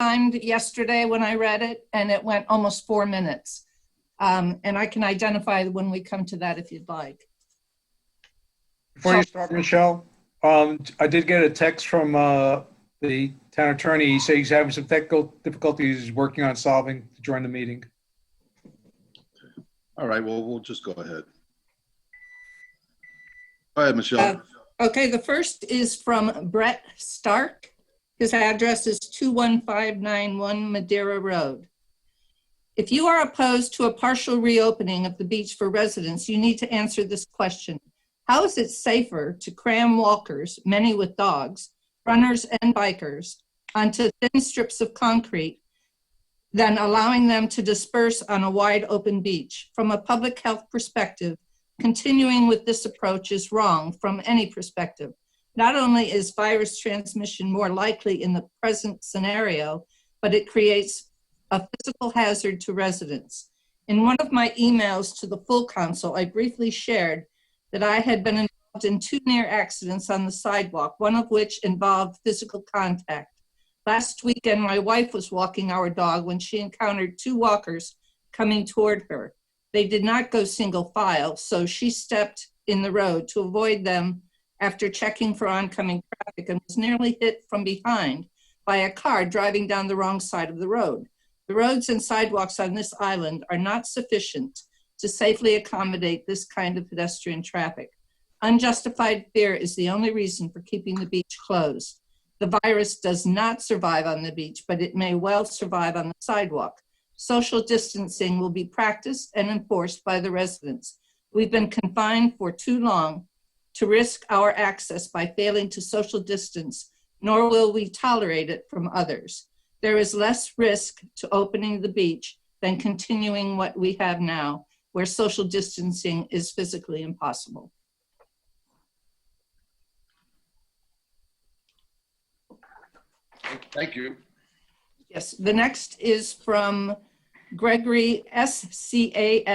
timed yesterday when I read it, and it went almost 4 minutes. And I can identify when we come to that if you'd like. Before you start, Michelle, I did get a text from the town attorney. He said he's having some technical difficulties he's working on solving to join the meeting. All right, well, we'll just go ahead. Go ahead, Michelle. Okay, the first is from Brett Stark. His address is 21591 Madeira Road. If you are opposed to a partial reopening of the beach for residents, you need to answer this question. How is it safer to cram walkers, many with dogs, runners and bikers, onto thin strips of concrete than allowing them to disperse on a wide open beach? From a public health perspective, continuing with this approach is wrong from any perspective. Not only is virus transmission more likely in the present scenario, but it creates a physical hazard to residents. In one of my emails to the full council, I briefly shared that I had been involved in 2 near accidents on the sidewalk, one of which involved physical contact. Last weekend, my wife was walking our dog when she encountered 2 walkers coming toward her. They did not go single file, so she stepped in the road to avoid them after checking for oncoming traffic and was nearly hit from behind by a car driving down the wrong side of the road. The roads and sidewalks on this island are not sufficient to safely accommodate this kind of pedestrian traffic. Unjustified fear is the only reason for keeping the beach closed. The virus does not survive on the beach, but it may well survive on the sidewalk. Social distancing will be practiced and enforced by the residents. We've been confined for too long to risk our access by failing to social distance, nor will we tolerate it from others. There is less risk to opening the beach than continuing what we have now, where social distancing is physically impossible. Thank you. Yes, the next is from Gregory SCASNY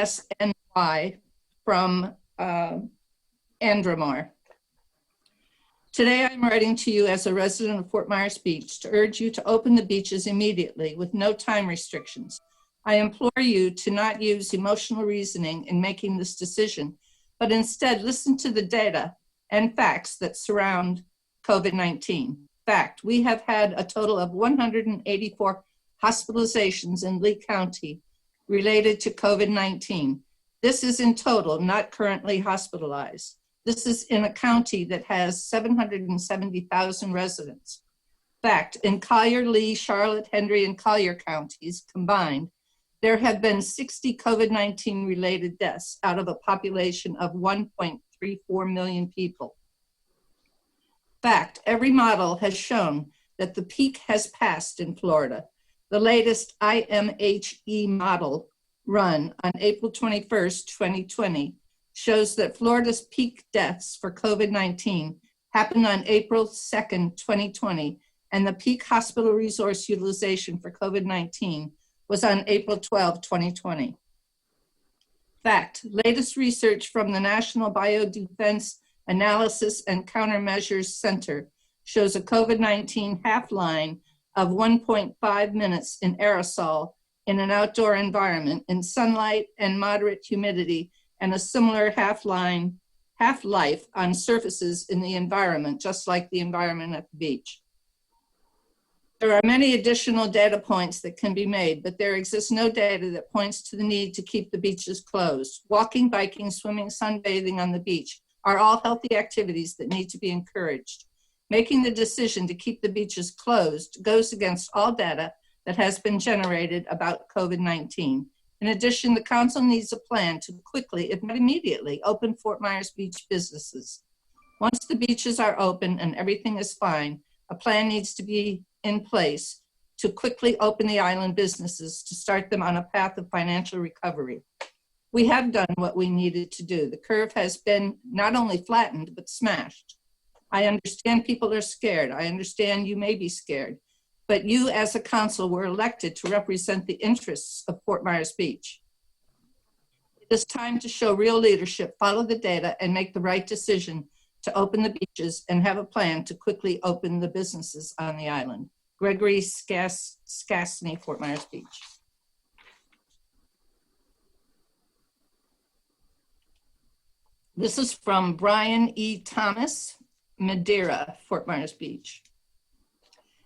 from Andromar. Today, I'm writing to you as a resident of Fort Myers Beach to urge you to open the beaches immediately with no time restrictions. I implore you to not use emotional reasoning in making this decision, but instead listen to the data and facts that surround COVID-19. Fact, we have had a total of 184 hospitalizations in Lee County related to COVID-19. This is in total, not currently hospitalized. This is in a county that has 770,000 residents. Fact, in Collier, Lee, Charlotte, Hendry, and Collier counties combined, there have been 60 COVID-19 related deaths out of a population of 1.34 million people. Fact, every model has shown that the peak has passed in Florida. The latest IMHE model run on April 21st, 2020, shows that Florida's peak deaths for COVID-19 happened on April 2nd, 2020, and the peak hospital resource utilization for COVID-19 was on April 12, 2020. Fact, latest research from the National Biodefense Analysis and Countermeasures Center shows a COVID-19 half-line of 1.5 minutes in aerosol in an outdoor environment in sunlight and moderate humidity, and a similar half-life on surfaces in the environment, just like the environment at the beach. There are many additional data points that can be made, but there exists no data that points to the need to keep the beaches closed. Walking, biking, swimming, sunbathing on the beach are all healthy activities that need to be encouraged. Making the decision to keep the beaches closed goes against all data that has been generated about COVID-19. In addition, the council needs a plan to quickly, if not immediately, open Fort Myers Beach businesses. Once the beaches are open and everything is fine, a plan needs to be in place to quickly open the island businesses to start them on a path of financial recovery. We have done what we needed to do. The curve has been not only flattened, but smashed. I understand people are scared. I understand you may be scared, but you as a council were elected to represent the interests of Fort Myers Beach. It is time to show real leadership, follow the data, and make the right decision to open the beaches and have a plan to quickly open the businesses on the island. Gregory Skasny, Fort Myers Beach. This is from Brian E. Thomas, Madeira, Fort Myers Beach.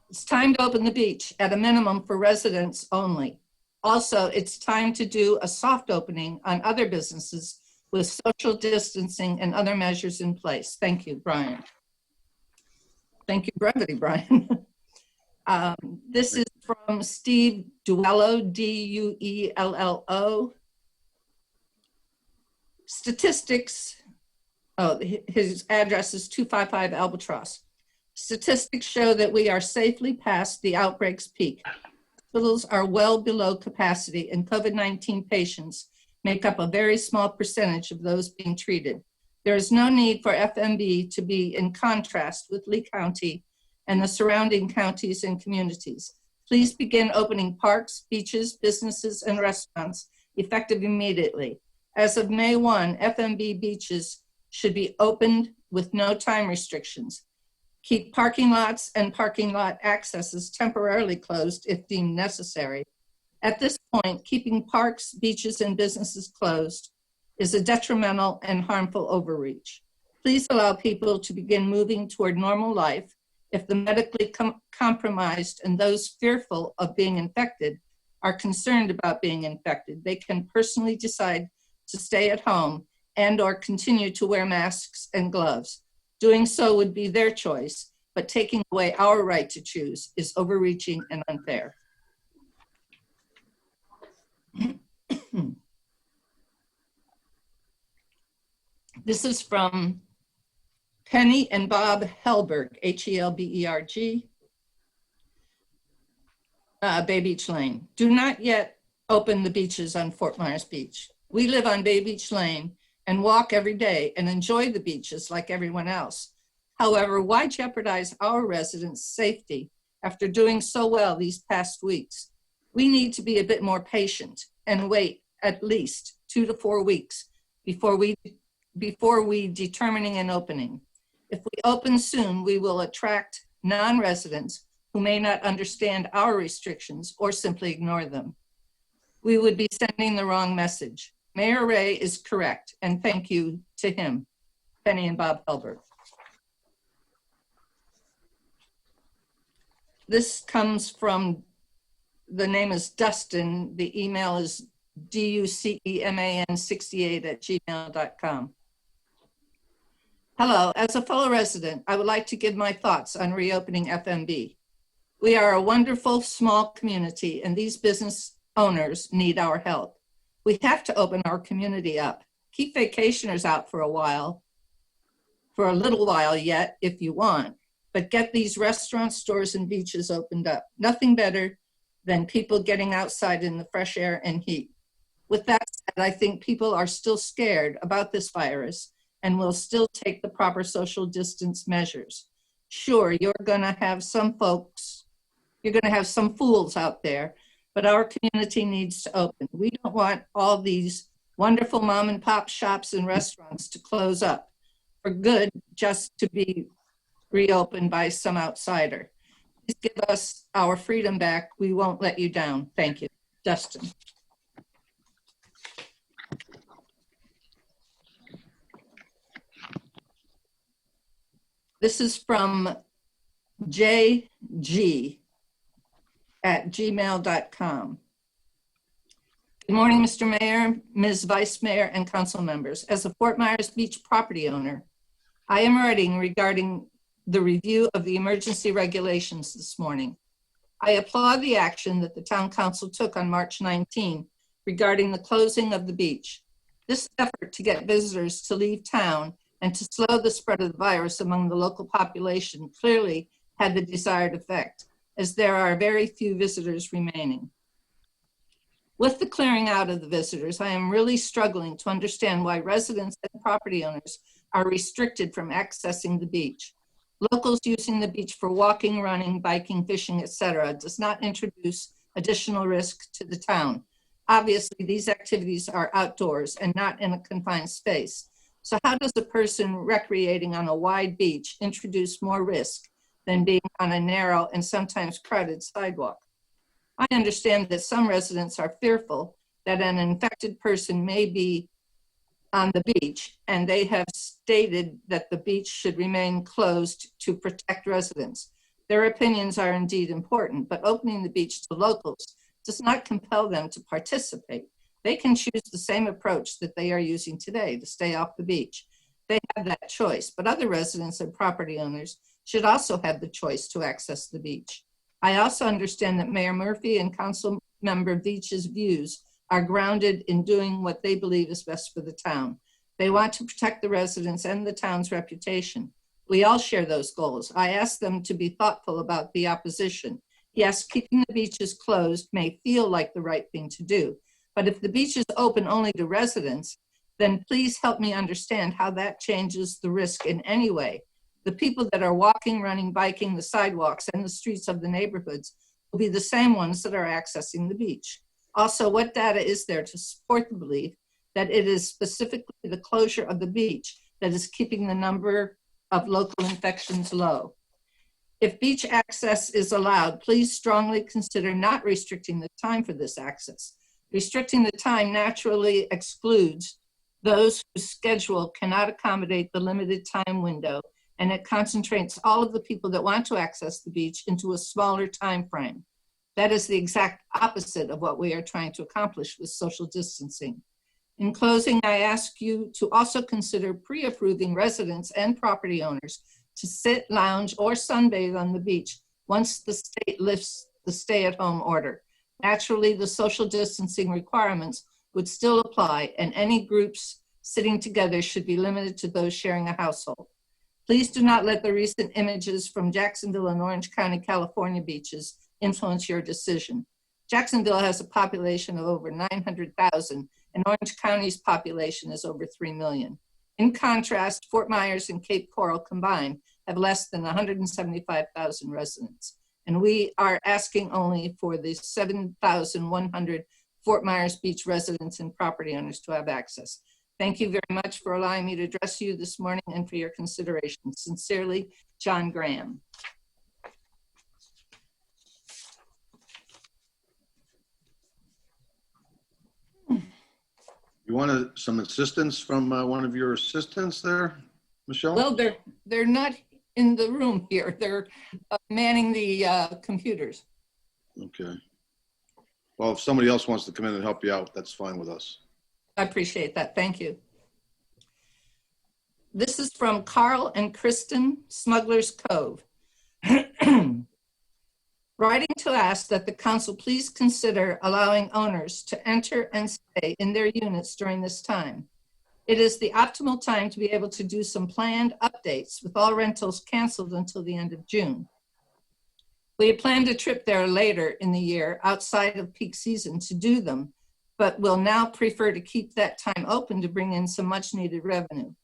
It's time to open the beach, at a minimum for residents only. Also, it's time to do a soft opening on other businesses with social distancing and other measures in place. Thank you, Brian. Thank you, brevity, Brian. This is from Steve Duello, D-U-E-L-L-O. Statistics, his address is 255 Albatross. Statistics show that we are safely past the outbreak's peak. Hospitals are well below capacity, and COVID-19 patients make up a very small percentage of those being treated. There is no need for FMB to be in contrast with Lee County and the surrounding counties and communities. Please begin opening parks, beaches, businesses, and restaurants effective immediately. As of May 1, FMB beaches should be opened with no time restrictions. Keep parking lots and parking lot accesses temporarily closed if deemed necessary. At this point, keeping parks, beaches, and businesses closed is a detrimental and harmful overreach. Please allow people to begin moving toward normal life. If the medically compromised and those fearful of being infected are concerned about being infected, they can personally decide to stay at home and or continue to wear masks and gloves. Doing so would be their choice, but taking away our right to choose is overreaching and unfair. This is from Penny and Bob Helberg, H-E-L-B-E-R-G, Bay Beach Lane. Do not yet open the beaches on Fort Myers Beach. We live on Bay Beach Lane and walk every day and enjoy the beaches like everyone else. However, why jeopardize our residents' safety after doing so well these past weeks? We need to be a bit more patient and wait at least 2 to 4 weeks before we determining an opening. If we open soon, we will attract non-residents who may not understand our restrictions or simply ignore them. We would be sending the wrong message. Mayor Ray is correct, and thank you to him. Penny and Bob Helberg. This comes from, the name is Dustin. The email is duceman68@gmail.com. Hello, as a fellow resident, I would like to give my thoughts on reopening FMB. We are a wonderful small community, and these business owners need our help. We have to open our community up. Keep vacationers out for a little while yet if you want, but get these restaurants, stores, and beaches opened up. Nothing better than people getting outside in the fresh air and heat. With that said, I think people are still scared about this virus and will still take the proper social distance measures. Sure, you're gonna have some fools out there, but our community needs to open. We don't want all these wonderful mom and pop shops and restaurants to close up for good just to be reopened by some outsider. Please give us our freedom back. We won't let you down. Thank you. Dustin. This is from jg@gmail.com. Good morning, Mr. Mayor, Ms. Vice Mayor, and council members. As a Fort Myers Beach property owner, I am writing regarding the review of the emergency regulations this morning. I applaud the action that the town council took on March 19 regarding the closing of the beach. This effort to get visitors to leave town and to slow the spread of the virus among the local population clearly had the desired effect, as there are very few visitors remaining. With the clearing out of the visitors, I am really struggling to understand why residents and property owners are restricted from accessing the beach. Locals using the beach for walking, running, biking, fishing, etc. does not introduce additional risk to the town. Obviously, these activities are outdoors and not in a confined space. So how does a person recreating on a wide beach introduce more risk than being on a narrow and sometimes crowded sidewalk. I understand that some residents are fearful that an infected person may be on the beach, and they have stated that the beach should remain closed to protect residents. Their opinions are indeed important, but opening the beach to locals does not compel them to participate. They can choose the same approach that they are using today to stay off the beach. They have that choice, but other residents and property owners should also have the choice to access the beach. I also understand that Mayor Murphy and Council Member Veach's views are grounded in doing what they believe is best for the town. They want to protect the residents and the town's reputation. We all share those goals. I ask them to be thoughtful about the opposition. Yes, keeping the beaches closed may feel like the right thing to do, but if the beach is open only to residents, then please help me understand how that changes the risk in any way. The people that are walking, running, biking the sidewalks and the streets of the neighborhoods will be the same ones that are accessing the beach. Also, what data is there to support the belief that it is specifically the closure of the beach that is keeping the number of local infections low? If beach access is allowed, please strongly consider not restricting the time for this access. Restricting the time naturally excludes those whose schedule cannot accommodate the limited time window, and it concentrates all of the people that want to access the beach into a smaller time frame. That is the exact opposite of what we are trying to accomplish with social distancing. In closing, I ask you to also consider pre-approving residents and property owners to sit, lounge, or sunbathe on the beach once the state lifts the stay-at-home order. Naturally, the social distancing requirements would still apply, and any groups sitting together should be limited to those sharing a household. Please do not let the recent images from Jacksonville and Orange County, California beaches influence your decision. Jacksonville has a population of over 900,000, and Orange County's population is over 3 million. In contrast, Fort Myers and Cape Coral combined have less than 175,000 residents, and we are asking only for the 7,100 Fort Myers Beach residents and property owners to have access. Thank you very much for allowing me to address you this morning and for your consideration. Sincerely, John Graham. You wanted some assistance from one of your assistants there, Michelle? Well, they're not in the room here. They're manning the computers. Okay. Well, if somebody else wants to come in and help you out, that's fine with us. I appreciate that. Thank you. This is from Carl and Kristen, Smuggler's Cove. Writing to ask that the council please consider allowing owners to enter and stay in their units during this time. It is the optimal time to be able to do some planned updates with all rentals canceled until the end of June. We had planned a trip there later in the year outside of peak season to do them, but will now prefer to keep that time open to bring in some much needed revenue.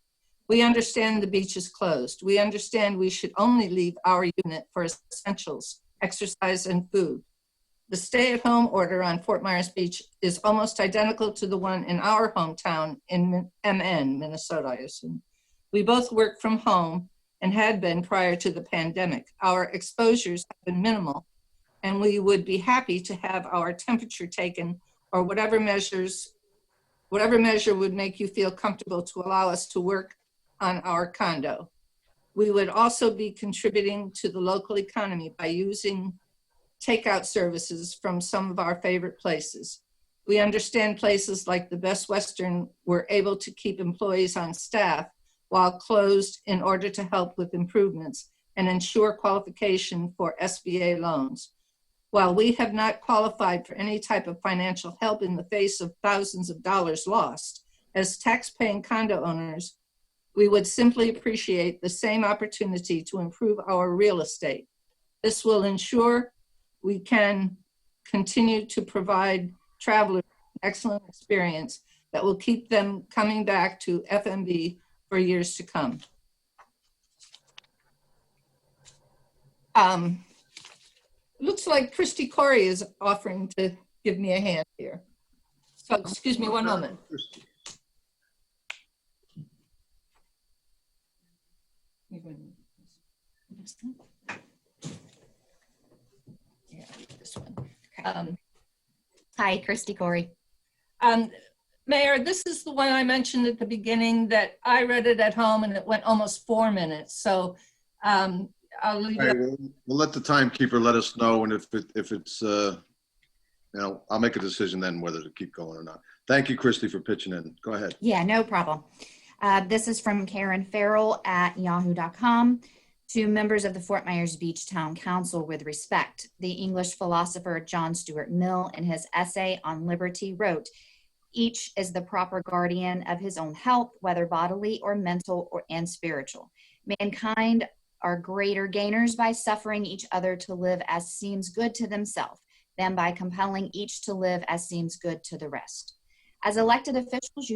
We understand the beach is closed. We understand we should only leave our unit for essentials, exercise, and food. The stay-at-home order on Fort Myers Beach is almost identical to the one in our hometown in MN, Minnesota, I assume. We both work from home and had been prior to the pandemic. Our exposures have been minimal, and we would be happy to have our temperature taken or whatever measure would make you feel comfortable to allow us to work on our condo. We would also be contributing to the local economy by using takeout services from some of our favorite places. We understand places like the Best Western were able to keep employees on staff while closed in order to help with improvements and ensure qualification for SBA loans. While we have not qualified for any type of financial help in the face of thousands of dollars lost, as tax-paying condo owners, we would simply appreciate the same opportunity to improve our real estate. This will ensure we can continue to provide travelers an excellent experience that will keep them coming back to FMB for years to come. Looks like Christy Corey is offering to give me a hand here. So excuse me one moment. Um, Hi, Christy Corey. Mayor, this is the one I mentioned at the beginning that I read it at home and it went almost 4 minutes. So I'll leave All it. right, we'll let the timekeeper let us know, and if it's, I'll make a decision then whether to keep going or not. Thank you, Christy, for pitching in. Go ahead. Yeah, no problem. This is from Karen Farrell at yahoo.com. To members of the Fort Myers Beach Town Council, with respect, the English philosopher John Stuart Mill in his essay on liberty wrote, "Each is the proper guardian of his own health, whether bodily or mental and spiritual. Mankind are greater gainers by suffering each other to live as seems good to themselves than by compelling each to live as seems good to the rest. As elected officials,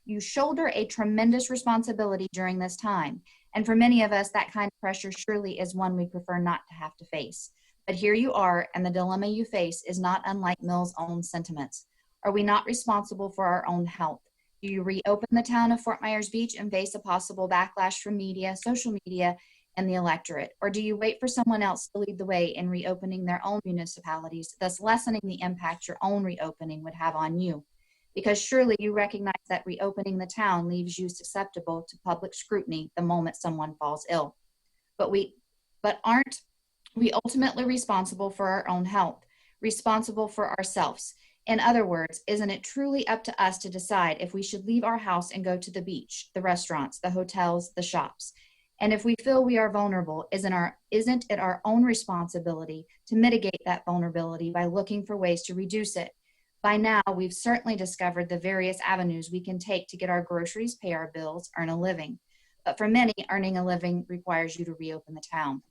you shoulder a tremendous responsibility during this time. And for many of us, that kind of pressure surely is one we prefer not to have to face. But here you are, and the dilemma you face is not unlike Mill's own sentiments. Are we not responsible for our own health? Do you reopen the town of Fort Myers Beach and face a possible backlash from media, social media, and the electorate? Or do you wait for someone else to lead the way in reopening their own municipalities, thus lessening the impact your own reopening would have on you? Because surely you recognize that reopening the town leaves you susceptible to public scrutiny the moment someone falls ill. But aren't we ultimately responsible for our own health, responsible for ourselves? In other words, isn't it truly up to us to decide if we should leave our house and go to the beach, the restaurants, the hotels, the shops? And if we feel we are vulnerable, isn't it our own responsibility to mitigate that vulnerability by looking for ways to reduce it? By now, we've certainly discovered the various avenues we can take to get our groceries, pay our bills, earn a living. But for many, earning a living requires you to reopen the town.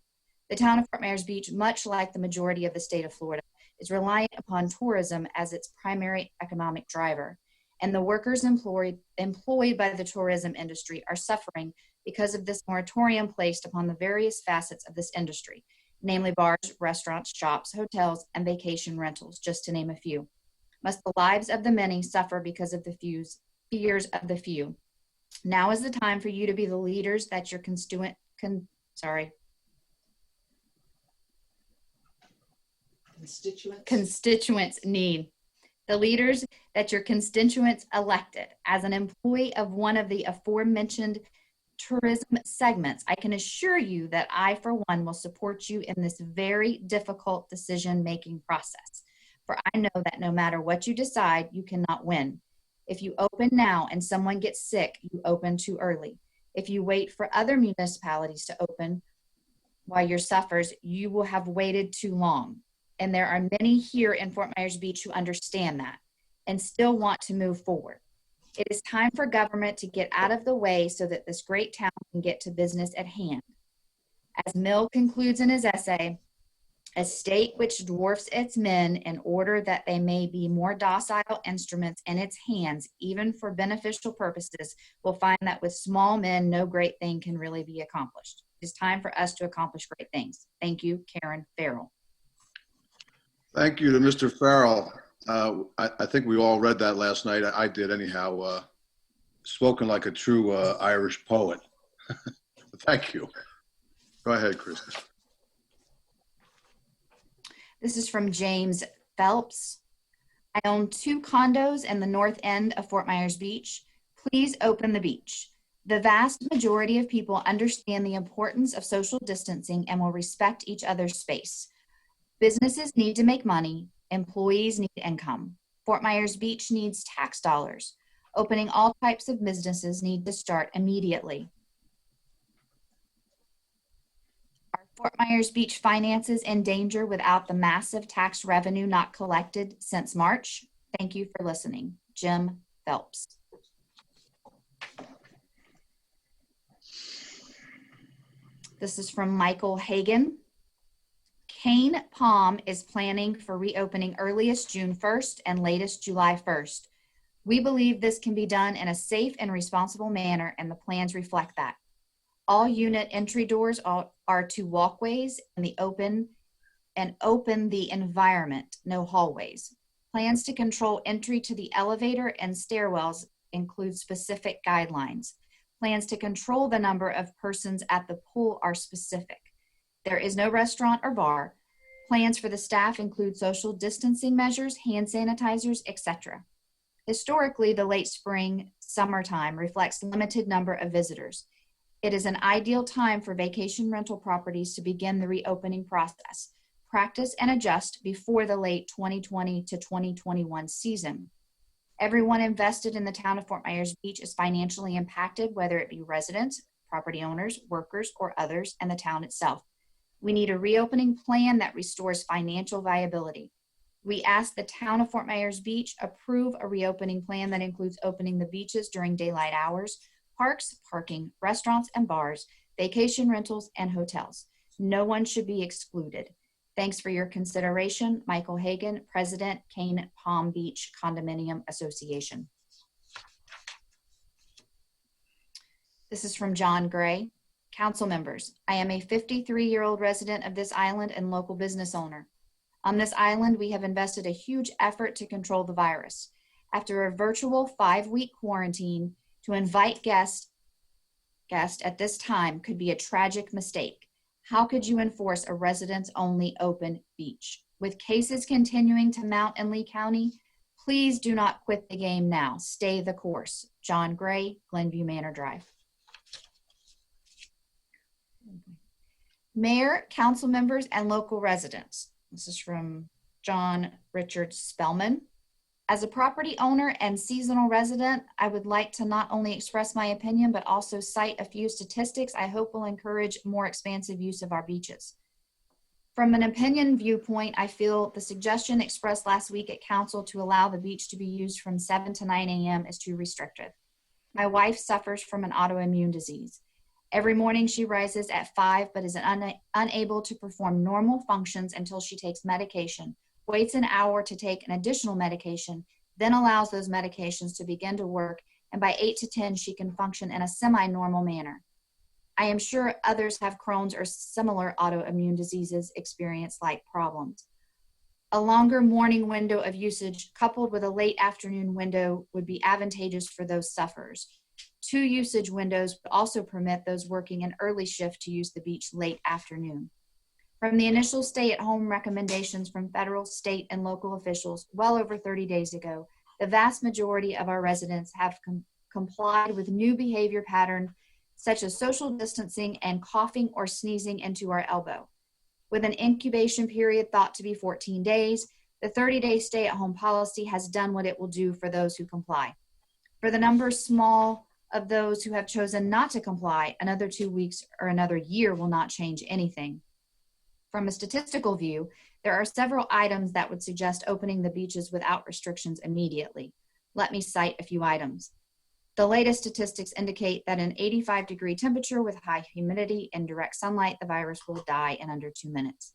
The town of Fort Myers Beach, much like the majority of the state of Florida, is reliant upon tourism as its primary economic driver. And the workers employed by the tourism industry are suffering because of this moratorium placed upon the various facets of this industry, namely bars, restaurants, shops, hotels, and vacation rentals, just to name a few. Must the lives of the many suffer because of the fears of the few? Now is the time for you to be the leaders that your constituents need. The leaders that your constituents elected. As an employee of one of the aforementioned tourism segments, I can assure you that I, for one, will support you in this very difficult decision-making process. For I know that no matter what you decide, you cannot win. If you open now and someone gets sick, you open too early. If you wait for other municipalities to open while yours suffers, you will have waited too long. And there are many here in Fort Myers Beach who understand that and still want to move forward. It is time for government to get out of the way so that this great town can get to business at hand. As Mill concludes in his essay, a state which dwarfs its men in order that they may be more docile instruments in its hands, even for beneficial purposes, will find that with small men, no great thing can really be accomplished. It is time for us to accomplish great things. Thank you, Karen Farrell. Thank you to Mr. Farrell. I think we all read that last night. I did anyhow. Spoken like a true Irish poet. Thank you. Go ahead, Kristen. This is from James Phelps. I own 2 condos in the north end of Fort Myers Beach. Please open the beach. The vast majority of people understand the importance of social distancing and will respect each other's space. Businesses need to make money. Employees need income. Fort Myers Beach needs tax dollars. Opening all types of businesses need to start immediately. Are Fort Myers Beach finances in danger without the massive tax revenue not collected since March? Thank you for listening. Jim Phelps. This is from Michael Hagan. Cane Palm is planning for reopening earliest June 1st and latest July 1st. We believe this can be done in a safe and responsible manner, and the plans reflect that. All unit entry doors are to walkways and open the environment, no hallways. Plans to control entry to the elevator and stairwells include specific guidelines. Plans to control the number of persons at the pool are specific. There is no restaurant or bar. Plans for the staff include social distancing measures, hand sanitizers, etc. Historically, the late spring, summertime reflects limited number of visitors. It is an ideal time for vacation rental properties to begin the reopening process, practice and adjust before the late 2020 to 2021 season. Everyone invested in the town of Fort Myers Beach is financially impacted, whether it be residents, property owners, workers, or others, and the town itself. We need a reopening plan that restores financial viability. We ask the town of Fort Myers Beach approve a reopening plan that includes opening the beaches during daylight hours, parks, parking, restaurants and bars, vacation rentals, and hotels. No one should be excluded. Thanks for your consideration. Michael Hagan, President, Cane Palm Beach Condominium Association. This is from John Gray. Council members, I am a 53-year-old resident of this island and local business owner. On this island, we have invested a huge effort to control the virus. After a virtual 5-week quarantine, to invite guests at this time could be a tragic mistake. How could you enforce a residents-only open beach? With cases continuing to mount in Lee County, please do not quit the game now. Stay the course. John Gray, Glenview Manor Drive. Mayor, council members, and local residents. This is from John Richard Spellman. As a property owner and seasonal resident, I would like to not only express my opinion, but also cite a few statistics I hope will encourage more expansive use of our beaches. From an opinion viewpoint, I feel the suggestion expressed last week at council to allow the beach to be used from 7 to 9 a.m. is too restrictive. My wife suffers from an autoimmune disease. Every morning she rises at 5, but is unable to perform normal functions until she takes medication, waits an hour to take an additional medication, then allows those medications to begin to work, and by 8 to 10, she can function in a semi-normal manner. I am sure others have Crohn's or similar autoimmune diseases experience like problems. A longer morning window of usage coupled with a late afternoon window would be advantageous for those sufferers. 2 usage windows would also permit those working an early shift to use the beach late afternoon. From the initial stay-at-home recommendations from federal, state, and local officials well over 30 days ago, the vast majority of our residents have complied with new behavior patterns such as social distancing and coughing or sneezing into our elbow. With an incubation period thought to be 14 days, the 30-day stay-at-home policy has done what it will do for those who comply. For the number small of those who have chosen not to comply, another 2 weeks or another year will not change anything. From a statistical view, there are several items that would suggest opening the beaches without restrictions immediately. Let me cite a few items. The latest statistics indicate that an 85-degree temperature with high humidity and direct sunlight, the virus will die in under 2 minutes.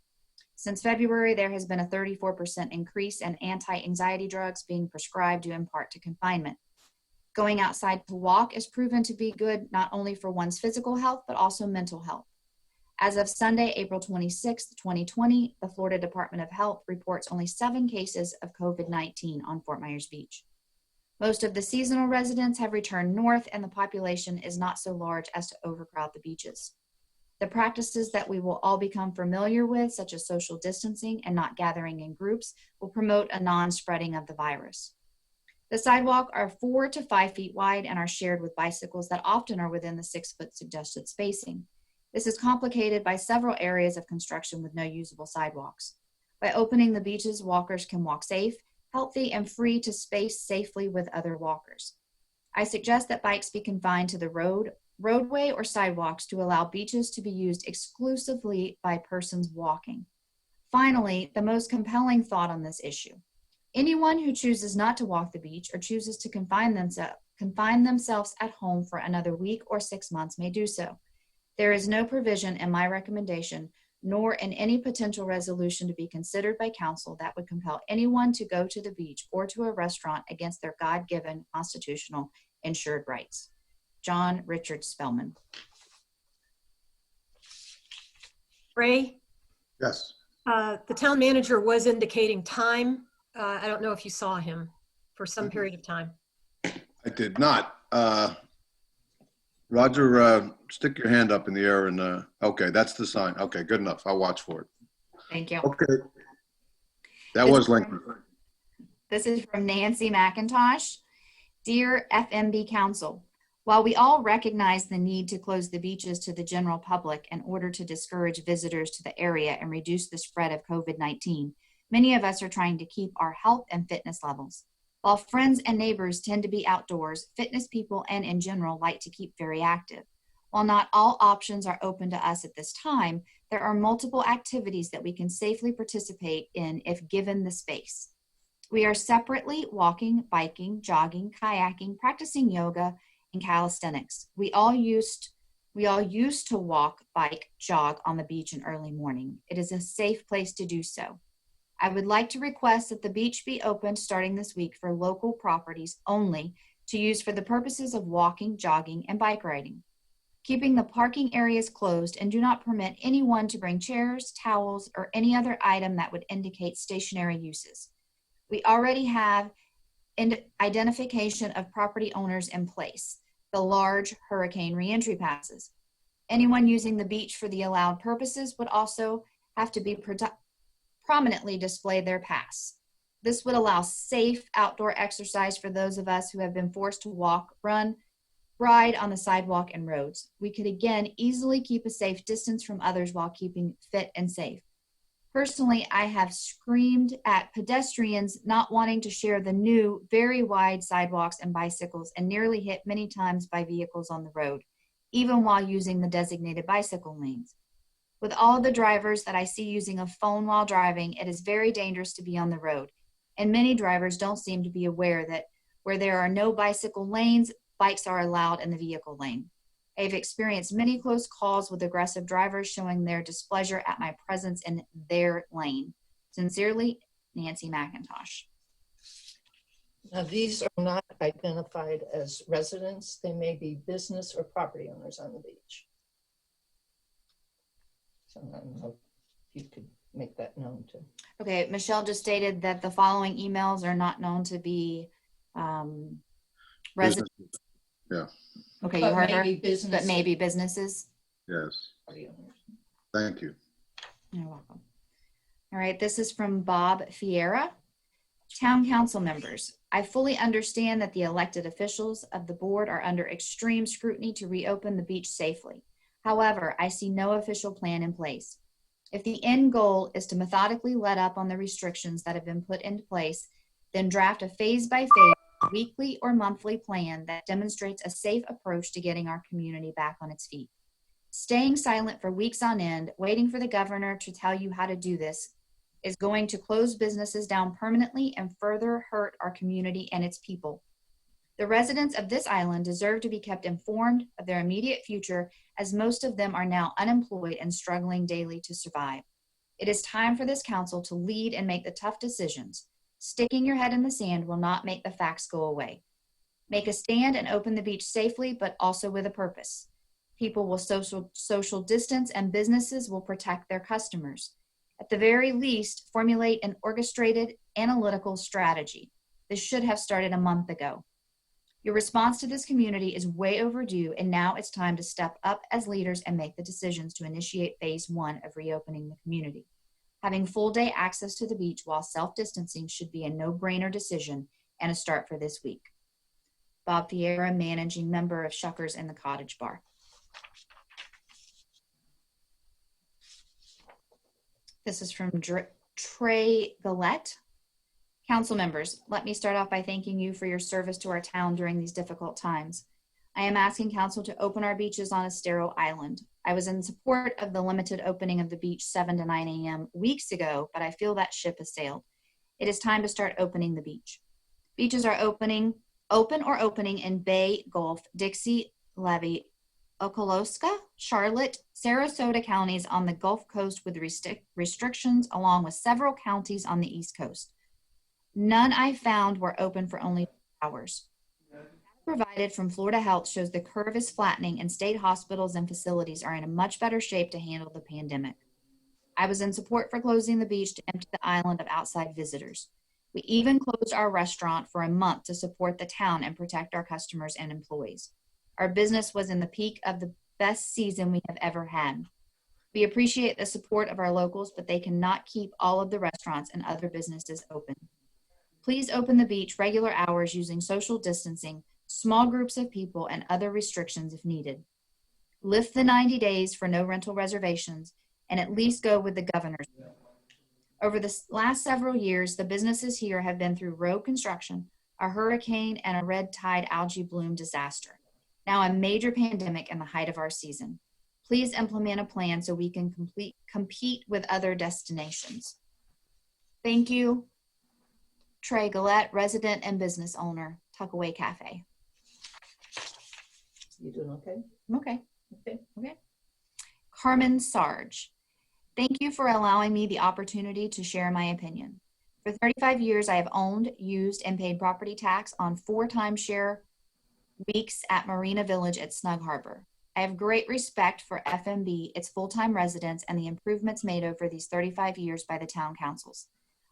Since February, there has been a 34% increase in anti-anxiety drugs being prescribed due in part to confinement. Going outside to walk is proven to be good not only for one's physical health, but also mental health. As of Sunday, April 26, 2020, the Florida Department of Health reports only 7 cases of COVID-19 on Fort Myers Beach. Most of the seasonal residents have returned north, and the population is not so large as to overcrowd the beaches. The practices that we will all become familiar with, such as social distancing and not gathering in groups, will promote a non-spreading of the virus. The sidewalk are 4 to 5 feet wide and are shared with bicycles that often are within the 6-foot suggested spacing. This is complicated by several areas of construction with no usable sidewalks. By opening the beaches, walkers can walk safe, healthy, and free to space safely with other walkers. I suggest that bikes be confined to the roadway or sidewalks to allow beaches to be used exclusively by persons walking. Finally, the most compelling thought on this issue. Anyone who chooses not to walk the beach or chooses to confine themselves at home for another week or 6 months may do so. There is no provision in my recommendation, nor in any potential resolution to be considered by council that would compel anyone to go to the beach or to a restaurant against their God-given constitutional insured rights. John Richard Spellman. Ray? Yes. The town manager was indicating time. I don't know if you saw him for some period of time. I did not. Roger, stick your hand up in the air and, okay, that's the sign. Okay, good enough. I'll watch for it. Thank you. Okay. That was lengthy. This is from Nancy McIntosh. Dear FMB Council, while we all recognize the need to close the beaches to the general public in order to discourage visitors to the area and reduce the spread of COVID-19, many of us are trying to keep our health and fitness levels. While friends and neighbors tend to be outdoors, fitness people and in general like to keep very active. While not all options are open to us at this time, there are multiple activities that we can safely participate in if given the space. We are separately walking, biking, jogging, kayaking, practicing yoga, and calisthenics. We all used to walk, bike, jog on the beach in early morning. It is a safe place to do so. I would like to request that the beach be opened starting this week for local properties only to use for the purposes of walking, jogging, and bike riding. Keeping the parking areas closed and do not permit anyone to bring chairs, towels, or any other item that would indicate stationary uses. We already have identification of property owners in place, the large hurricane reentry passes. Anyone using the beach for the allowed purposes would also have to be prominently display their pass. This would allow safe outdoor exercise for those of us who have been forced to walk, run, ride on the sidewalk and roads. We could again easily keep a safe distance from others while keeping fit and safe. Personally, I have screamed at pedestrians not wanting to share the new, very wide sidewalks and bicycles and nearly hit many times by vehicles on the road, even while using the designated bicycle lanes. With all the drivers that I see using a phone while driving, it is very dangerous to be on the road. And many drivers don't seem to be aware that where there are no bicycle lanes, bikes are allowed in the vehicle lane. I have experienced many close calls with aggressive drivers showing their displeasure at my presence in their lane. Sincerely, Nancy McIntosh. Now, these are not identified as residents. They may be business or property owners on the beach. So I don't know if you could make that known too. Okay, Michelle just stated that the following emails are not known to be residents. Yeah. Okay, But you heard her, maybe business. but maybe businesses. Yes. Property owners. Thank you. You're welcome. All right, this is from Bob Fiera. Town council members, I fully understand that the elected officials of the board are under extreme scrutiny to reopen the beach safely. However, I see no official plan in place. If the end goal is to methodically let up on the restrictions that have been put into place, then draft a phase-by-phase, weekly or monthly plan that demonstrates a safe approach to getting our community back on its feet. Staying silent for weeks on end, waiting for the governor to tell you how to do this, is going to close businesses down permanently and further hurt our community and its people. The residents of this island deserve to be kept informed of their immediate future, as most of them are now unemployed and struggling daily to survive. It is time for this council to lead and make the tough decisions. Sticking your head in the sand will not make the facts go away. Make a stand and open the beach safely, but also with a purpose. People will social distance and businesses will protect their customers. At the very least, formulate an orchestrated analytical strategy. This should have started a month ago. Your response to this community is way overdue, and now it's time to step up as leaders and make the decisions to initiate phase 1 of reopening the community. Having full day access to the beach while self-distancing should be a no-brainer decision and a start for this week. Bob Fiera, managing member of Shuckers and the Cottage Bar. This is from Trey Gillette. Council members, let me start off by thanking you for your service to our town during these difficult times. I am asking council to open our beaches on a sterile island. I was in support of the limited opening of the beach 7 to 9 a.m. weeks ago, but I feel that ship has sailed. It is time to start opening the beach. Beaches are open or opening in Bay, Gulf, Dixie, Levy, Okaloosa, Charlotte, Sarasota counties on the Gulf Coast with restrictions, along with several counties on the East Coast. None I found were open for only 2 hours. Provided from Florida Health shows the curve is flattening and state hospitals and facilities are in a much better shape to handle the pandemic. I was in support for closing the beach to empty the island of outside visitors. We even closed our restaurant for a month to support the town and protect our customers and employees. Our business was in the peak of the best season we have ever had. We appreciate the support of our locals, but they cannot keep all of the restaurants and other businesses open. Please open the beach regular hours using social distancing, small groups of people, and other restrictions if needed. Lift the 90 days for no rental reservations and at least go with the governor's. Over the last several years, the businesses here have been through road construction, a hurricane, and a red tide algae bloom disaster. Now a major pandemic in the height of our season. Please implement a plan so we can compete with other destinations. Thank you, Trey Gillette, resident and business owner, Tuckaway Cafe. You doing okay? I'm okay. Okay. Carmen Sarge. Thank you for allowing me the opportunity to share my opinion. For 35 years, I have owned, used, and paid property tax on 4 timeshare weeks at Marina Village at Snug Harbor. I have great respect for FMB, its full-time residents, and the improvements made over these 35 years by the town councils.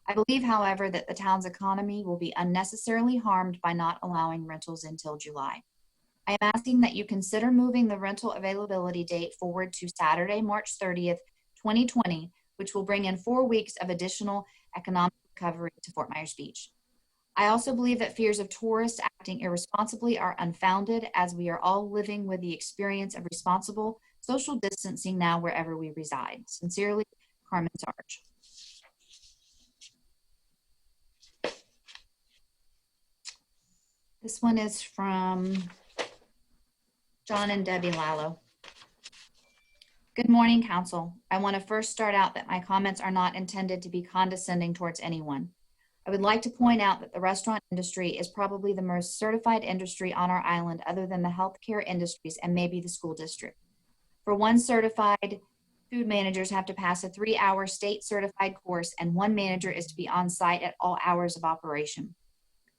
I believe, however, that the town's economy will be unnecessarily harmed by not allowing rentals until July. I am asking that you consider moving the rental availability date forward to Saturday, March 30th, 2020, which will bring in 4 weeks of additional economic recovery to Fort Myers Beach. I also believe that fears of tourists acting irresponsibly are unfounded, as we are all living with the experience of responsible social distancing now wherever we reside. Sincerely, Carmen Sarge. This one is from John and Debbie Lallo. Good morning, Council. I want to first start out that my comments are not intended to be condescending towards anyone. I would like to point out that the restaurant industry is probably the most certified industry on our island other than the healthcare industries and maybe the school district. For one, certified food managers have to pass a 3-hour state certified course, and one manager is to be on site at all hours of operation.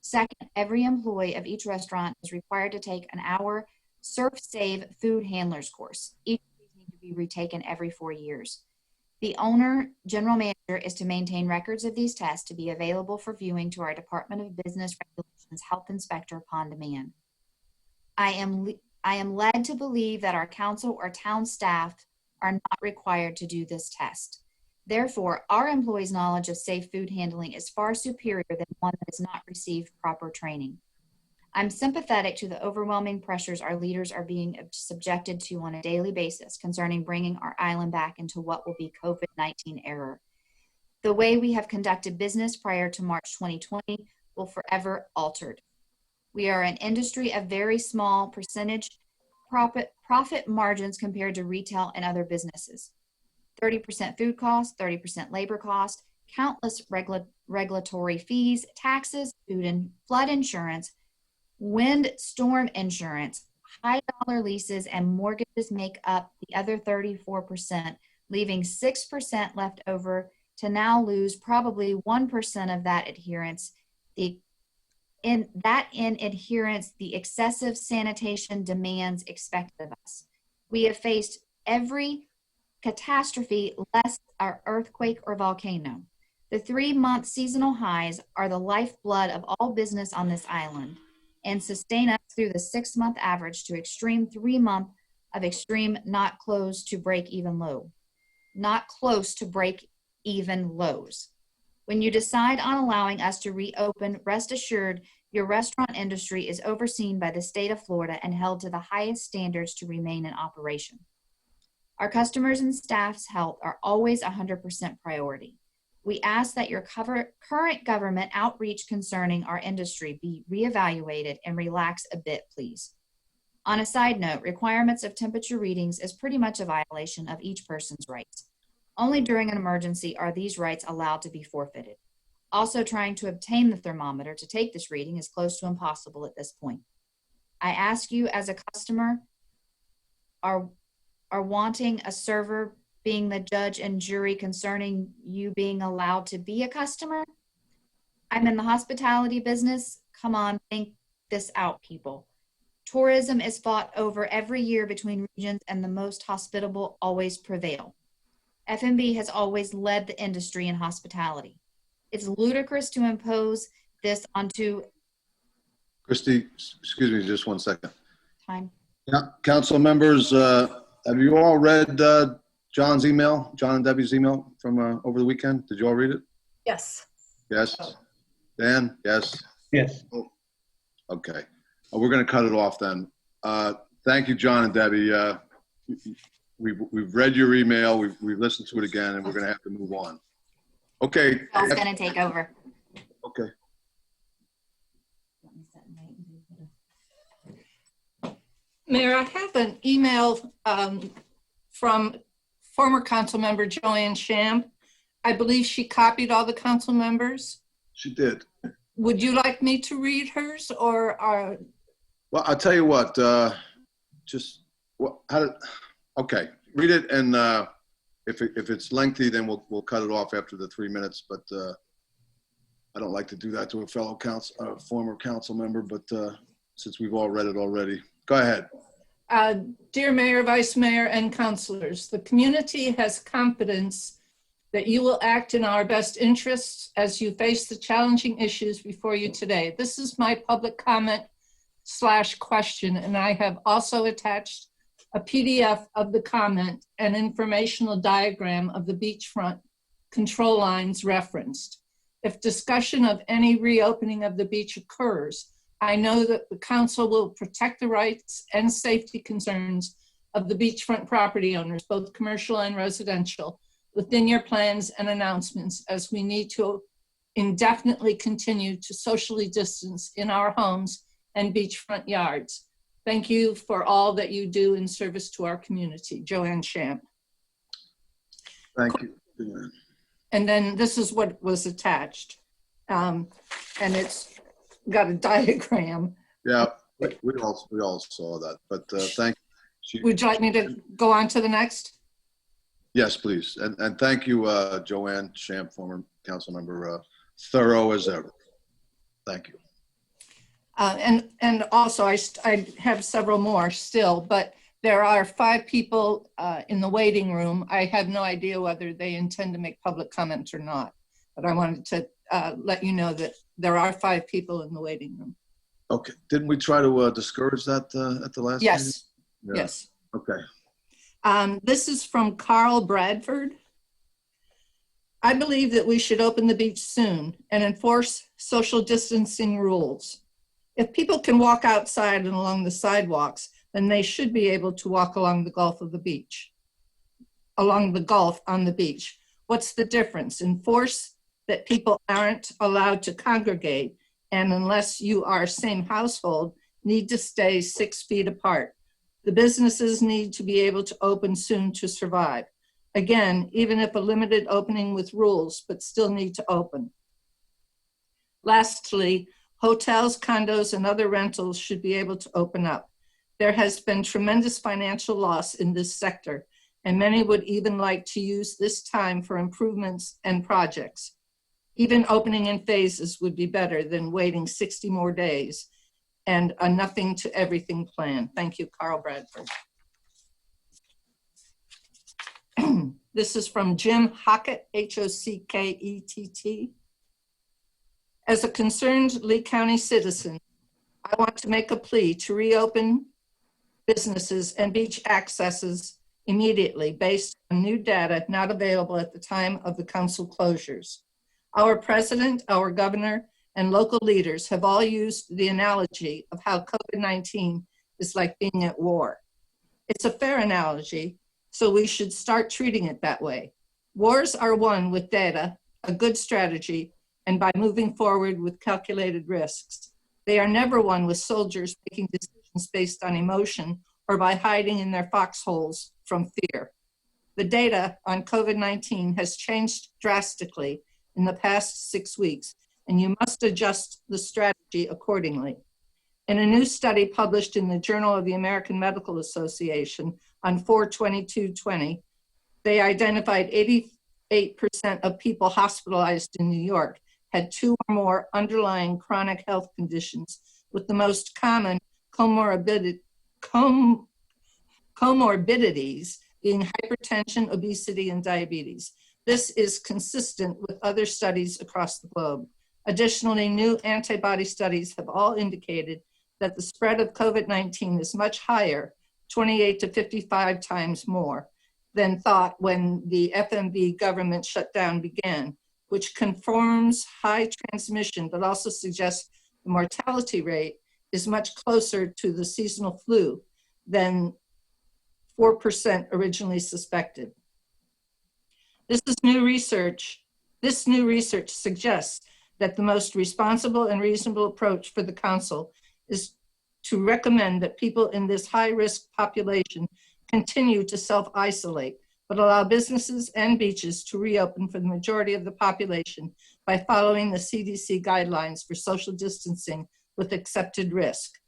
Second, every employee of each restaurant is required to take an hour Surf-Save food handlers course. Each of these need to be retaken every 4 years. The owner, general manager, is to maintain records of these tests to be available for viewing to our Department of Business Regulations health inspector upon demand. I am led to believe that our council or town staff are not required to do this test. Therefore, our employees' knowledge of safe food handling is far superior than one that has not received proper training. I'm sympathetic to the overwhelming pressures our leaders are being subjected to on a daily basis concerning bringing our island back into what will be COVID-19 era. The way we have conducted business prior to March 2020 will forever altered. We are an industry of very small percentage profit margins compared to retail and other businesses. 30% food cost, 30% labor cost, countless regulatory fees, taxes, food and flood insurance, wind storm insurance, high dollar leases, and mortgages make up the other 34%, leaving 6% left over to now lose probably 1% of that adherence. In adherence, the excessive sanitation demands expected of us. We have faced every catastrophe less our earthquake or volcano. The 3-month seasonal highs are the lifeblood of all business on this island and sustain us through the 6-month average to extreme 3-month of extreme not close to break even lows. When you decide on allowing us to reopen, rest assured your restaurant industry is overseen by the state of Florida and held to the highest standards to remain in operation. Our customers and staff's health are always 100% priority. We ask that your current government outreach concerning our industry be reevaluated and relax a bit, please. On a side note, requirements of temperature readings is pretty much a violation of each person's rights. Only during an emergency are these rights allowed to be forfeited. Also, trying to obtain the thermometer to take this reading is close to impossible at this point. I ask you as a customer, are wanting a server being the judge and jury concerning you being allowed to be a customer? I'm in the hospitality business. Come on, think this out, people. Tourism is fought over every year between regions, and the most hospitable always prevail. F&B has always led the industry in hospitality. It's ludicrous to impose this onto... Christy, excuse me just 1 second. Time. Yeah, council members, have you all read John's email, John and Debbie's email from over the weekend? Did you all read it? Yes. Yes. Dan? Yes. Yes. Okay. We're going to cut it off then. Thank you, John and Debbie. We've read your email. We've listened to it again, and we're going to have to move on. Okay. Bill's going to take over. Okay. Mayor, I have an email from former council member Joanne Shamp. I believe she copied all the council members. She did. Would you like me to read hers or Well, I'll tell you what, okay, read it, and if it's lengthy, then we'll cut it off after the 3 minutes, but I don't like to do that to a fellow former council member, but since we've all read it already. Go ahead. Dear Mayor, Vice Mayor, and councilors, the community has confidence that you will act in our best interests as you face the challenging issues before you today. This is my public comment / question, and I have also attached a PDF of the comment and informational diagram of the beachfront control lines referenced. If discussion of any reopening of the beach occurs, I know that the council will protect the rights and safety concerns of the beachfront property owners, both commercial and residential, within your plans and announcements, as we need to indefinitely continue to socially distance in our homes and beachfront yards. Thank you for all that you do in service to our community. Joanne Shamp. Thank you. And then this is what was attached. And it's got a diagram. Yeah, we all saw that, but thank you. Would you like me to go on to the next? Yes, please. And thank you, Joanne Shamp, former council member, thorough as ever. Thank you. And also I have several more still, but there are 5 people in the waiting room. I have no idea whether they intend to make public comment or not, but I wanted to let you know that there are 5 people in the waiting room. Okay. Didn't we try to discourage that at the last Yes. meeting? Yeah. Yes. Okay. This is from Carl Bradford. I believe that we should open the beach soon and enforce social distancing rules. If people can walk outside and along the sidewalks, then they should be able to walk along the Gulf on the beach. What's the difference? Enforce that people aren't allowed to congregate, and unless you are same household, need to stay 6 feet apart. The businesses need to be able to open soon to survive. Again, even if a limited opening with rules, but still need to open. Lastly, hotels, condos, and other rentals should be able to open up. There has been tremendous financial loss in this sector, and many would even like to use this time for improvements and projects. Even opening in phases would be better than waiting 60 more days and a nothing to everything plan. Thank you, Carl Bradford. This is from Jim Hockett, Hockett. As a concerned Lee County citizen, I want to make a plea to reopen businesses and beach accesses immediately based on new data not available at the time of the council closures. Our president, our governor, and local leaders have all used the analogy of how COVID-19 is like being at war. It's a fair analogy, so we should start treating it that way. Wars are won with data, a good strategy, and by moving forward with calculated risks. They are never won with soldiers making decisions based on emotion or by hiding in their foxholes from fear. The data on COVID-19 has changed drastically in the past 6 weeks, and you must adjust the strategy accordingly. In a new study published in the Journal of the American Medical Association on 4/22/20, they identified 88% of people hospitalized in New York had 2 or more underlying chronic health conditions, with the most common comorbidities being hypertension, obesity, and diabetes. This is consistent with other studies across the globe. Additionally, new antibody studies have all indicated that the spread of COVID-19 is much higher, 28 to 55 times more, than thought when the FMB government shutdown began, which confirms high transmission, but also suggests the mortality rate is much closer to the seasonal flu than 4% originally suspected. This new research suggests that the most responsible and reasonable approach for the council is to recommend that people in this high-risk population continue to self-isolate, but allow businesses and beaches to reopen for the majority of the population by following the CDC guidelines for social distancing with accepted risk.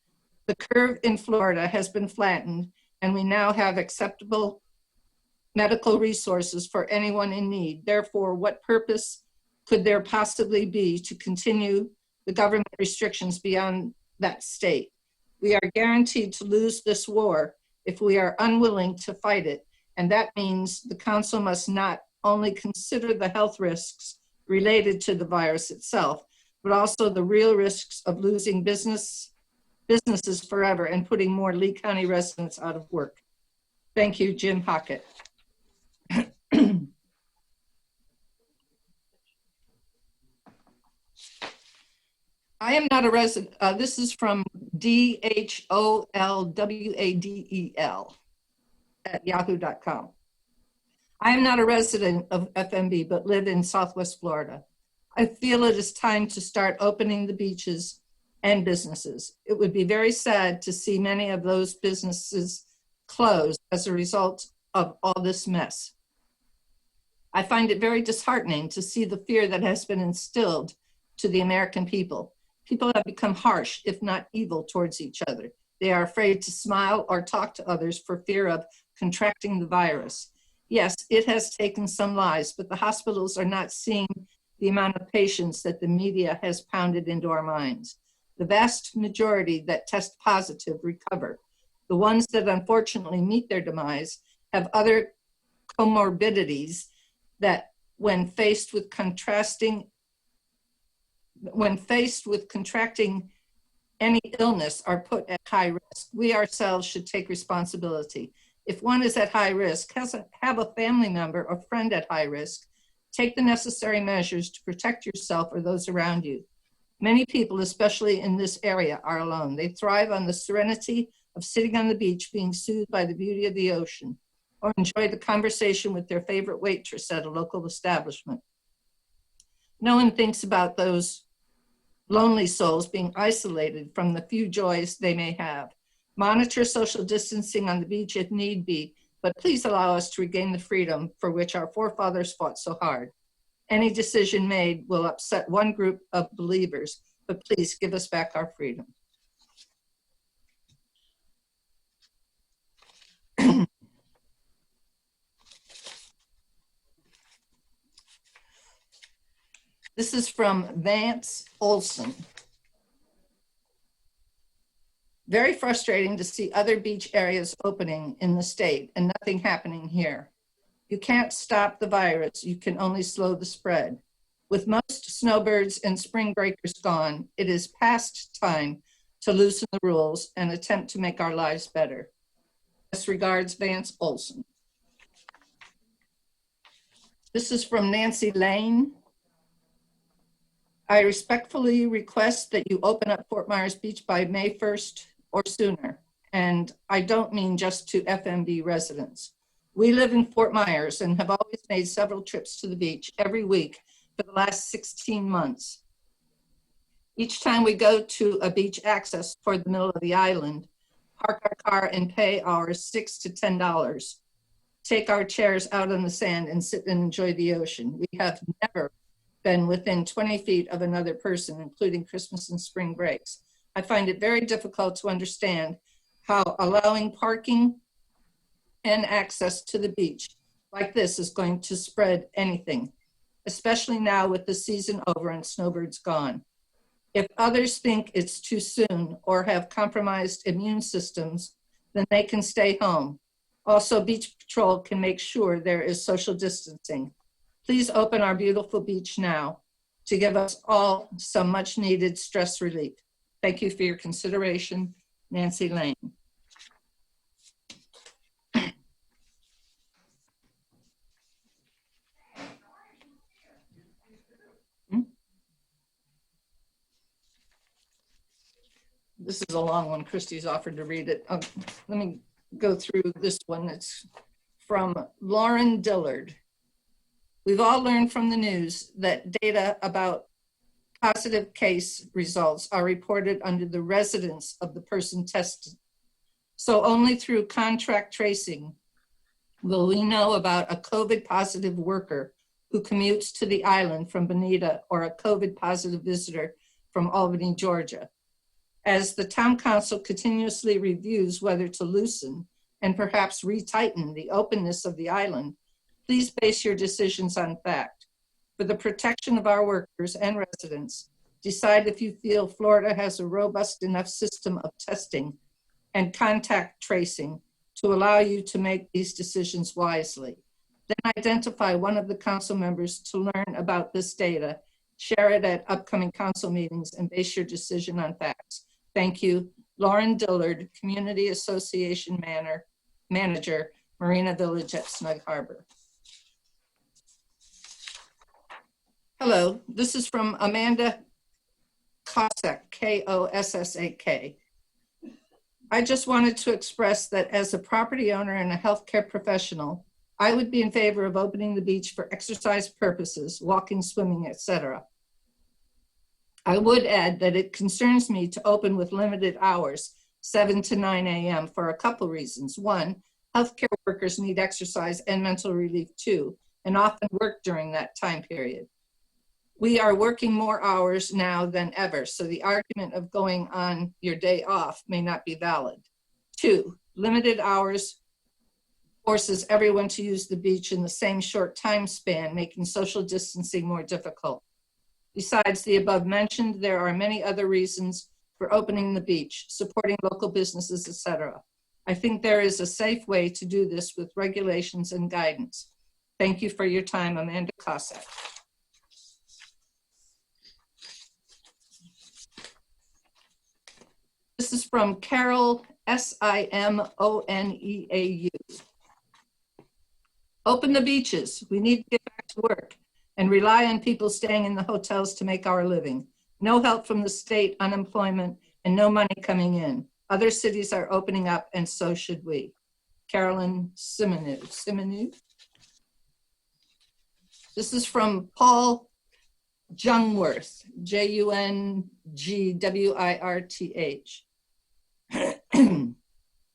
The curve in Florida has been flattened, and we now have acceptable medical resources for anyone in need. Therefore, what purpose could there possibly be to continue the government restrictions beyond that state? We are guaranteed to lose this war if we are unwilling to fight it, and that means the council must not only consider the health risks related to the virus itself, but also the real risks of losing businesses forever and putting more Lee County residents out of work. Thank you, Jim Hockett. I am not a resident. This is from DHOLWADEL at yahoo.com. I am not a resident of FMB, but live in Southwest Florida. I feel it is time to start opening the beaches and businesses. It would be very sad to see many of those businesses close as a result of all this mess. I find it very disheartening to see the fear that has been instilled to the American people. People have become harsh, if not evil, towards each other. They are afraid to smile or talk to others for fear of contracting the virus. Yes, it has taken some lives, but the hospitals are not seeing the amount of patients that the media has pounded into our minds. The vast majority that test positive recover. The ones that unfortunately meet their demise have other comorbidities that when faced with contracting any illness are put at high risk. We ourselves should take responsibility. If one is at high risk, have a family member or friend at high risk, take the necessary measures to protect yourself or those around you. Many people, especially in this area, are alone. They thrive on the serenity of sitting on the beach, being soothed by the beauty of the ocean, or enjoy the conversation with their favorite waitress at a local establishment. No one thinks about those lonely souls being isolated from the few joys they may have. Monitor social distancing on the beach if need be, but please allow us to regain the freedom for which our forefathers fought so hard. Any decision made will upset one group of believers, but please give us back our freedom. This is from Vance Olson. Very frustrating to see other beach areas opening in the state and nothing happening here. You can't stop the virus, you can only slow the spread. With most snowbirds and spring breakers gone, it is past time to loosen the rules and attempt to make our lives better. Best regards, Vance Olson. This is from Nancy Lane. I respectfully request that you open up Fort Myers Beach by May 1st or sooner. And I don't mean just to FMB residents. We live in Fort Myers and have always made several trips to the beach every week for the last 16 months. Each time we go to a beach access toward the middle of the island, park our car and pay our $6 to $10. Take our chairs out on the sand and sit and enjoy the ocean. We have never been within 20 feet of another person, including Christmas and spring breaks. I find it very difficult to understand how allowing parking and access to the beach like this is going to spread anything, especially now with the season over and snowbirds gone. If others think it's too soon or have compromised immune systems, then they can stay home. Also, Beach Patrol can make sure there is social distancing. Please open our beautiful beach now to give us all some much needed stress relief. Thank you for your consideration, Nancy Lane. This is a long one. Christie's offered to read it. Let me go through this one. It's from Lauren Dillard. We've all learned from the news that data about positive case results are reported under the residence of the person tested. So only through contract tracing will we know about a COVID positive worker who commutes to the island from Bonita or a COVID positive visitor from Albany, Georgia. As the town council continuously reviews whether to loosen and perhaps retighten the openness of the island, please base your decisions on fact. For the protection of our workers and residents, decide if you feel Florida has a robust enough system of testing and contact tracing to allow you to make these decisions wisely. Then identify one of the council members to learn about this data, share it at upcoming council meetings, and base your decision on facts. Thank you. Lauren Dillard, Community Association Manager, Marina Village at Snug Harbor. Hello, this is from Amanda Kossak, K-O-S-S-A-K. I just wanted to express that as a property owner and a healthcare professional, I would be in favor of opening the beach for exercise purposes, walking, swimming, etc. I would add that it concerns me to open with limited hours, 7 to 9 a.m. for a couple reasons. One, healthcare workers need exercise and mental relief too, and often work during that time period. We are working more hours now than ever, so the argument of going on your day off may not be valid. Two, limited hours forces everyone to use the beach in the same short time span, making social distancing more difficult. Besides the above mentioned, there are many other reasons for opening the beach, supporting local businesses, etc. I think there is a safe way to do this with regulations and guidance. Thank you for your time, Amanda Kossak. This is from Carol, S-I-M-O-N-E-A-U. Open the beaches. We need to get back to work and rely on people staying in the hotels to make our living. No help from the state, unemployment, and no money coming in. Other cities are opening up, and so should we. Carolyn Simonu. This is from Paul Jungwirth, J-U-N-G-W-I-R-T-H.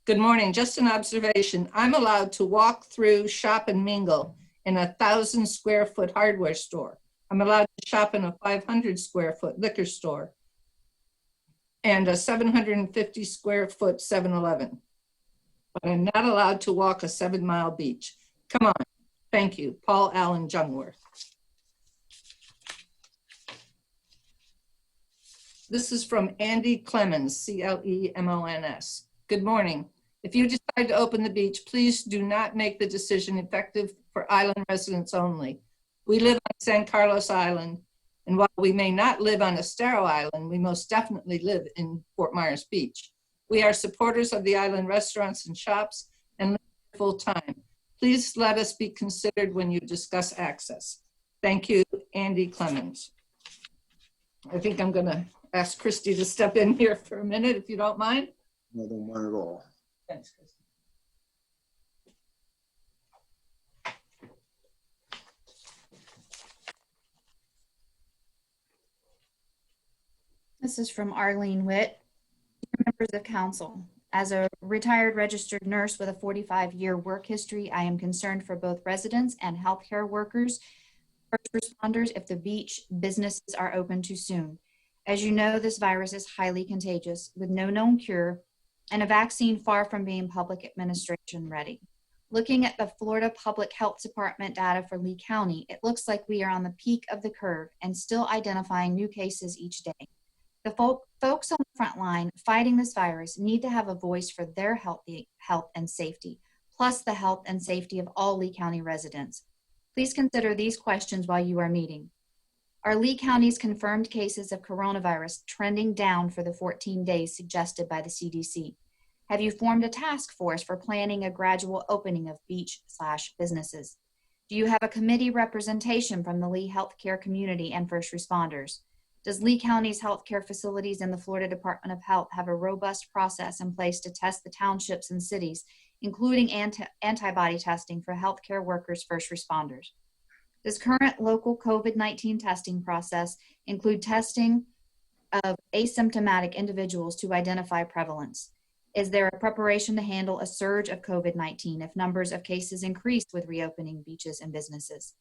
Good morning, just an observation. I'm allowed to walk through, shop and mingle in a 1,000 square foot hardware store. I'm allowed to shop in a 500 square foot liquor store and a 750 square foot 7-Eleven. But I'm not allowed to walk a 7-mile beach. Come on. Thank you. Paul Allen Jungwirth. This is from Andy Clemens, C-L-E-M-O-N-S. Good morning. If you decide to open the beach, please do not make the decision effective for island residents only. We live on San Carlos Island, and while we may not live on Estero Island, we most definitely live in Fort Myers Beach. We are supporters of the island restaurants and shops and live there full time. Please let us be considered when you discuss access. Thank you, Andy Clemens. I think I'm gonna ask Christy to step in here for a minute, if you don't mind. No, I don't mind at all. Thanks, Christy. This is from Arlene Witt. Members of council. As a retired registered nurse with a 45-year work history, I am concerned for both residents and healthcare workers, first responders, if the beach businesses are open too soon. As you know, this virus is highly contagious with no known cure and a vaccine far from being public administration ready. Looking at the Florida Public Health Department data for Lee County, it looks like we are on the peak of the curve and still identifying new cases each day. The folks on the front line fighting this virus need to have a voice for their health and safety, plus the health and safety of all Lee County residents. Please consider these questions while you are meeting. Are Lee County's confirmed cases of coronavirus trending down for the 14 days suggested by the CDC? Have you formed a task force for planning a gradual opening of beach/businesses? Do you have a committee representation from the Lee healthcare community and first responders? Does Lee County's healthcare facilities and the Florida Department of Health have a robust process in place to test the townships and cities, including antibody testing for healthcare workers, first responders? Does current local COVID-19 testing process include testing of asymptomatic individuals to identify prevalence? Is there a preparation to handle a surge of COVID-19 if numbers of cases increase with reopening beaches and businesses?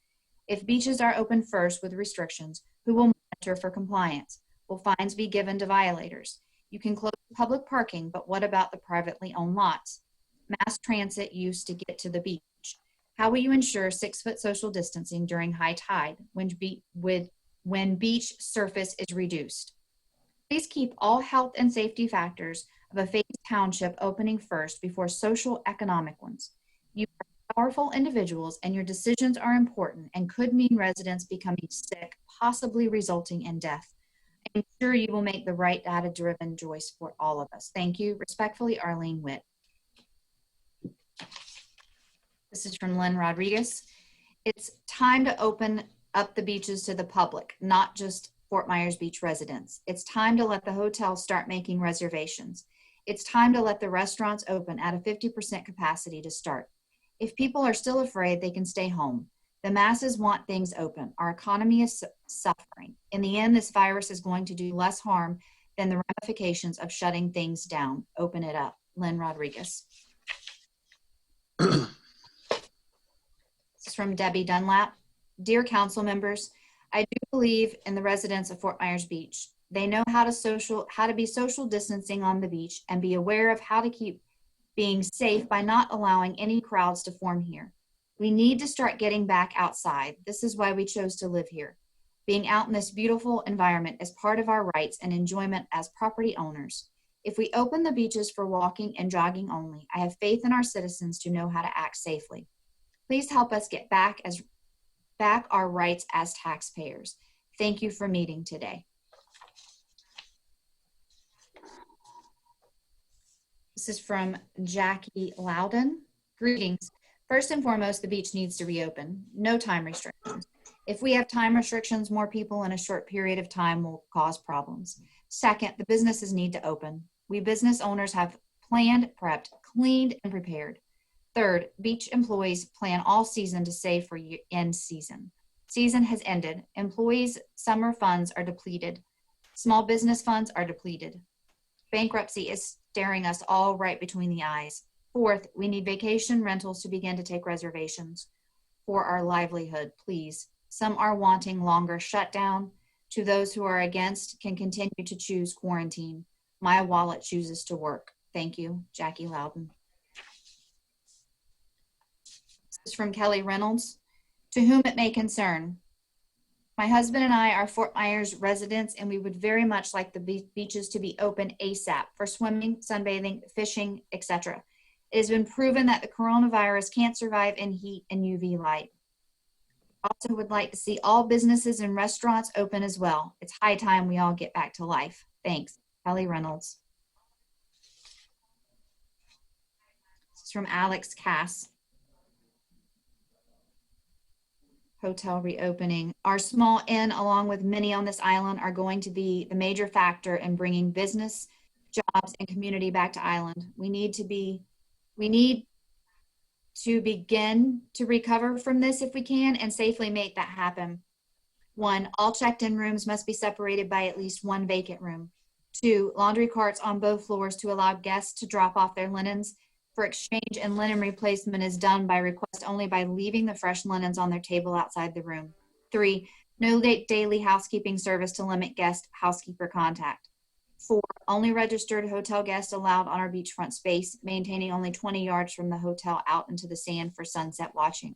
If beaches are open first with restrictions, who will monitor for compliance? Will fines be given to violators? You can close public parking, but what about the privately owned lots? Mass transit use to get to the beach. How will you ensure 6-foot social distancing during high tide when beach surface is reduced? Please keep all health and safety factors of a phased township opening first before social economic ones. You are powerful individuals and your decisions are important and could mean residents becoming sick, possibly resulting in death. I'm sure you will make the right data-driven choice for all of us. Thank you. Respectfully, Arlene Witt. This is from Lynn Rodriguez. It's time to open up the beaches to the public, not just Fort Myers Beach residents. It's time to let the hotels start making reservations. It's time to let the restaurants open at a 50% capacity to start. If people are still afraid, they can stay home. The masses want things open. Our economy is suffering. In the end, this virus is going to do less harm than the ramifications of shutting things down. Open it up. Lynn Rodriguez. This is from Debbie Dunlap. Dear council members, I do believe in the residents of Fort Myers Beach. They know how to be social distancing on the beach and be aware of how to keep being safe by not allowing any crowds to form here. We need to start getting back outside. This is why we chose to live here. Being out in this beautiful environment is part of our rights and enjoyment as property owners. If we open the beaches for walking and jogging only, I have faith in our citizens to know how to act safely. Please help us get back our rights as taxpayers. Thank you for meeting today. This is from Jackie Loudon. Greetings. First and foremost, the beach needs to reopen. No time restrictions. If we have time restrictions, more people in a short period of time will cause problems. Second, the businesses need to open. We business owners have planned, prepped, cleaned, and prepared. Third, beach employees plan all season to save for end season. Season has ended. Employees' summer funds are depleted. Small business funds are depleted. Bankruptcy is staring us all right between the eyes. Fourth, we need vacation rentals to begin to take reservations for our livelihood, please. Some are wanting longer shutdown. To those who are against, can continue to choose quarantine. My wallet chooses to work. Thank you, Jackie Loudon. This is from Kelly Reynolds. To whom it may concern. My husband and I are Fort Myers residents, and we would very much like the beaches to be open ASAP for swimming, sunbathing, fishing, etc. It has been proven that the coronavirus can't survive in heat and UV light. Also would like to see all businesses and restaurants open as well. It's high time we all get back to life. Thanks, Kelly Reynolds. This is from Alex Cass. Hotel reopening. Our small inn, along with many on this island, are going to be the major factor in bringing business, jobs, and community back to island. We need to begin to recover from this if we can and safely make that happen. 1, all checked-in rooms must be separated by at least 1 vacant room. 2, laundry carts on both floors to allow guests to drop off their linens. For exchange and linen replacement is done by request only by leaving the fresh linens on their table outside the room. 3, no daily housekeeping service to limit guest housekeeper contact. 4, only registered hotel guests allowed on our beachfront space, maintaining only 20 yards from the hotel out into the sand for sunset watching.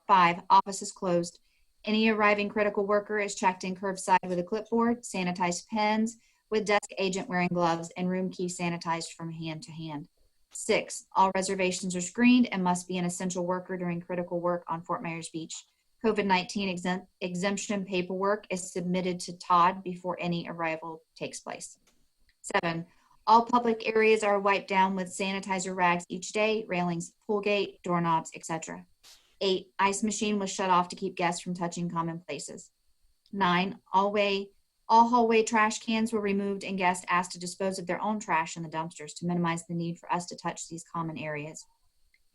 5, offices closed. Any arriving critical worker is checked in curbside with a clipboard, sanitized pens, with desk agent wearing gloves, and room key sanitized from hand to hand. 6, all reservations are screened and must be an essential worker during critical work on Fort Myers Beach. COVID-19 exemption paperwork is submitted to Todd before any arrival takes place. 7, all public areas are wiped down with sanitizer rags each day, railings, pool gate, doorknobs, etc. 8, ice machine was shut off to keep guests from touching common places. 9, all All hallway trash cans were removed and guests asked to dispose of their own trash in the dumpsters to minimize the need for us to touch these common areas.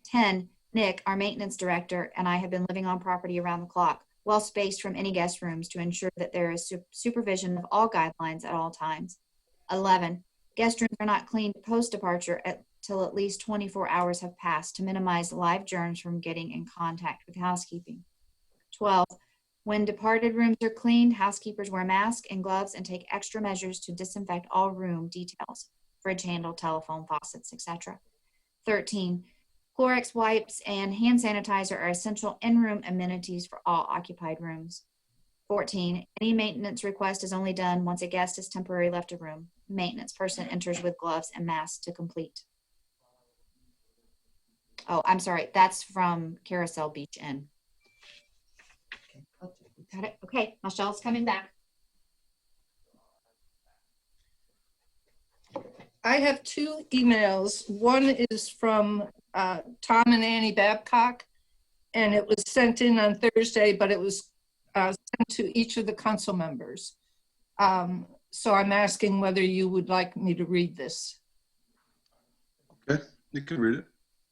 10, Nick, our maintenance director, and I have been living on property around the clock, well spaced from any guest rooms to ensure that there is supervision of all guidelines at all times. 11, guest rooms are not cleaned post-departure till at least 24 hours have passed to minimize live germs from getting in contact with housekeeping. 12, when departed rooms are cleaned, housekeepers wear masks and gloves and take extra measures to disinfect all room details, fridge handle, telephone, faucets, etc. 13, Clorox wipes and hand sanitizer are essential in-room amenities for all occupied rooms. 14, any maintenance request is only done once a guest has temporarily left a room. Maintenance person enters with gloves and masks to complete. Oh, I'm sorry. That's from Carousel Beach Inn. Got it. Okay, Michelle's coming back. I have two emails. One is from Tom and Annie Babcock, and it was sent in on Thursday, but it was sent to each of the council members. So I'm asking whether you would like me to read this. Okay, you can read it.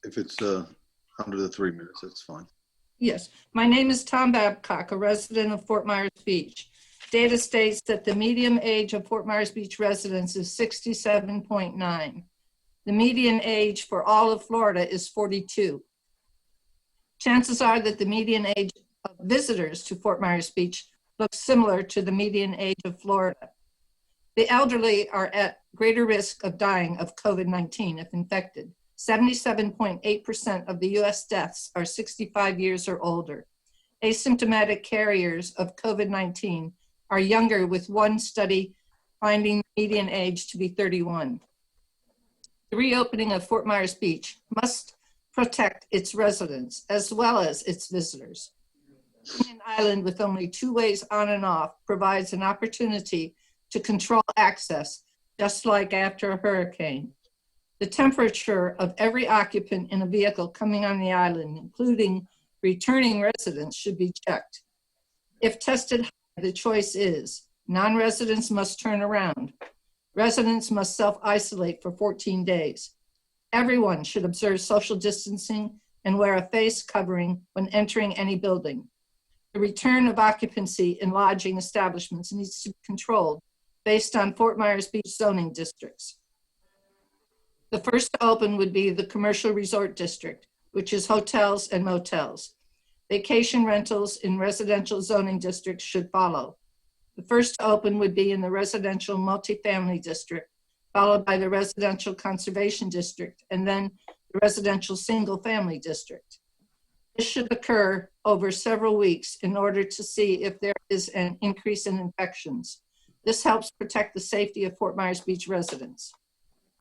If it's under the 3 minutes, that's fine. Yes, my name is Tom Babcock, a resident of Fort Myers Beach. Data states that the median age of Fort Myers Beach residents is 67.9. The median age for all of Florida is 42. Chances are that the median age of visitors to Fort Myers Beach looks similar to the median age of Florida. The elderly are at greater risk of dying of COVID-19 if infected. 77.8% of the US deaths are 65 years or older. Asymptomatic carriers of COVID-19 are younger, with one study finding median age to be 31. The reopening of Fort Myers Beach must protect its residents as well as its visitors. An island with only 2 ways on and off provides an opportunity to control access, just like after a hurricane. The temperature of every occupant in a vehicle coming on the island, including returning residents, should be checked. If tested high, the choice is non-residents must turn around. Residents must self-isolate for 14 days. Everyone should observe social distancing and wear a face covering when entering any building. The return of occupancy in lodging establishments needs to be controlled based on Fort Myers Beach zoning districts. The first to open would be the commercial resort district, which is hotels and motels. Vacation rentals in residential zoning districts should follow. The first to open would be in the residential multifamily district, followed by the residential conservation district, and then the residential single family district. This should occur over several weeks in order to see if there is an increase in infections. This helps protect the safety of Fort Myers Beach residents.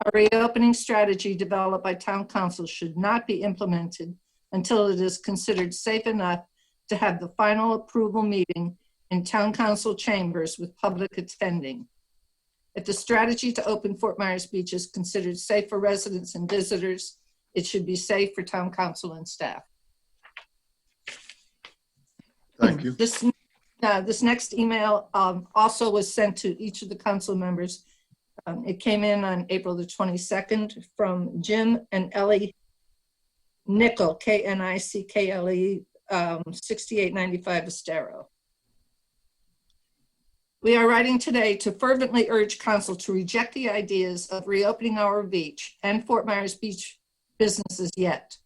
A reopening strategy developed by town council should not be implemented until it is considered safe enough to have the final approval meeting in town council chambers with public attending. If the strategy to open Fort Myers Beach is considered safe for residents and visitors, it should be safe for town council and staff. Thank you. This next email also was sent to each of the council members. It came in on April the 22nd from Jim and Ellie Nickel, K-N-I-C-K-L-E, 6895 Estero. We are writing today to fervently urge council to reject the ideas of reopening our beach and Fort Myers Beach businesses yet.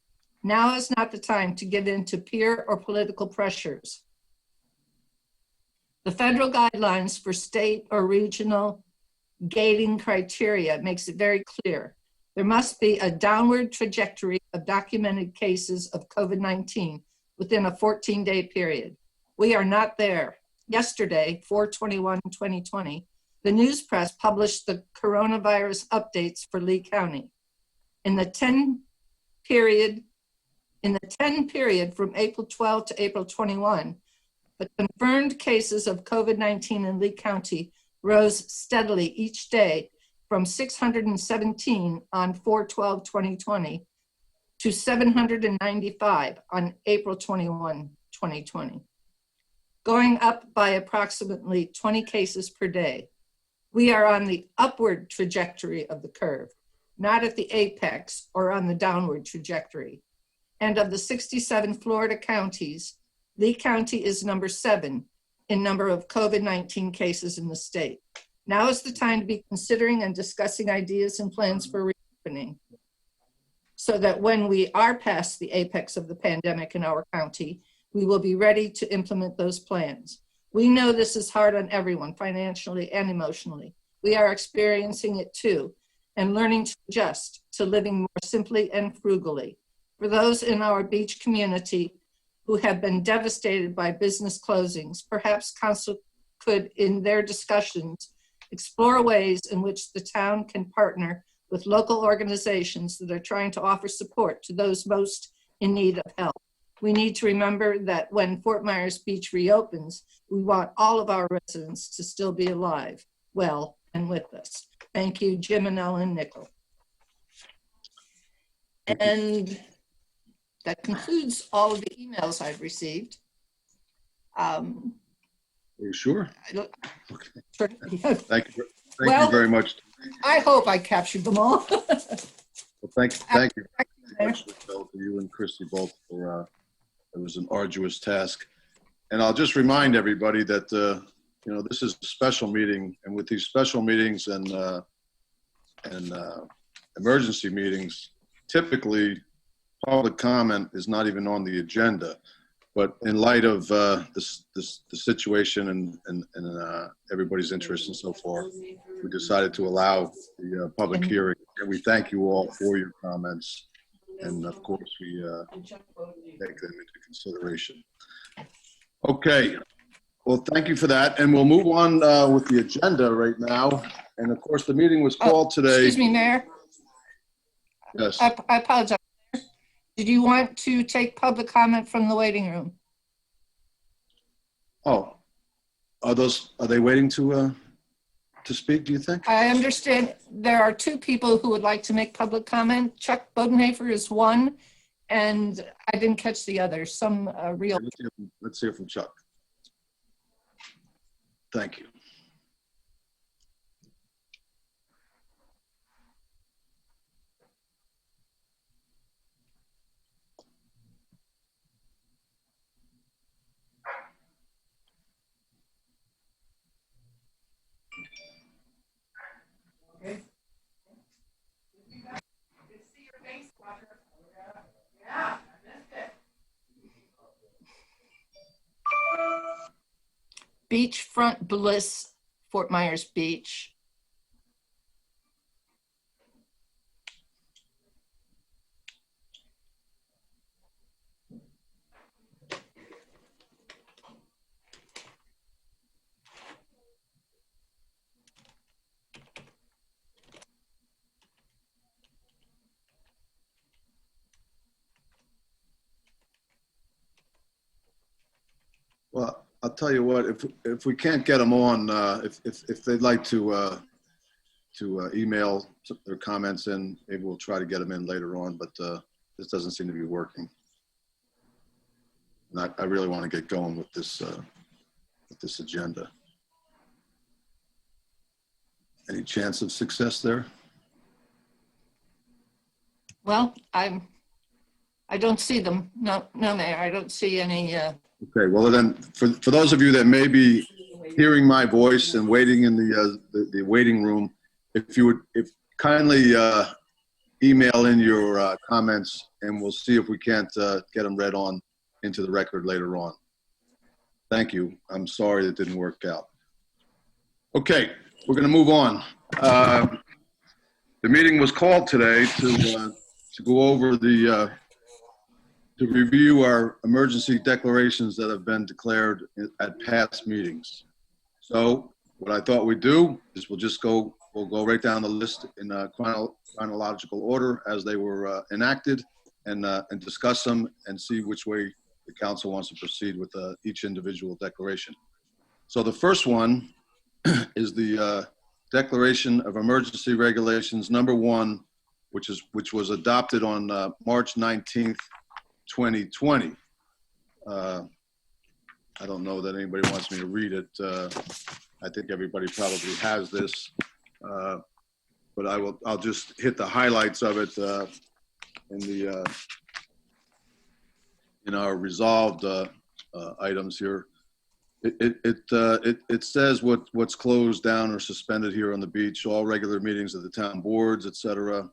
Now is not the time to get into peer or political pressures. The federal guidelines for state or regional gating criteria makes it very clear. There must be a downward trajectory of documented cases of COVID-19 within a 14-day period. We are not there. Yesterday, 4/21/2020, the news press published the coronavirus updates for Lee County. In the 10 period from April 12 to April 21, the confirmed cases of COVID-19 in Lee County rose steadily each day from 617 on 4/12/2020 to 795 on April 21, 2020. going up by approximately 20 cases per day. We are on the upward trajectory of the curve, not at the apex or on the downward trajectory. And of the 67 Florida counties, Lee County is number 7 in number of COVID-19 cases in the state. Now is the time to be considering and discussing ideas and plans for reopening, so that when we are past the apex of the pandemic in our county, we will be ready to implement those plans. We know this is hard on everyone, financially and emotionally. We are experiencing it too, and learning to adjust to living more simply and frugally. For those in our beach community who have been devastated by business closings, perhaps council could, in their discussions, explore ways in which the town can partner with local organizations that are trying to offer support to those most in need of help. We need to remember that when Fort Myers Beach reopens, we want all of our residents to still be alive, well, and with us. Thank you, Jim and Ellen Nickel. And that concludes all of the emails I've received. Are you sure? Okay. Thank you very much. I hope I captured them all. Well, thank you very much, Michelle, to you and Christy both for it was an arduous task. And I'll just remind everybody that you know, this is a special meeting, and with these special meetings and emergency meetings, typically public comment is not even on the agenda. But in light of the situation and everybody's interest and so forth, we decided to allow the public hearing. And we thank you all for your comments. And of course, we take them into consideration. Okay. Well, thank you for that. And we'll move on with the agenda right now. And of course, the meeting was called today. Excuse me, Mayor. Yes. I apologize. Did you want to take public comment from the waiting room? Oh, are they waiting to speak, do you think? I understand there are 2 people who would like to make public comment. Chuck Bodenhafer is one, and I didn't catch the other. Some real. Let's hear from Chuck. Thank you. Okay. Good to see your face, Roger. Yeah, I missed it. Beachfront Bliss, Fort Myers Beach. Well, I'll tell you what, if we can't get them on, if they'd like to email their comments in, maybe we'll try to get them in later on, but this doesn't seem to be working. And I really want to get going with this agenda. Any chance of success there? Well, I don't see them. No, Mayor, I don't see any. Okay, well then, for those of you that may be hearing my voice and waiting in the waiting room, if you would kindly email in your comments, and we'll see if we can't get them read on into the record later on. Thank you. I'm sorry it didn't work out. Okay, we're going to move on. The meeting was called today to go over to review our emergency declarations that have been declared at past meetings. So what I thought we'd do is we'll go right down the list in chronological order as they were enacted and discuss them and see which way the council wants to proceed with each individual declaration. So the first one is the Declaration of Emergency Regulations number 1, which was adopted on March 19th, 2020. I don't know that anybody wants me to read it. I think everybody probably has this, but I'll just hit the highlights of it in our resolved items here. It says what's closed down or suspended here on the beach: all regular meetings of the town boards, etc.,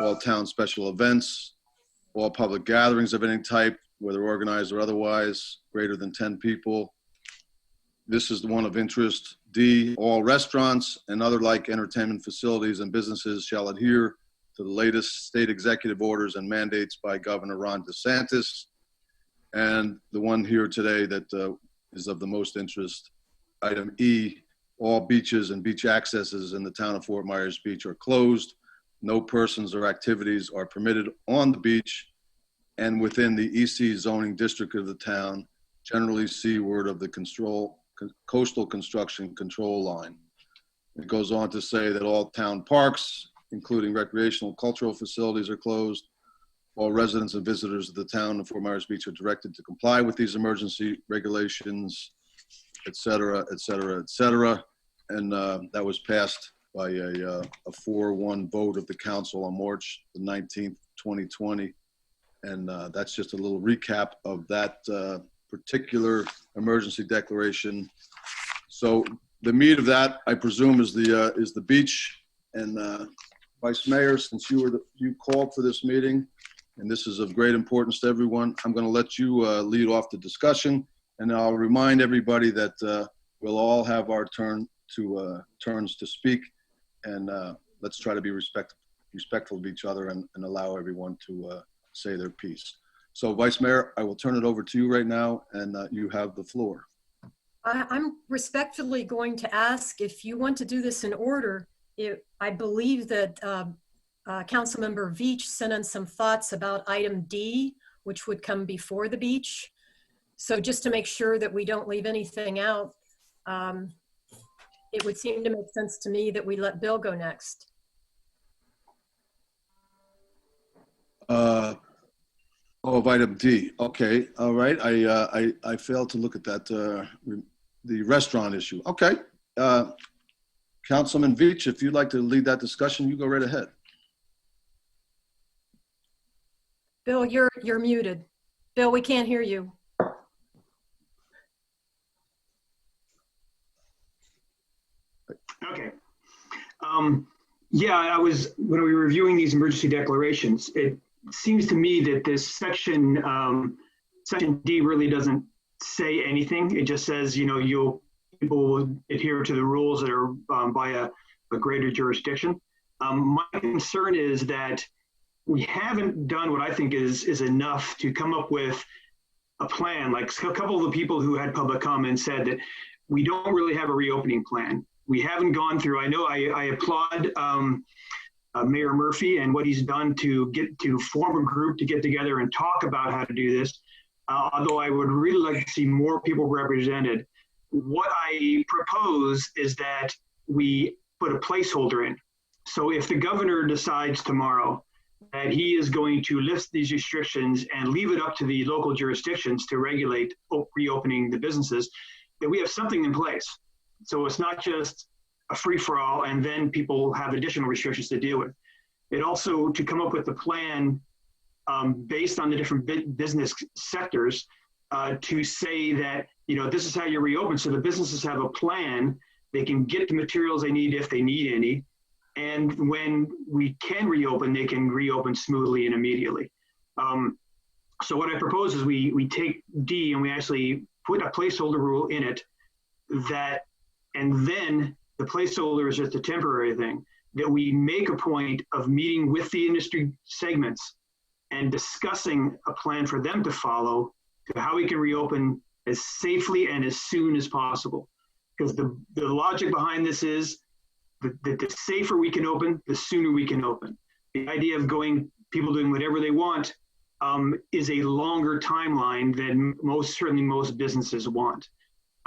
all town special events, all public gatherings of any type, whether organized or otherwise, greater than 10 people. This is the one of interest. D, all restaurants and other like entertainment facilities and businesses shall adhere to the latest state executive orders and mandates by Governor Ron DeSantis. And the one here today that is of the most interest, item E, all beaches and beach accesses in the town of Fort Myers Beach are closed. No persons or activities are permitted on the beach and within the EC zoning district of the town, generally seaward of the coastal construction control line. It goes on to say that all town parks, including recreational and cultural facilities, are closed. All residents and visitors of the town of Fort Myers Beach are directed to comply with these emergency regulations, et cetera, et cetera, et cetera. And that was passed by a 4-1 vote of the council on March the 19th, 2020. And that's just a little recap of that particular emergency declaration. So the meat of that, I presume, is the beach. And Vice Mayor, since you called for this meeting, and this is of great importance to everyone, I'm going to let you lead off the discussion, and I'll remind everybody that we'll all have our turns to speak, and let's try to be respectful of each other and allow everyone to say their piece. So, Vice Mayor, I will turn it over to you right now, and you have the floor. I'm respectfully going to ask if you want to do this in order. I believe that Councilmember Veach sent in some thoughts about item D, which would come before the beach. So just to make sure that we don't leave anything out, it would seem to make sense to me that we let Bill go next. Of item D. Okay. All right. I failed to look at that, the restaurant issue. Okay. Councilman Veach, if you'd like to lead that discussion, you go right ahead. Bill, you're muted. Bill, we can't hear you. Okay. Yeah, when we were reviewing these emergency declarations, it seems to me that this section D really doesn't say anything. It just says, people will adhere to the rules that are by a greater jurisdiction. My concern is that we haven't done what I think is enough to come up with a plan. Like a couple of the people who had public comment said that we don't really have a reopening plan. We haven't gone through, I know I applaud Mayor Murphy and what he's done to form a group to get together and talk about how to do this. Although I would really like to see more people represented. What I propose is that we put a placeholder in. So if the governor decides tomorrow that he is going to lift these restrictions and leave it up to the local jurisdictions to regulate reopening the businesses, that we have something in place. So it's not just a free-for-all and then people have additional restrictions to deal with. It also to come up with a plan based on the different business sectors to say that, this is how you reopen. So the businesses have a plan. They can get the materials they need if they need any. And when we can reopen, they can reopen smoothly and immediately. So what I propose is we take D and we actually put a placeholder rule in it and then the placeholder is just a temporary thing, that we make a point of meeting with the industry segments and discussing a plan for them to follow to how we can reopen as safely and as soon as possible. Because the logic behind this is the safer we can open, the sooner we can open. The idea of people doing whatever they want is a longer timeline than certainly most businesses want.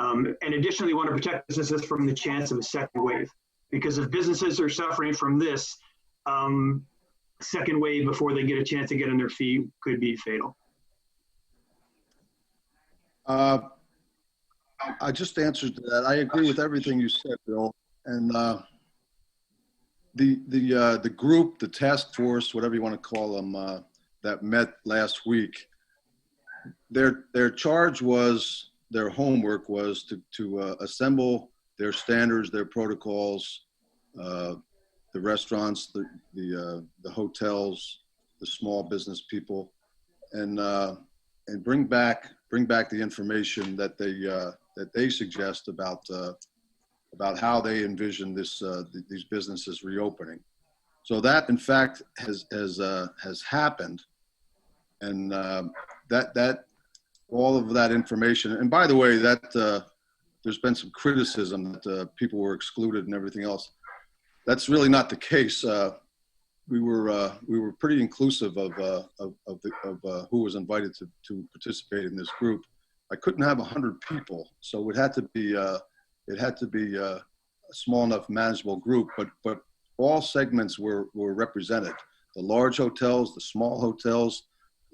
And additionally, we want to protect businesses from the chance of a second wave. Because if businesses are suffering from this, second wave before they get a chance to get on their feet could be fatal. I just answered to that. I agree with everything you said, Bill. And the group, the task force, whatever you want to call them, that met last week, their charge was, their homework was to assemble their standards, their protocols, the restaurants, the hotels, the small business people, and bring back the information that they suggest about how they envision these businesses reopening. So that, in fact, has happened, and that all of that information. And by the way, that there's been some criticism that people were excluded and everything else. That's really not the case. We were pretty inclusive of who was invited to participate in this group. I couldn't have 100 people, so it had to be a small enough manageable group. But all segments were represented: the large hotels, the small hotels,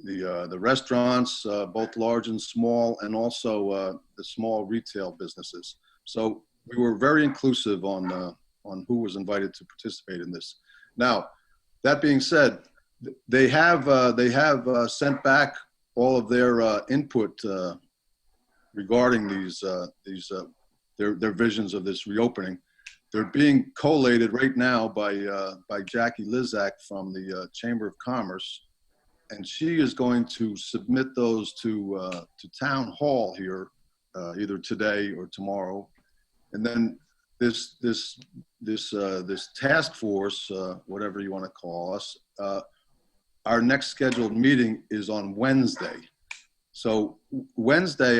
the restaurants, both large and small, and also the small retail businesses. So we were very inclusive on who was invited to participate in this. Now, that being said, they have sent back all of their input regarding their visions of this reopening. They're being collated right now by Jackie Lizak from the Chamber of Commerce, and she is going to submit those to Town Hall here either today or tomorrow, and then this task force, whatever you want to call us, our next scheduled meeting is on Wednesday. So Wednesday,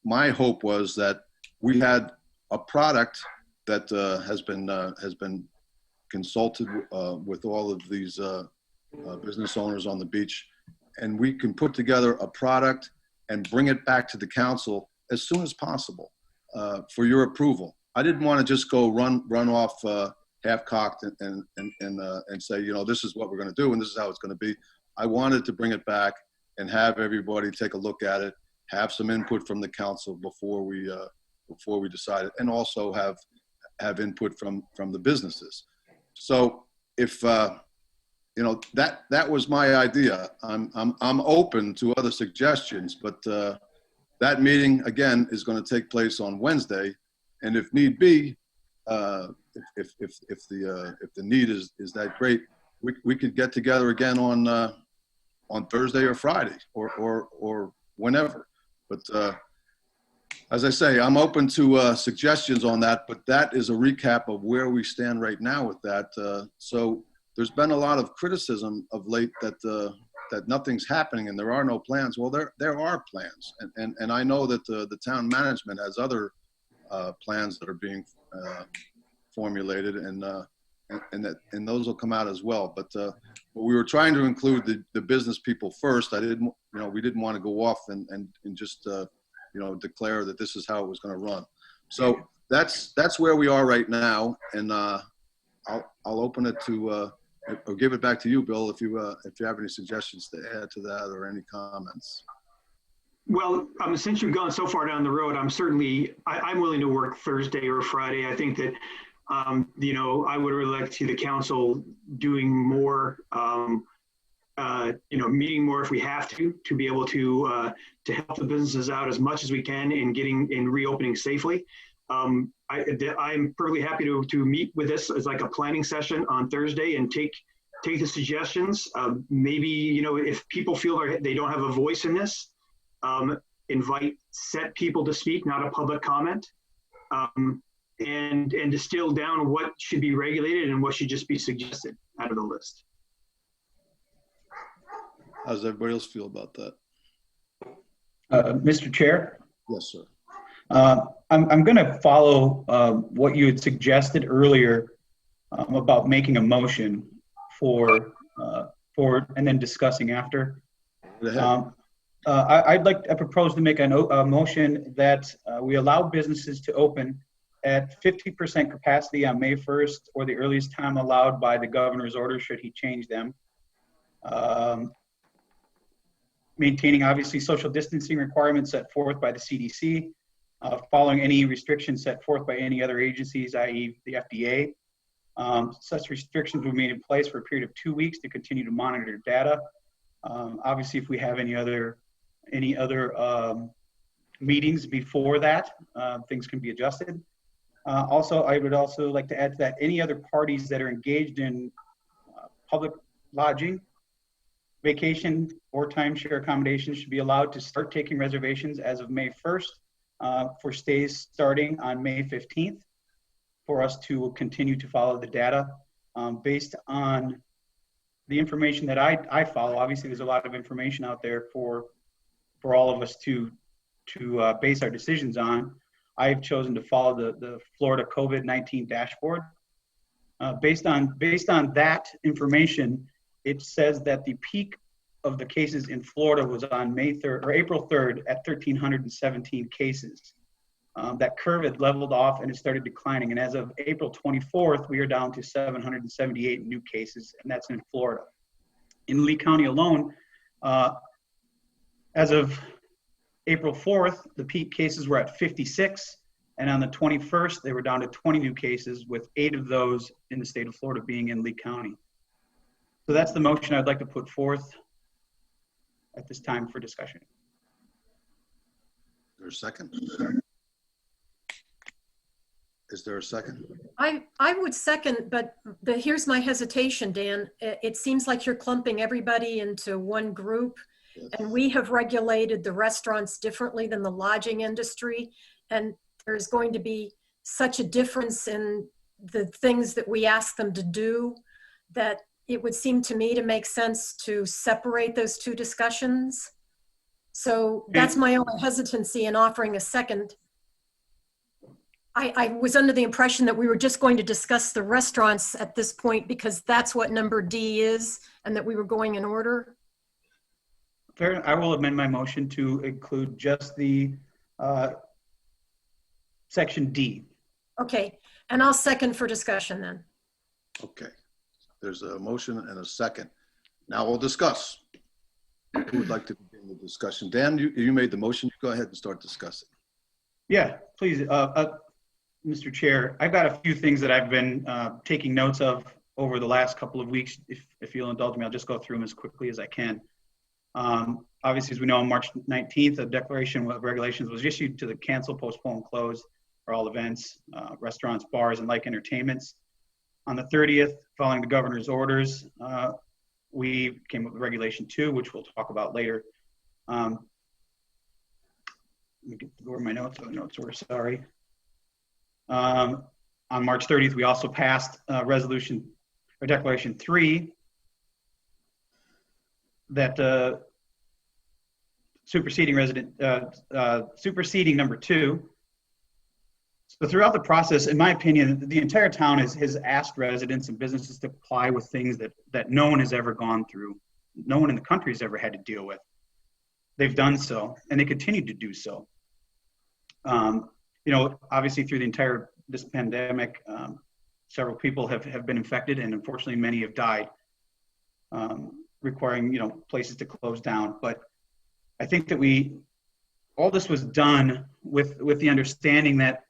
my hope was that we had a product that has been consulted with all of these business owners on the beach, and we can put together a product and bring it back to the council as soon as possible for your approval. I didn't want to just go run off half-cocked and say, this is what we're going to do and this is how it's going to be. I wanted to bring it back and have everybody take a look at it, have some input from the council before we decided, and also have input from the businesses. So if that was my idea. I'm open to other suggestions, but that meeting again is going to take place on Wednesday. And if need be, if the need is that great, we could get together again on Thursday or Friday or whenever. But as I say, I'm open to suggestions on that. But that is a recap of where we stand right now with that. So there's been a lot of criticism of late that nothing's happening and there are no plans. Well, there are plans, and I know that the town management has other plans that are being formulated, and those will come out as well. But we were trying to include the business people first. We didn't want to go off and just declare that this is how it was going to run. So that's where we are right now, and I'll open it to or give it back to you, Bill, if you have any suggestions to add to that or any comments. Well, since you've gone so far down the road, I'm willing to work Thursday or Friday. I think that, I would really like to see the council doing more, meeting more if we have to be able to help the businesses out as much as we can in reopening safely. I'm perfectly happy to meet with this as like a planning session on Thursday and take the suggestions. Maybe, if people feel they don't have a voice in this, invite set people to speak, not a public comment, and distill down what should be regulated and what should just be suggested out of the list. How does everybody else feel about that? Mr. Chair? Yes, sir. I'm going to follow what you had suggested earlier about making a motion for and then discussing after. I propose to make a motion that we allow businesses to open at 50% capacity on May 1st or the earliest time allowed by the governor's order should he change them. Maintaining obviously social distancing requirements set forth by the CDC, following any restrictions set forth by any other agencies, i.e. the FDA. Such restrictions will be in place for a period of 2 weeks to continue to monitor data. Obviously, if we have any other meetings before that, things can be adjusted. Also, I would also like to add to that any other parties that are engaged in public lodging, vacation, or timeshare accommodations should be allowed to start taking reservations as of May 1st for stays starting on May 15th for us to continue to follow the data based on the information that I follow. Obviously, there's a lot of information out there for all of us to base our decisions on. I have chosen to follow the Florida COVID-19 dashboard. Based on that information, it says that the peak of the cases in Florida was on May 3rd or April 3rd at 1,317 cases. That curve had leveled off and it started declining. And as of April 24th, we are down to 778 new cases, and that's in Florida. In Lee County alone, as of April 4th, the peak cases were at 56. And on the 21st, they were down to 20 new cases, with 8 of those in the state of Florida being in Lee County. So that's the motion I'd like to put forth at this time for discussion. Is there a second? Is there a second? I would second, but here's my hesitation, Dan. It seems like you're clumping everybody into one group, and we have regulated the restaurants differently than the lodging industry. And there's going to be such a difference in the things that we ask them to do that it would seem to me to make sense to separate those two discussions. So that's my only hesitancy in offering a second. I was under the impression that we were just going to discuss the restaurants at this point because that's what number D is, and that we were going in order. Fair. I will amend my motion to include just the section D. Okay, and I'll second for discussion then. Okay. There's a motion and a second. Now we'll discuss. Who would like to begin the discussion? Dan, you made the motion. Go ahead and start discussing. Yeah, please. Mr. Chair, I've got a few things that I've been taking notes of over the last couple of weeks. If you'll indulge me, I'll just go through them as quickly as I can. Obviously, as we know, on March 19th, a declaration of regulations was issued to the cancel, postpone, close for all events, restaurants, bars, and like entertainments. On the 30th, following the governor's orders, we came up with Regulation 2, which we'll talk about later. Let me get over my notes. Oh, notes were sorry. On March 30th, we also passed Declaration 3 that superseding number 2. So throughout the process, in my opinion, the entire town has asked residents and businesses to comply with things that no one has ever gone through. No one in the country has ever had to deal with. They've done so, and they continue to do so. Obviously through this pandemic, several people have been infected, and unfortunately many have died, requiring, places to close down. But I think that all this was done with the understanding that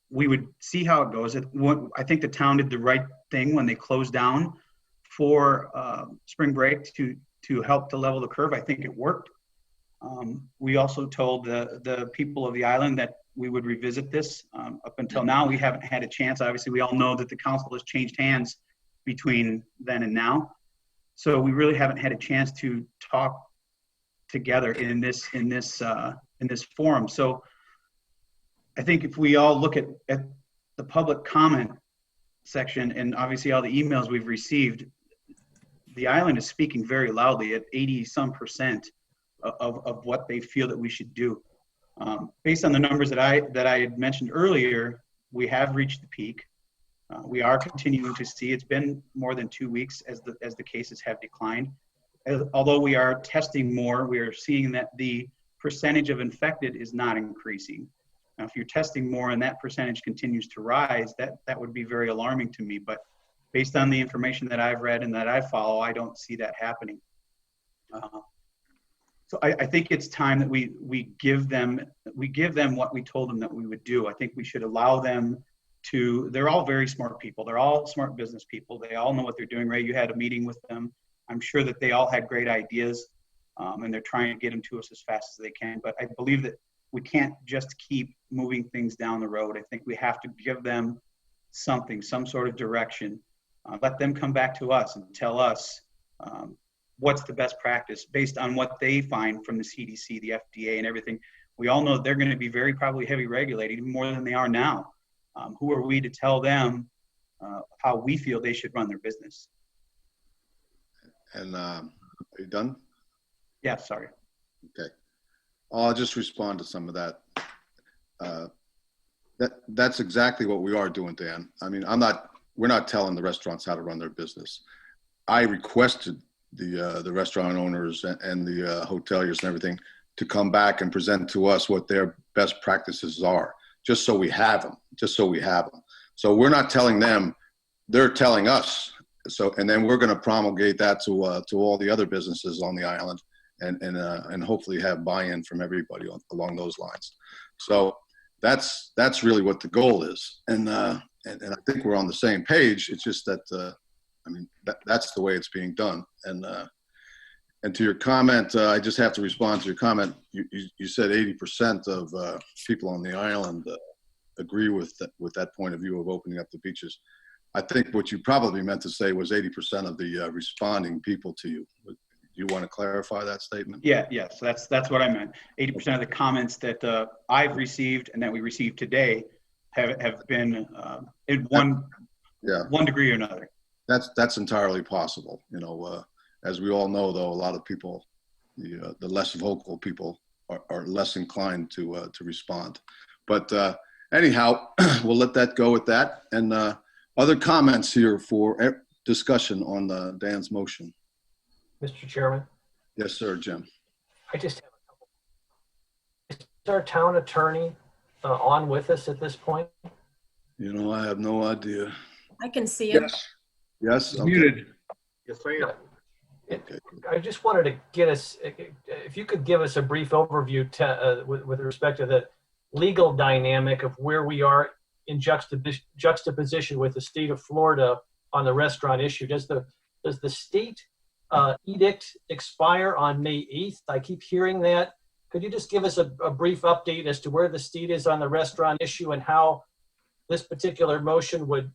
we would see how it goes. I think the town did the right thing when they closed down for spring break to help to level the curve. I think it worked. We also told the people of the island that we would revisit this. Up until now, we haven't had a chance. Obviously, we all know that the council has changed hands between then and now. So we really haven't had a chance to talk together in this forum. So I think if we all look at the public comment section and obviously all the emails we've received, the island is speaking very loudly at 80% of what they feel that we should do. Based on the numbers that I had mentioned earlier, we have reached the peak. We are continuing to see. It's been more than 2 weeks as the cases have declined. Although we are testing more, we are seeing that the percentage of infected is not increasing. Now, if you're testing more and that percentage continues to rise, that would be very alarming to me. But based on the information that I've read and that I follow, I don't see that happening. So I think it's time that we give them what we told them that we would do. I think we should allow them to, they're all very smart people. They're all smart business people. They all know what they're doing, right? You had a meeting with them. I'm sure that they all had great ideas, and they're trying to get them to us as fast as they can. But I believe that we can't just keep moving things down the road. I think we have to give them something, some sort of direction. Let them come back to us and tell us what's the best practice based on what they find from the CDC, the FDA, and everything. We all know they're going to be very probably heavy regulated, even more than they are now. Who are we to tell them how we feel they should run their business? And are you done? Yeah, sorry. Okay. I'll just respond to some of that. That's exactly what we are doing, Dan. I mean, we're not telling the restaurants how to run their business. I requested the restaurant owners and the hoteliers and everything to come back and present to us what their best practices are, just so we have them, So we're not telling them, they're telling us. So, and then we're going to promulgate that to all the other businesses on the island and hopefully have buy-in from everybody along those lines. So that's really what the goal is. And I think we're on the same page. It's just that, I mean, that's the way it's being done. And to your comment, I just have to respond to your comment. You said 80% of people on the island agree with that point of view of opening up the beaches. I think what you probably meant to say was 80% of the responding people to you. Do you want to clarify that statement? Yeah. So that's what I meant. 80% of the comments that I've received and that we received today have been in one degree or another. That's entirely possible. You know, as we all know, though, a lot of people, the less vocal people are less inclined to respond. But anyhow, we'll let that go with that. And other comments here for discussion on Dan's motion. Mr. Chairman? Yes, sir, Jim. I just have a couple. Is our town attorney on with us at this point? You know, I have no idea. I can see him. Yes. He's Okay. muted. Yes, I am. I just wanted to get us, if you could give us a brief overview with respect to the legal dynamic of where we are in juxtaposition with the state of Florida on the restaurant issue. Does the state edict expire on May 8th? I keep hearing that. Could you just give us a brief update as to where the state is on the restaurant issue and how this particular motion would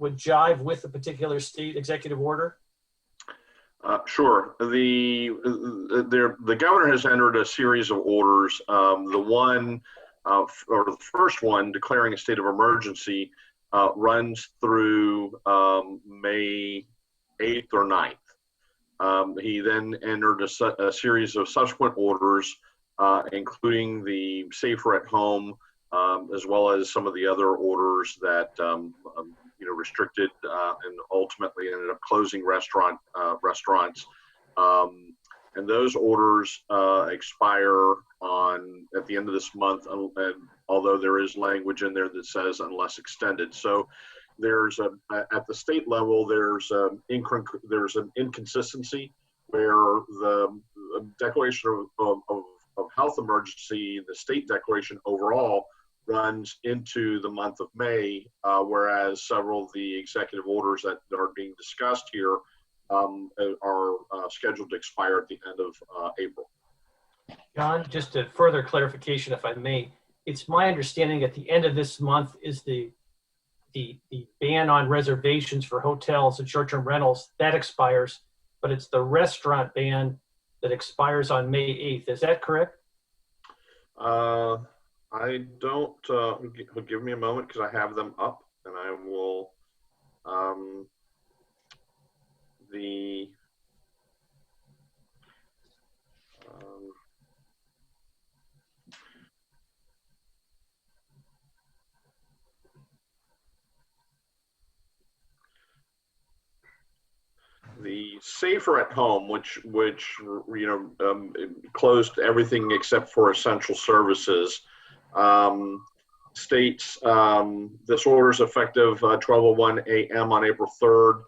jive with the particular state executive order? Sure. The governor has entered a series of orders. The first one, declaring a state of emergency, runs through May 8th or 9th. He then entered a series of subsequent orders, including the safer at home, as well as some of the other orders that restricted and ultimately ended up closing restaurants. And those orders expire at the end of this month, and although there is language in there that says unless extended. So there's at the state level, there's an inconsistency where the declaration of health emergency, the state declaration overall, runs into the month of May, whereas several of the executive orders that are being discussed here are scheduled to expire at the end of April. John, just a further clarification, if I may. It's my understanding at the end of this month is the ban on reservations for hotels and short-term rentals. That expires, but it's the restaurant ban that expires on May 8th. Is that correct? I don't, give me a moment because I have them up and I will, the safer at home, which closed everything except for essential services, states this order is effective 12:01 a.m. on April 3rd.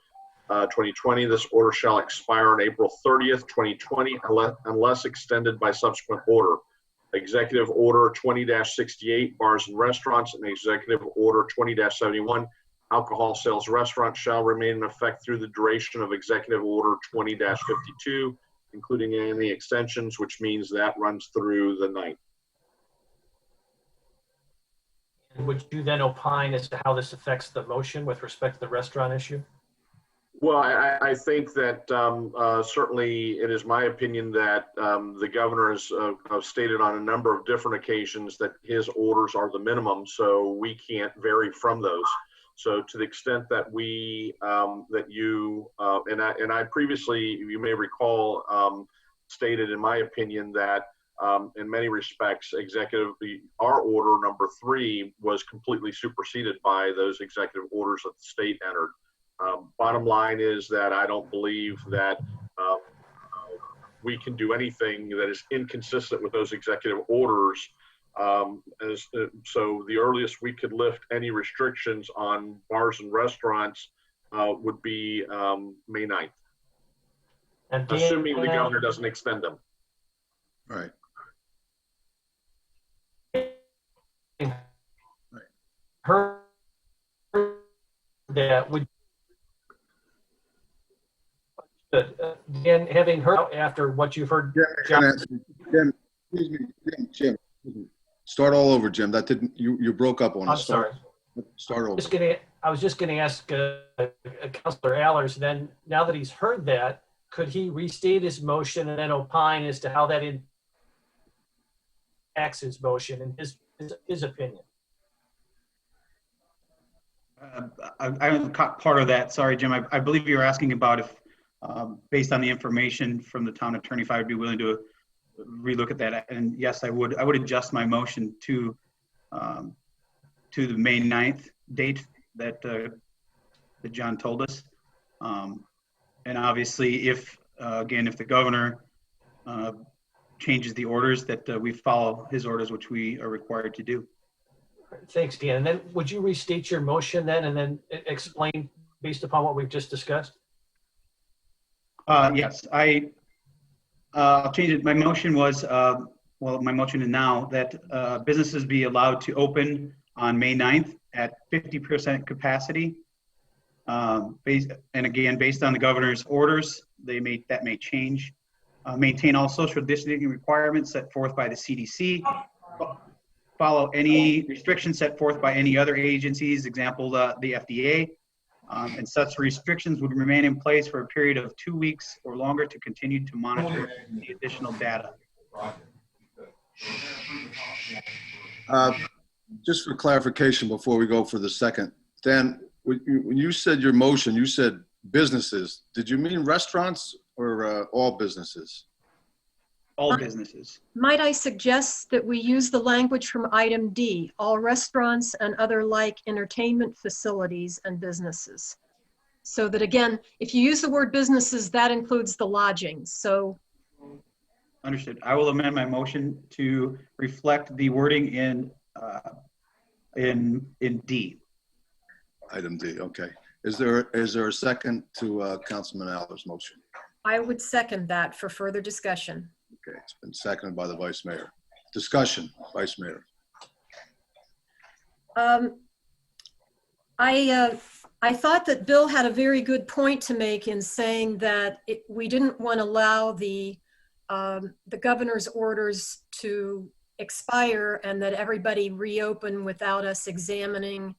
2020. This order shall expire on April 30th, 2020, unless extended by subsequent order. Executive Order 20-68, bars and restaurants, and Executive Order 20-71, alcohol sales restaurants, shall remain in effect through the duration of Executive Order 20-52, including any extensions, which means that runs through the 9th. Would you then opine as to how this affects the motion with respect to the restaurant issue? Well, I think that certainly it is my opinion that the governor has stated on a number of different occasions that his orders are the minimum, so we can't vary from those. So to the extent that we, that you, and I previously, you may recall, stated in my opinion that in many respects, our order number 3 was completely superseded by those executive orders that the state entered. Bottom line is that I don't believe that we can do anything that is inconsistent with those executive orders. So the earliest we could lift any restrictions on bars and restaurants would be May 9th, And assuming the governor doesn't extend them. Right. Heard that would. Again, having heard after what you've heard, Jim, excuse me, Jim. Start all over, Jim. That didn't. You broke up on us. I'm sorry. Start over. I was just going to ask Councilor Allers. Then, now that he's heard that, could he restate his motion and then opine as to how that impacts his motion and his opinion? I caught part of that. Sorry, Jim. I believe you were asking about if, based on the information from the town attorney, if I would be willing to relook at that. And yes, I would. I would adjust my motion to the May 9th date that that John told us. And obviously, if again, if the governor changes the orders, that we follow his orders, which we are required to do. Thanks, Dan. And then would you restate your motion then and then explain based upon what we've just discussed? Yes, I'll change it. My motion was, well, my motion is now that businesses be allowed to open on May 9th at 50% capacity. And again, based on the governor's orders, that may change. Maintain all social distancing requirements set forth by the CDC. Follow any restrictions set forth by any other agencies, example, the FDA. And such restrictions would remain in place for a period of 2 weeks or longer to continue to monitor the additional data. Just for clarification before we go for the second, Dan, when you said your motion, you said businesses. Did you mean restaurants or all businesses? All businesses. Might I suggest that we use the language from item D, all restaurants and other like entertainment facilities and businesses. So that again, if you use the word businesses, that includes the lodging. So. Understood. I will amend my motion to reflect the wording in D. Item D, okay. Is there a second to Councilman Aller's motion? I would second that for further discussion. Okay, it's been seconded by the Vice Mayor. Discussion, Vice Mayor. I thought that Bill had a very good point to make in saying that we didn't want to allow the governor's orders to expire and that everybody reopen without us examining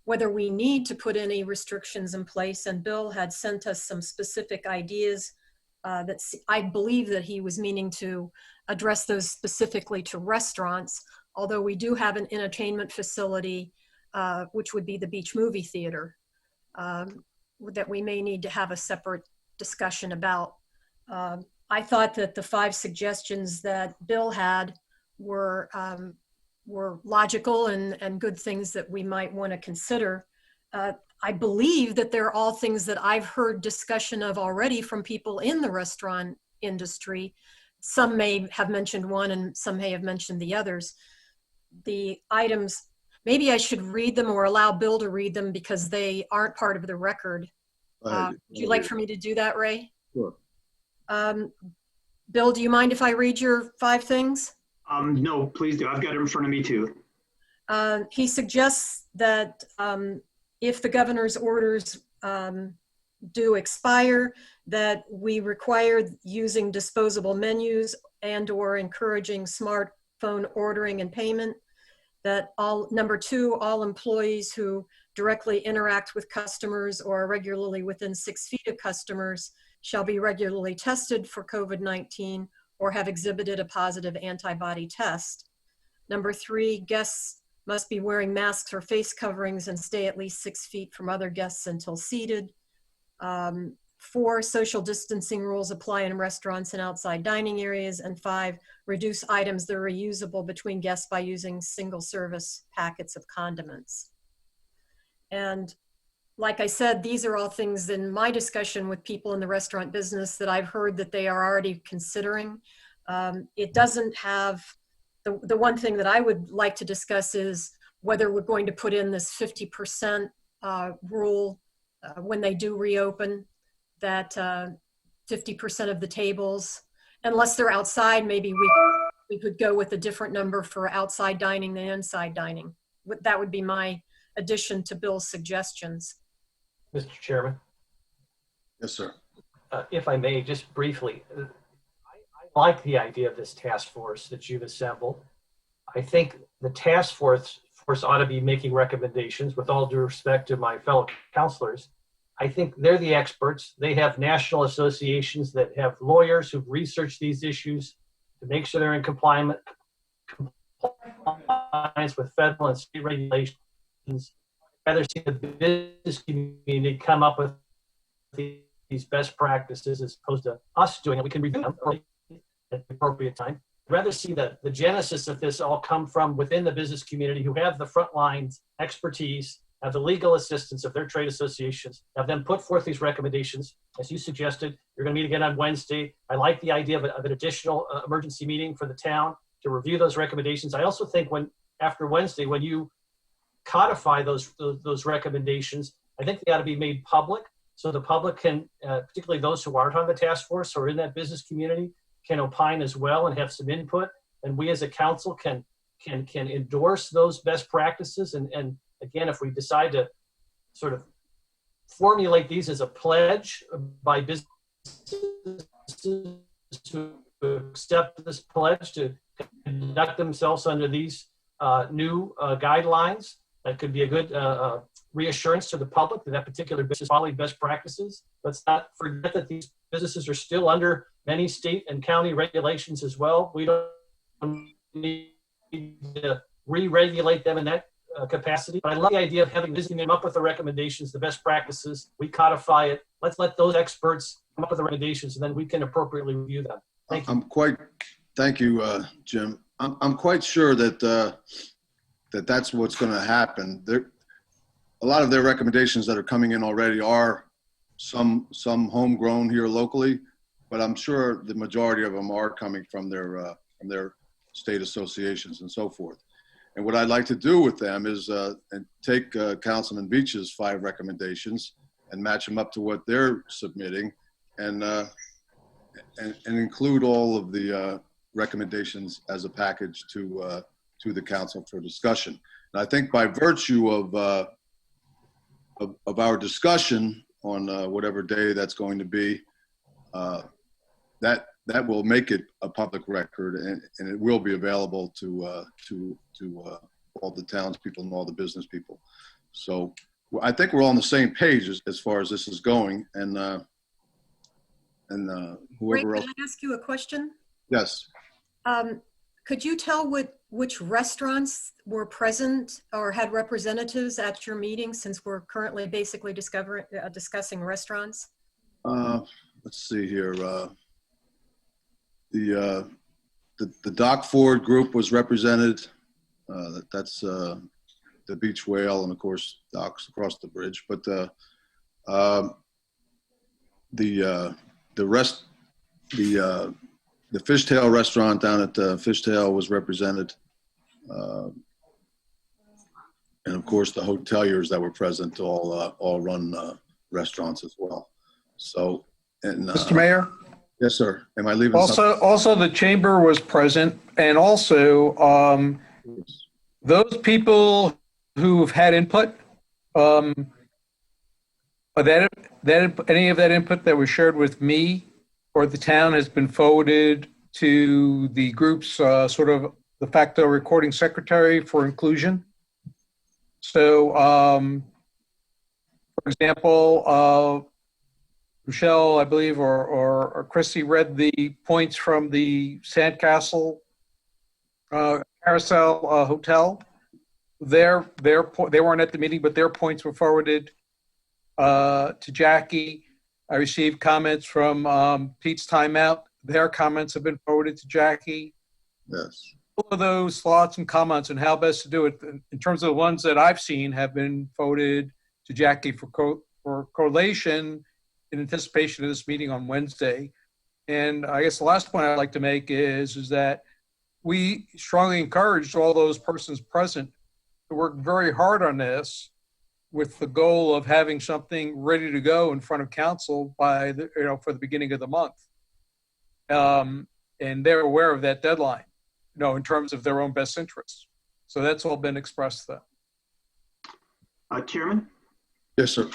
whether we need to put any restrictions in place. And Bill had sent us some specific ideas that I believe that he was meaning to address those specifically to restaurants, although we do have an entertainment facility, which would be the Beach Movie Theater, that we may need to have a separate discussion about. I thought that the 5 suggestions that Bill had were logical and good things that we might want to consider. I believe that they're all things that I've heard discussion of already from people in the restaurant industry. Some may have mentioned one and some may have mentioned the others. The items, maybe I should read them or allow Bill to read them because they aren't part of the record. ahead. Would you like for me to do that, Ray? Sure. Bill, do you mind if I read your 5 things? No, please do. I've got it in front of me too. He suggests that if the governor's orders do expire, that we require using disposable menus and/or encouraging smartphone ordering and payment. That number 2, all employees who directly interact with customers or are regularly within 6 feet of customers shall be regularly tested for COVID-19 or have exhibited a positive antibody test. Number 3, guests must be wearing masks or face coverings and stay at least 6 feet from other guests until seated. 4, social distancing rules apply in restaurants and outside dining areas. And 5, reduce items that are reusable between guests by using single service packets of condiments. And like I said, these are all things in my discussion with people in the restaurant business that I've heard that they are already considering. It doesn't have, the one thing that I would like to discuss is whether we're going to put in this 50% rule when they do reopen, that 50% of the tables, unless they're outside, maybe we could go with a different number for outside dining than inside dining. That would be my addition to Bill's suggestions. Mr. Chairman, Yes, sir. if I may, just briefly, I like the idea of this task force that you've assembled. I think the task force ought to be making recommendations. With all due respect to my fellow counselors, I think they're the experts. They have national associations that have lawyers who've researched these issues to make sure they're in compliance with federal and state regulations. I'd rather see the business community come up with these best practices as opposed to us doing it. We can review them at the appropriate time. I'd rather see the genesis of this all come from within the business community who have the front lines expertise, have the legal assistance of their trade associations, have them put forth these recommendations. As you suggested, you're going to meet again on Wednesday. I like the idea of an additional emergency meeting for the town to review those recommendations. I also think after Wednesday, when you codify those recommendations, I think they ought to be made public so the public can, particularly those who aren't on the task force or in that business community, can opine as well and have some input. And we as a council can endorse those best practices. And again, if we decide to sort of formulate these as a pledge by businesses to accept this pledge to conduct themselves under these new guidelines, that could be a good reassurance to the public that particular business follows best practices. Let's not forget that these businesses are still under many state and county regulations as well. We don't need to re-regulate them in that capacity. But I love the idea of having business come up with the recommendations, the best practices. We codify it. Let's let those experts come up with the recommendations, and then we can appropriately review them. Thank you. Thank you, Jim. I'm quite sure that that's what's going to happen. A lot of their recommendations that are coming in already are some homegrown here locally, but I'm sure the majority of them are coming from their state associations and so forth. And what I'd like to do with them is take Councilman Beach's 5 recommendations and match them up to what they're submitting, and include all of the recommendations as a package to the council for discussion. And I think by virtue of our discussion on whatever day that's going to be, that will make it a public record, and it will be available to all the townspeople and all the business people. So I think we're all on the same page as far as this is going, and whoever Ray, else. can I ask you a question? Yes. Could you tell which restaurants were present or had representatives at your meeting, since we're currently basically discussing restaurants? Let's see here. The Dock Ford group was represented. That's the Beach Whale, and of course docks across the bridge. But the Fishtail restaurant down at Fishtail was represented, and of course the hoteliers that were present all run restaurants as well. So, and Mr. Mayor? yes, sir. Am I leaving something? Also, the chamber was present, and also those people who've had input, any of that input that was shared with me or the town has been forwarded to the group's sort of de facto recording secretary for inclusion. So, for example, Michelle, I believe, or Chrissy read the points from the Sandcastle Carousel Hotel. They weren't at the meeting, but their points were forwarded to Jackie. I received comments from Pete's Timeout. Their comments have been forwarded to Jackie. Yes. All of those thoughts and comments on how best to do it, in terms of the ones that I've seen, have been forwarded to Jackie for collation in anticipation of this meeting on Wednesday. And I guess the last point I'd like to make is that we strongly encouraged all those persons present to work very hard on this with the goal of having something ready to go in front of council by for the beginning of the month. And they're aware of that deadline, in terms of their own best interests. So that's all been expressed there. Chairman? Yes, sir.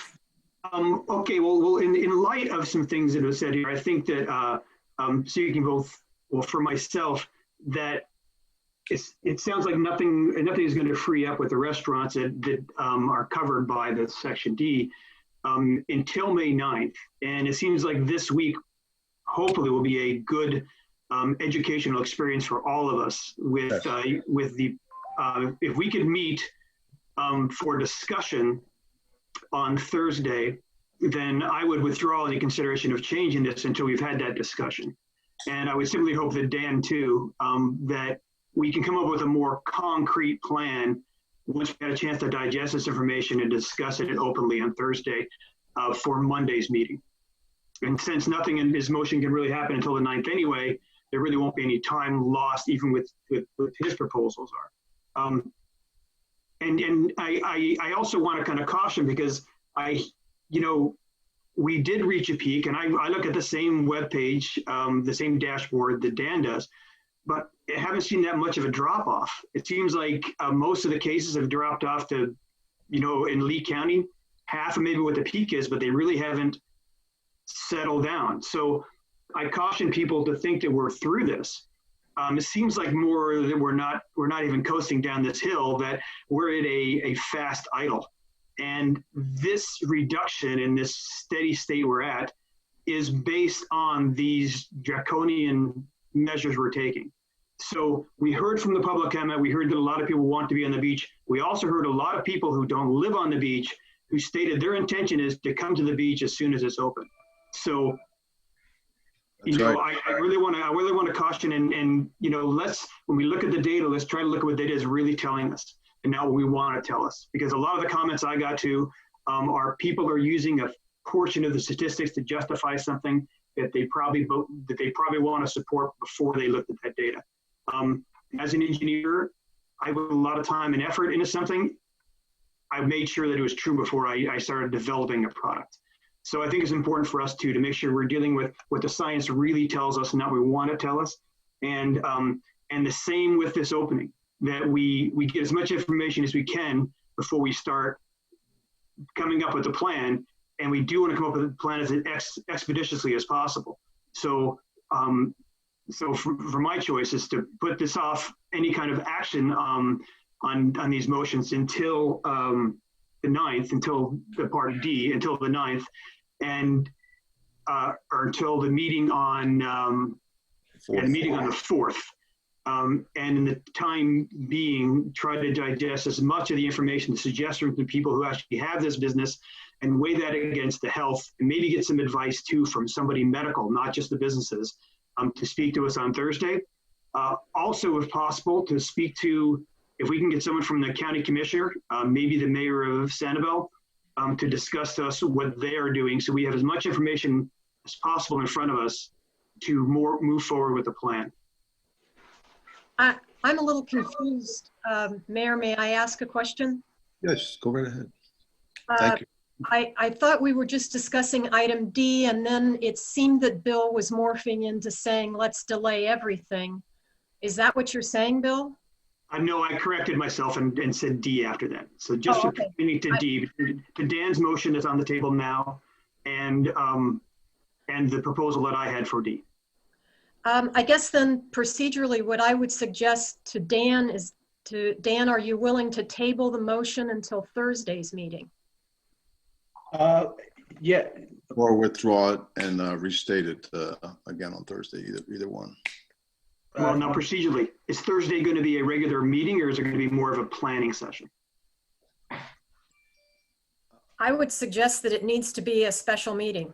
Okay, well, in light of some things that were said here, I think that speaking both, for myself, that it sounds like nothing is going to free up with the restaurants that are covered by the Section D until May 9th. And it seems like this week, hopefully, will be a good educational experience for all of us with the, if we could meet for discussion on Thursday, then I would withdraw any consideration of changing this until we've had that discussion. And I would simply hope that Dan too, that we can come up with a more concrete plan once we had a chance to digest this information and discuss it openly on Thursday for Monday's meeting. And since nothing in this motion can really happen until the 9th anyway, there really won't be any time lost even with his proposals are. And I also want to kind of caution because we did reach a peak, and I look at the same webpage, the same dashboard that Dan does, but I haven't seen that much of a drop off. It seems like most of the cases have dropped off to, in Lee County, half of maybe what the peak is, but they really haven't settled down. So I caution people to think that we're through this. It seems like more that we're not even coasting down this hill, that we're at a fast idle. And this reduction in this steady state we're at is based on these draconian measures we're taking. So we heard from the public comment, we heard that a lot of people want to be on the beach. We also heard a lot of people who don't live on the beach who stated their intention is to come to the beach as soon as it's open. So, I really want to caution and let's, when we look at the data, let's try to look at what data is really telling us and not what we want to tell us. Because a lot of the comments I got to are people are using a portion of the statistics to justify something that they probably want to support before they looked at that data. As an engineer, I put a lot of time and effort into something. I made sure that it was true before I started developing a product. So I think it's important for us to make sure we're dealing with what the science really tells us, not what we want to tell us. And the same with this opening, that we get as much information as we can before we start coming up with a plan. And we do want to come up with a plan as expeditiously as possible. So, for my choice is to put this off any kind of action on these motions until the 9th, until the part D, until the 9th, and or until the meeting on the 4th. And in the time being, try to digest as much of the information, suggestions from people who actually have this business, and weigh that against the health, and maybe get some advice too from somebody medical, not just the businesses, to speak to us on Thursday. Also, if possible, to speak to, if we can get someone from the county commissioner, maybe the mayor of Sanibel, to discuss to us what they are doing, so we have as much information as possible in front of us to move forward with the plan. I'm a little confused. Mayor, may I ask a question? Yes, go right ahead. Thank you. I thought we were just discussing item D, and then it seemed that Bill was morphing into saying, let's delay everything. Is that what you're saying, Bill? No, I corrected myself and said D after that. So just okay. pertaining to D, to Dan's motion that's on the table now, and the proposal that I had for D. I guess then procedurally, what I would suggest to Dan is Dan, are you willing to table the motion until Thursday's meeting? Yeah, Or withdraw it and restate it again on Thursday, either one. Well, now procedurally, is Thursday going to be a regular meeting, or is it going to be more of a planning session? I would suggest that it needs to be a special meeting.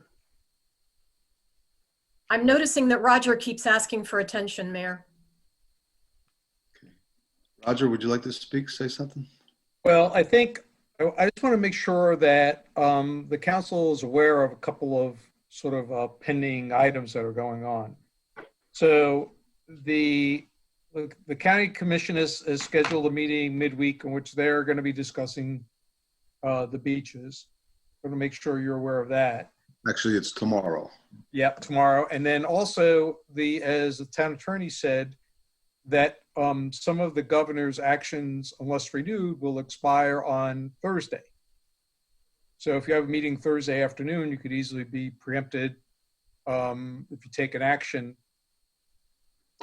I'm noticing that Roger keeps asking for attention, Mayor. Okay. Roger, would you like to speak, say something? Well, I think I just want to make sure that the council is aware of a couple of sort of pending items that are going on. So the county commission has scheduled a meeting midweek in which they're going to be discussing the beaches. I'm going to make sure you're aware of that. Actually, it's tomorrow. Yeah, tomorrow. And then also, as the town attorney said, that some of the governor's actions, unless renewed, will expire on Thursday. So if you have a meeting Thursday afternoon, you could easily be preempted if you take an action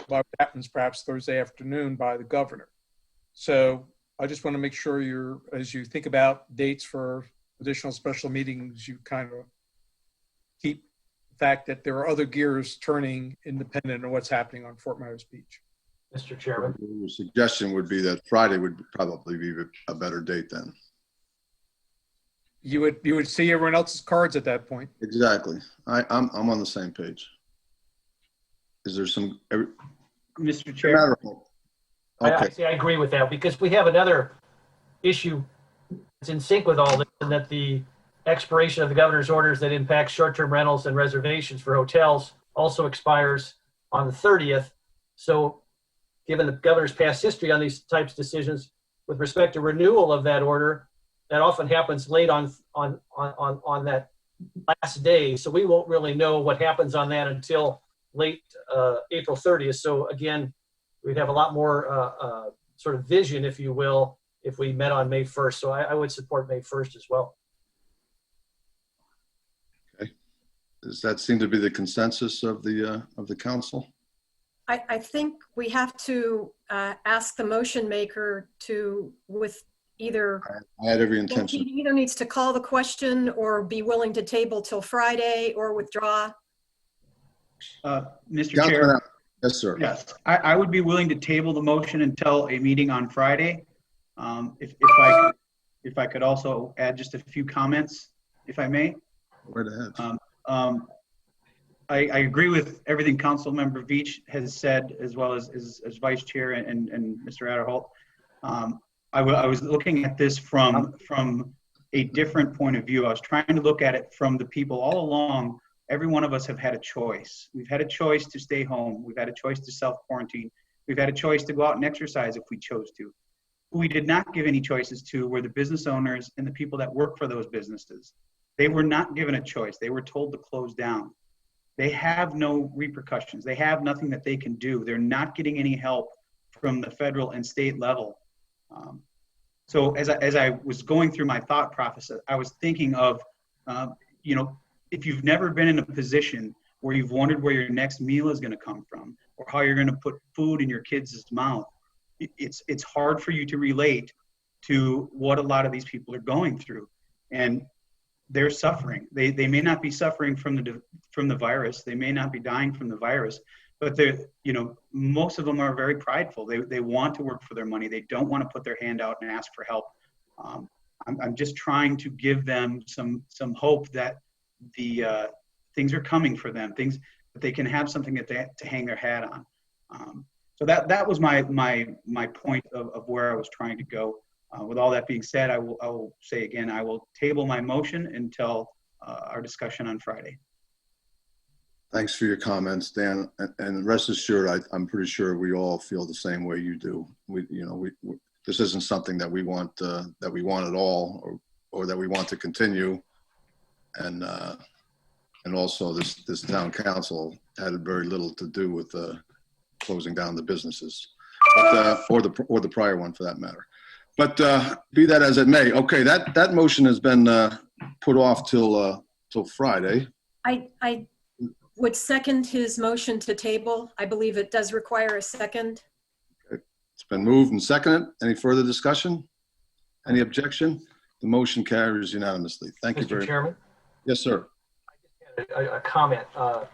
by what happens perhaps Thursday afternoon by the governor. So I just want to make sure as you think about dates for additional special meetings, you kind of keep the fact that there are other gears turning independent of what's happening on Fort Myers Beach. Mr. Chairman. Your suggestion would be that Friday would probably be a better date then. You would see everyone else's cards at that point. Exactly. I'm on the same page. Is there some? Mr. Chair. Okay. I agree with that, because we have another issue that's in sync with all this, and that the expiration of the governor's orders that impact short-term rentals and reservations for hotels also expires on the 30th. So given the governor's past history on these types of decisions with respect to renewal of that order, that often happens late on that last day. So we won't really know what happens on that until late April 30th. So again, we'd have a lot more sort of vision, if you will, if we met on May 1st. So I would support May 1st as well. Okay. Does that seem to be the consensus of the council? I think we have to ask the motion maker to, with either, I had every intention. he either needs to call the question or be willing to table till Friday or withdraw. Mr. Chair. Yes, sir. Yes, I would be willing to table the motion until a meeting on Friday. If I could also add just a few comments, if I may. Right ahead. I agree with everything Council Member Veach has said, as well as Vice Chair and Mr. Adderholt. I was looking at this from a different point of view. I was trying to look at it from the people all along. Every one of us have had a choice. We've had a choice to stay home. We've had a choice to self-quarantine. We've had a choice to go out and exercise if we chose to. Who we did not give any choices to were the business owners and the people that work for those businesses. They were not given a choice. They were told to close down. They have no repercussions. They have nothing that they can do. They're not getting any help from the federal and state level. So as I was going through my thought process, I was thinking of, if you've never been in a position where you've wondered where your next meal is going to come from, or how you're going to put food in your kids' mouth, it's hard for you to relate to what a lot of these people are going through. And they're suffering. They may not be suffering from the virus. They may not be dying from the virus, but most of them are very prideful. They want to work for their money. They don't want to put their hand out and ask for help. I'm just trying to give them some hope that the things are coming for them, things that they can have something to hang their hat on. So that was my point of where I was trying to go. With all that being said, I will say again, I will table my motion until our discussion on Friday. Thanks for your comments, Dan. And rest assured, I'm pretty sure we all feel the same way you do. This isn't something that we want at all, or that we want to continue. and also this town council had very little to do with closing down the businesses, or the prior one for that matter. But be that as it may, okay, that motion has been put off till Friday. I would second his motion to table. I believe it does require a second. Okay. It's been moved and seconded. Any further discussion? Any objection? The motion carries unanimously. Thank you very much. Mr. Chairman? Yes, sir. A comment. First of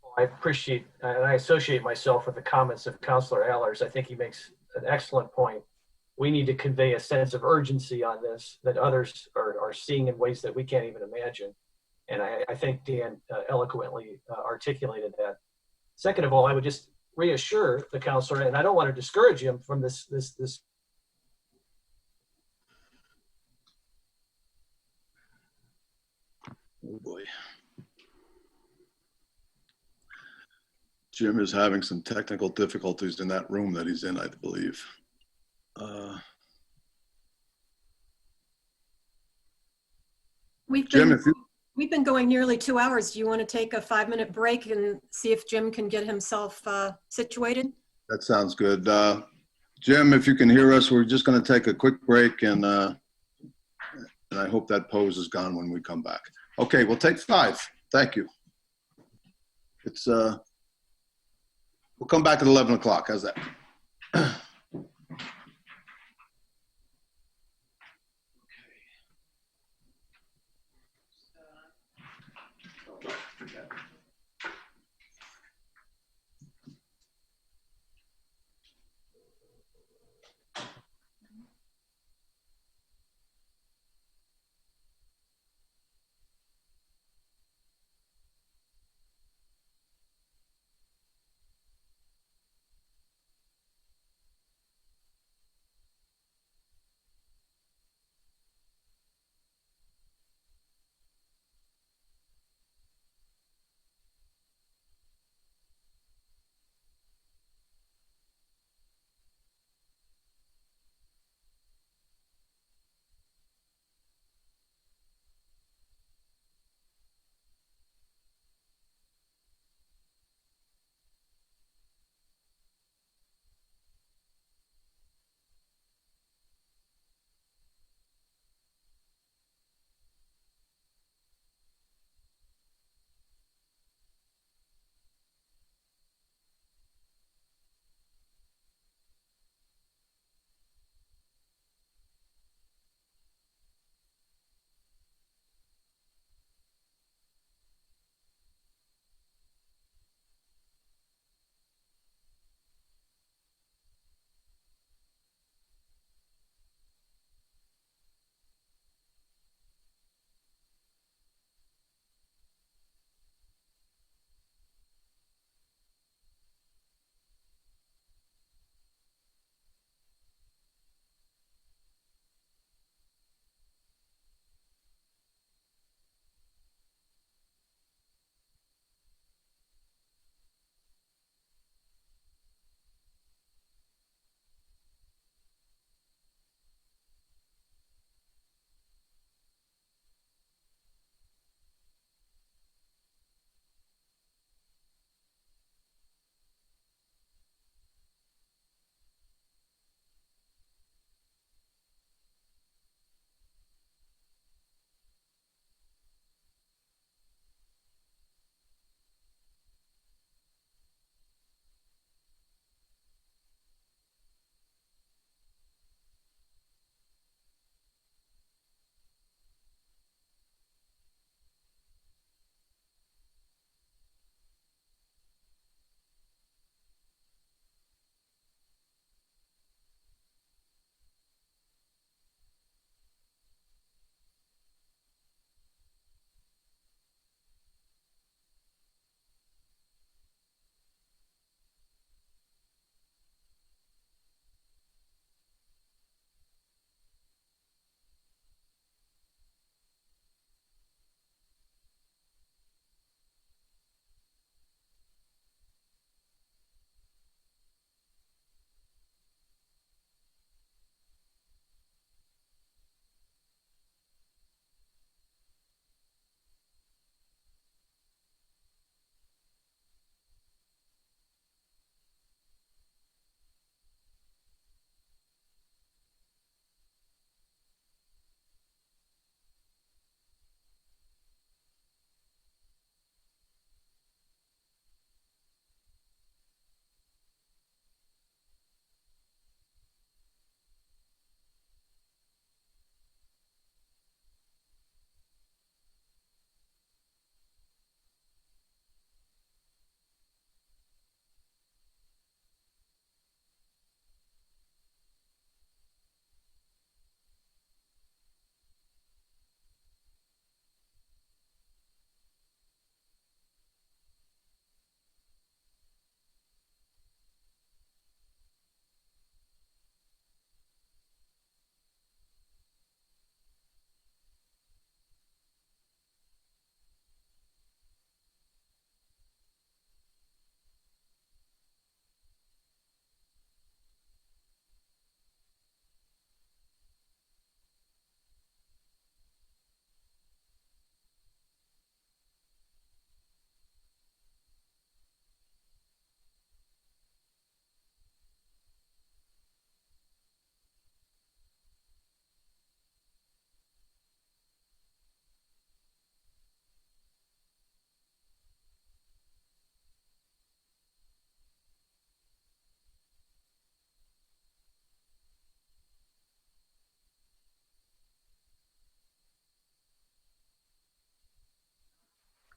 all, I appreciate and I associate myself with the comments of Councilor Allers. I think he makes an excellent point. We need to convey a sense of urgency on this that others are seeing in ways that we can't even imagine. And I think Dan eloquently articulated that. Second of all, I would just reassure the councilor, and I don't want to discourage him from this. Oh boy. Jim is having some technical difficulties in that room that he's in, I believe. We've been going nearly 2 hours. Do you want to take a 5-minute break and see if Jim can get himself situated? That sounds good. Jim, if you can hear us, we're just going to take a quick break, and I hope that pose is gone when we come back. Okay, we'll take 5. Thank you. We'll come back at 11 o'clock. How's that?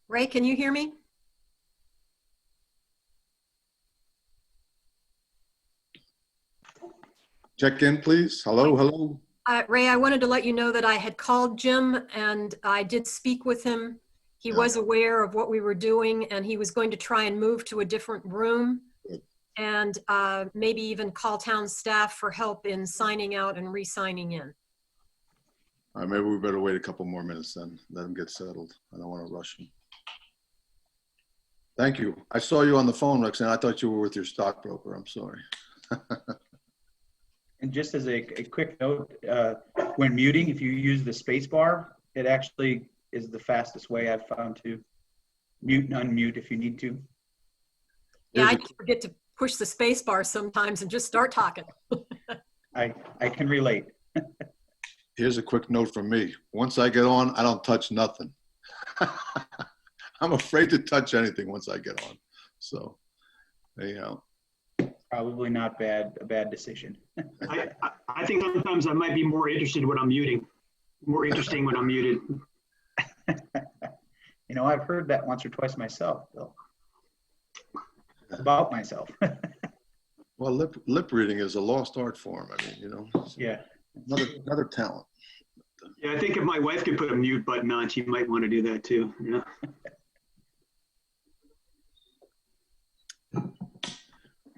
Ray, can you hear me? Check in, please. Hello, hello. Ray, I wanted to let you know that I had called Jim and I did speak with him. He Yeah. was aware of what we were doing and he was going to try and move to a different room Good. and maybe even call town staff for help in signing out and re-signing in. All right, maybe we better wait a couple more minutes then. Let him get settled. I don't want to rush him. Thank you. I saw you on the phone, Roxanne. I thought you were with your stockbroker. I'm sorry. And just as a quick note, when muting, if you use the space bar, it actually is the fastest way I've found to mute and unmute if you need to. Yeah, Here's I a- just forget to push the space bar sometimes and just start talking. I can relate. Here's a quick note from me. Once I get on, I don't touch nothing. I'm afraid to touch anything once I get on. So, there you go. Probably not a bad decision. I think sometimes I might be more interested when I'm muting, more interesting when I'm muted. You know, I've heard that once or twice myself, Bill. About myself. Well, lip reading is a lost art form. I mean, you know, it's Yeah. another talent. Yeah, I think if my wife could put a mute button on, she might want to do that too. Yeah.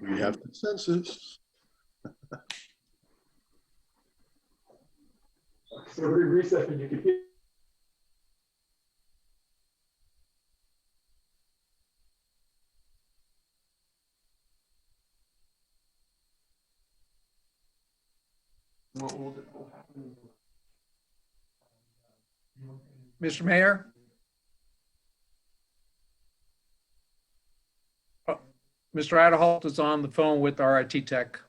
We have consensus. So we reset and you can hear. Mr. Mayor? Mr. Adderholt is on the phone with our IT tech,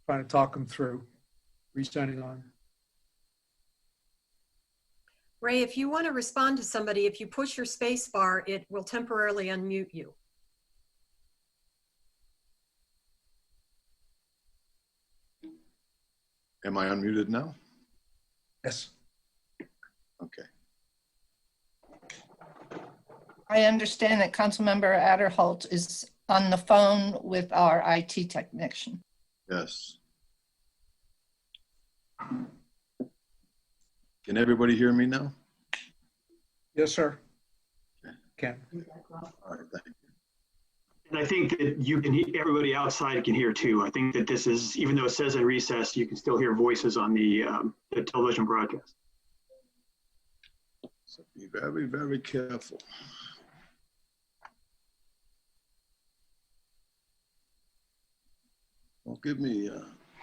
trying to talk him through resigning on. Ray, if you want to respond to somebody, if you push your space bar, it will temporarily unmute you. Am I unmuted now? Yes. Okay. I understand that Councilmember Adderholt is on the phone with our IT technician. Yes. Can everybody hear me now? Yes, sir. Ken. All right, thank you. And I think that you can, everybody outside can hear too. I think that this is, even though it says in recess, you can still hear voices on the television broadcast. So be very, very careful. Well, give me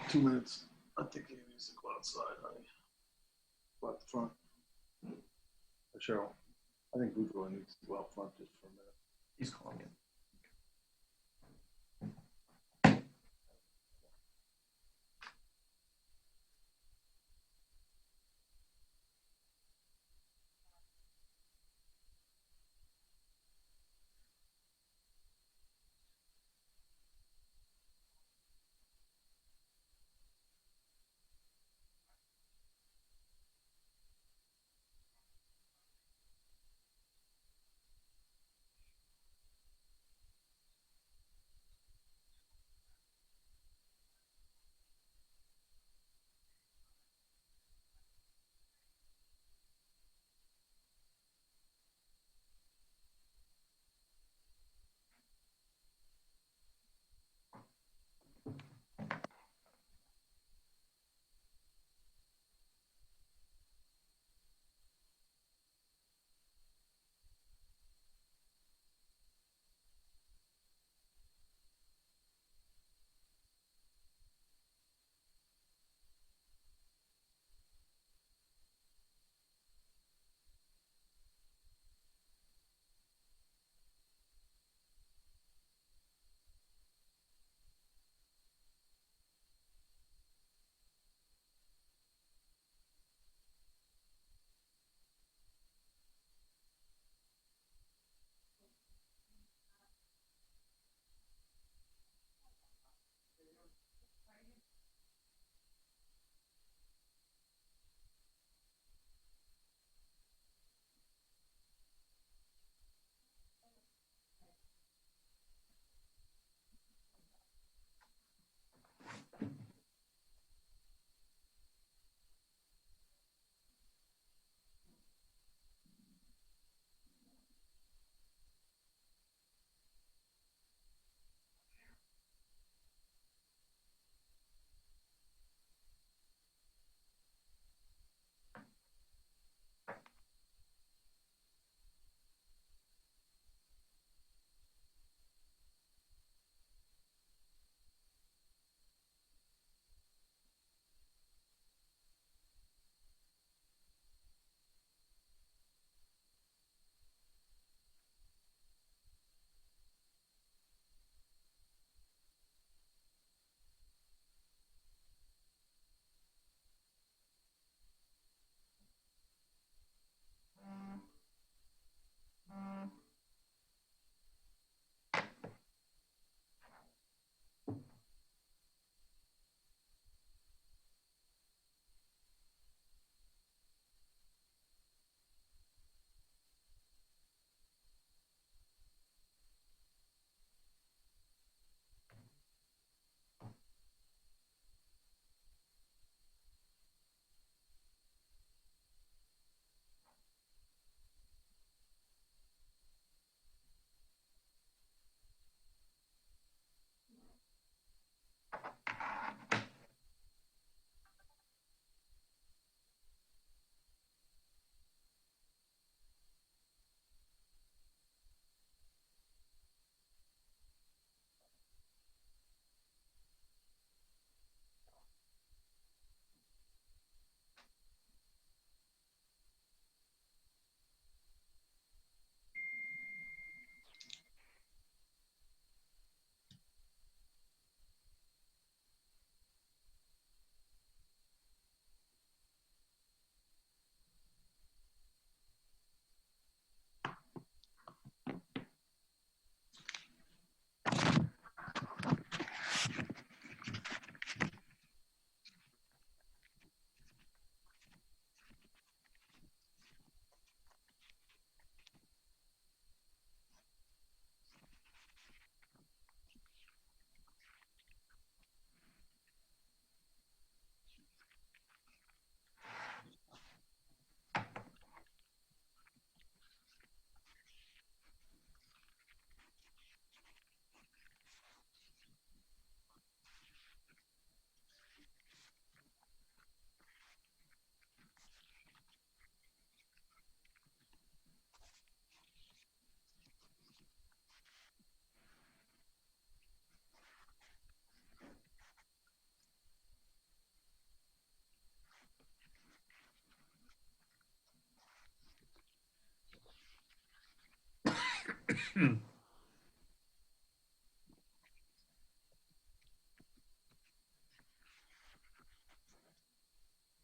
2 minutes. I think he needs to go outside, honey. Go out the front. Cheryl, I think Boudreaux needs to go out front just for a minute. He's calling in.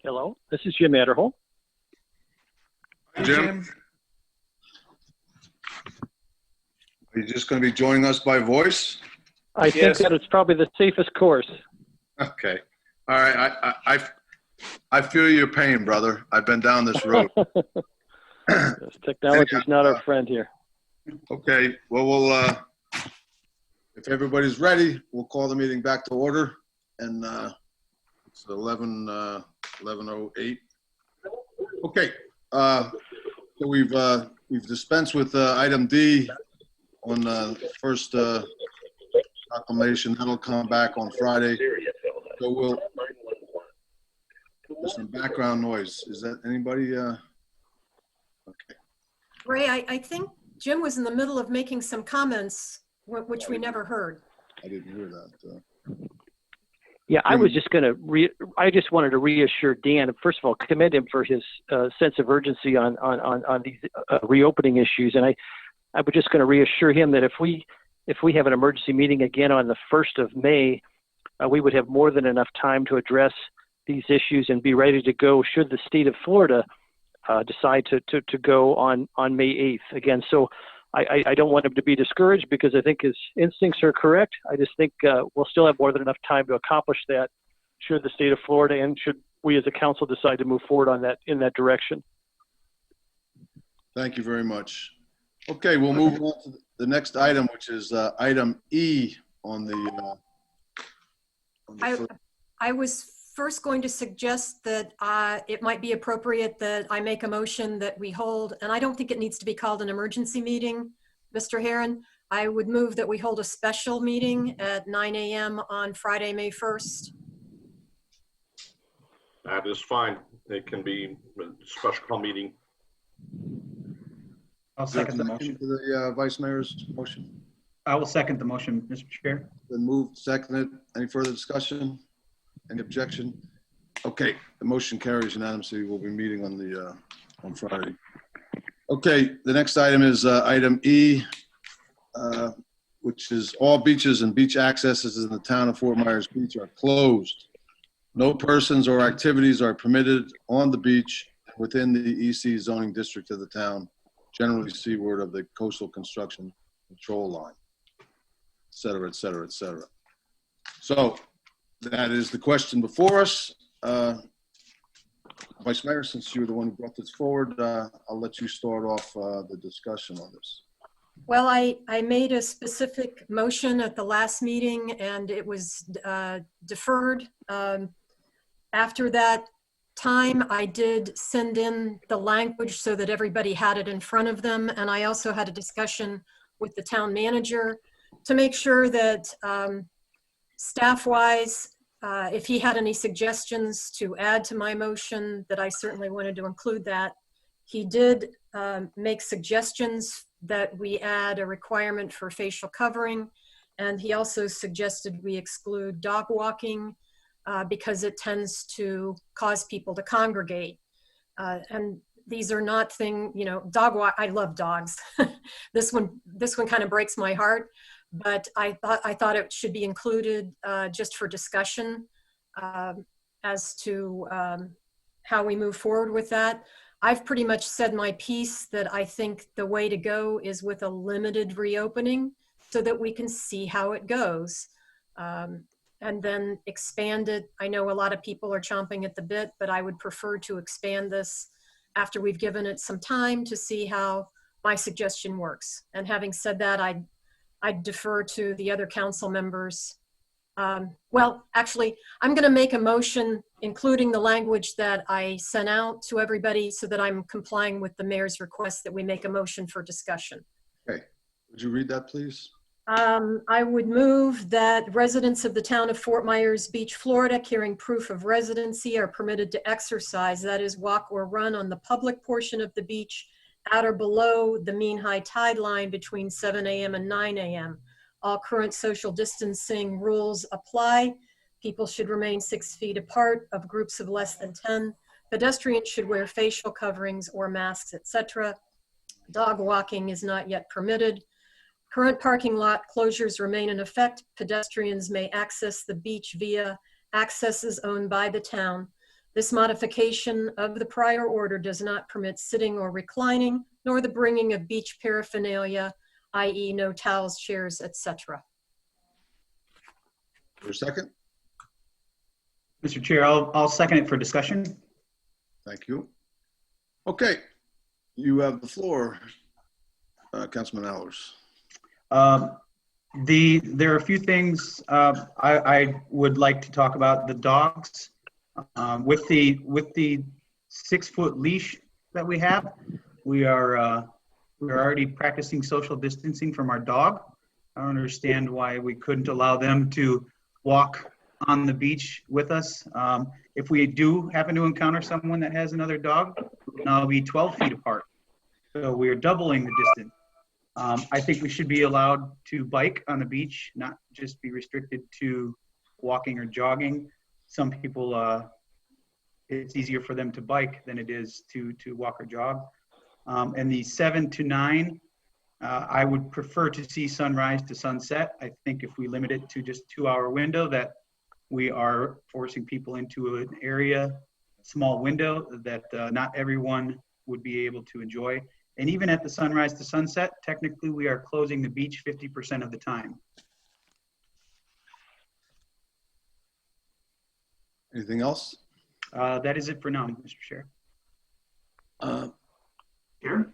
Hello, this is Jim Adderhole. Hi, Jim. Are you just going to be joining us by voice? I think that it's probably the safest course. Okay. All right. I feel your pain, brother. I've been down this road. Yes, technology is not our friend here. Okay. Well, if everybody's ready, we'll call the meeting back to order. And it's 11:08. Okay. So we've dispensed with item D on the first proclamation. That'll come back on Friday. So there's some background noise. Is that anybody? Okay. Ray, I think Jim was in the middle of making some comments, which we never heard. I didn't hear that. Yeah, I was just going to I just wanted to reassure Dan. First of all, commend him for his sense of urgency on these reopening issues, and I was just going to reassure him that if we have an emergency meeting again on the 1st of May, we would have more than enough time to address these issues and be ready to go should the state of Florida decide to go on May 8th again. So I don't want him to be discouraged because I think his instincts are correct. I just think we'll still have more than enough time to accomplish that should the state of Florida and should we as a council decide to move forward on that in that direction. Thank you very much. Okay, we'll move on to the next item, which is item E on the I was first going to suggest that it might be appropriate that I make a motion that we hold, and I don't think it needs to be called an emergency meeting, Mr. Herron. I would move that we hold a special meeting at 9 a.m. on Friday, May 1st. That is fine. It can be a special call meeting. I'll second the motion. To the Vice Mayor's motion. I will second the motion, Mr. Chair. Been moved, seconded. Any further discussion? Any objection? Okay, the motion carries unanimously. We'll be meeting on Friday. Okay, the next item is item E, which is all beaches and beach accesses in the town of Fort Myers Beach are closed. No persons or activities are permitted on the beach within the EC zoning district of the town, generally seaward of the coastal construction control line, et cetera, et cetera, et cetera. So that is the question before us. Vice Mayor, since you were the one who brought this forward, I'll let you start off the discussion on this. Well, I made a specific motion at the last meeting and it was deferred. After that time, I did send in the language so that everybody had it in front of them. And I also had a discussion with the town manager to make sure that staff-wise, if he had any suggestions to add to my motion, that I certainly wanted to include that. He did make suggestions that we add a requirement for facial covering, and he also suggested we exclude dog walking because it tends to cause people to congregate. And these are not dog walk. I love dogs. This one kind of breaks my heart. But I thought it should be included just for discussion as to how we move forward with that. I've pretty much said my piece that I think the way to go is with a limited reopening so that we can see how it goes and then expand it. I know a lot of people are chomping at the bit, but I would prefer to expand this after we've given it some time to see how my suggestion works. And having said that, I'd defer to the other council members. Well, actually, I'm going to make a motion including the language that I sent out to everybody so that I'm complying with the mayor's request that we make a motion for discussion. Okay, would you read that, please? I would move that residents of the town of Fort Myers Beach, Florida, carrying proof of residency are permitted to exercise, that is, walk or run on the public portion of the beach at or below the mean high tide line between 7 a.m. and 9 a.m. All current social distancing rules apply. People should remain 6 feet apart of groups of less than 10. Pedestrians should wear facial coverings or masks, etc. Dog walking is not yet permitted. Current parking lot closures remain in effect. Pedestrians may access the beach via accesses owned by the town. This modification of the prior order does not permit sitting or reclining, nor the bringing of beach paraphernalia, i.e. no towels, chairs, etc. For a second? Mr. Chair, I'll second it for discussion. Thank you. Okay, you have the floor, Councilman Allers. There are a few things I would like to talk about. The dogs, with the 6-foot leash that we have, we're already practicing social distancing from our dog. I don't understand why we couldn't allow them to walk on the beach with us. If we do happen to encounter someone that has another dog, now be 12 feet apart. So we are doubling the distance. I think we should be allowed to bike on the beach, not just be restricted to walking or jogging. Some people, it's easier for them to bike than it is to walk or jog. And the 7 to 9, I would prefer to see sunrise to sunset. I think if we limit it to just 2-hour window, that we are forcing people into an area, a small window that not everyone would be able to enjoy. And even at the sunrise to sunset, technically we are closing the beach 50% of the time. Anything else? That is it for now, Mr. Chair. Chair?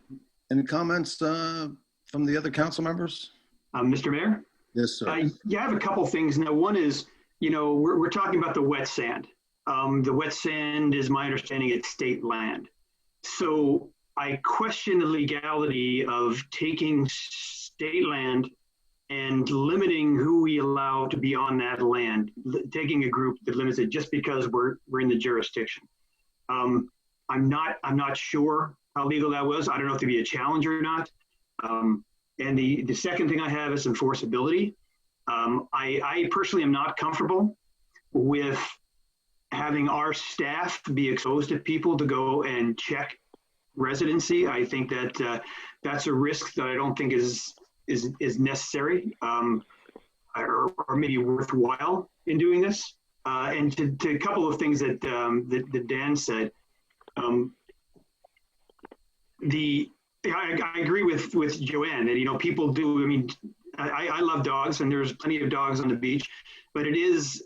Any comments from the other council members? Mr. Mayor? Yes, sir. Yeah, I have a couple things. Now, one is, we're talking about the wet sand. The wet sand is my understanding it's state land. So I question the legality of taking state land and limiting who we allow to be on that land, taking a group that limits it just because we're in the jurisdiction. I'm not sure how legal that was. I don't know if to be a challenge or not. And the second thing I have is enforceability. I personally am not comfortable with having our staff be exposed to people to go and check residency. I think that that's a risk that I don't think is necessary or maybe worthwhile in doing this. And to a couple of things that that Dan said, I agree with Joanne that people do. I mean, I love dogs, and there's plenty of dogs on the beach, but it is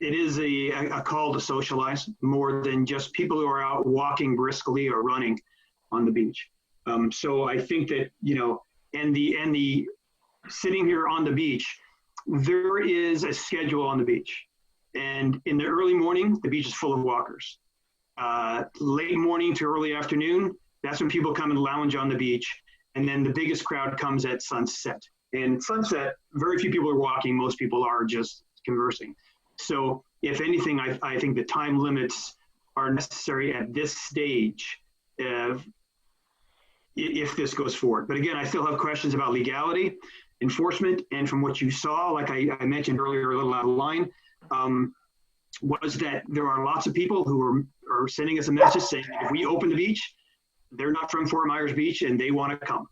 a call to socialize more than just people who are out walking briskly or running on the beach. So I think that, and the sitting here on the beach, there is a schedule on the beach. And in the early morning, the beach is full of walkers. Late morning to early afternoon, that's when people come and lounge on the beach. And then the biggest crowd comes at sunset. And sunset, very few people are walking. Most people are just conversing. So if anything, I think the time limits are necessary at this stage if this goes forward. But again, I still have questions about legality, enforcement, and from what you saw, like I mentioned earlier, a little out of line, was that there are lots of people who are sending us a message saying if we open the beach, they're not from Fort Myers Beach and they want to come.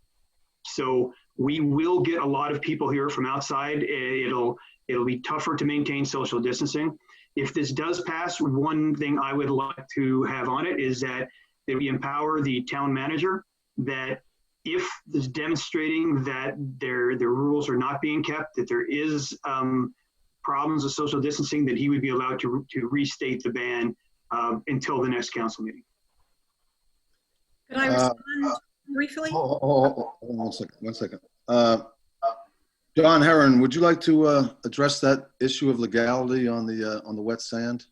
So we will get a lot of people here from outside. It'll be tougher to maintain social distancing. If this does pass, one thing I would like to have on it is that we empower the town manager that if it's demonstrating that the rules are not being kept, that there is problems with social distancing, that he would be allowed to restate the ban until the next council meeting. Can I respond briefly? One second. John Herron, would you like to address that issue of legality on the wet sand?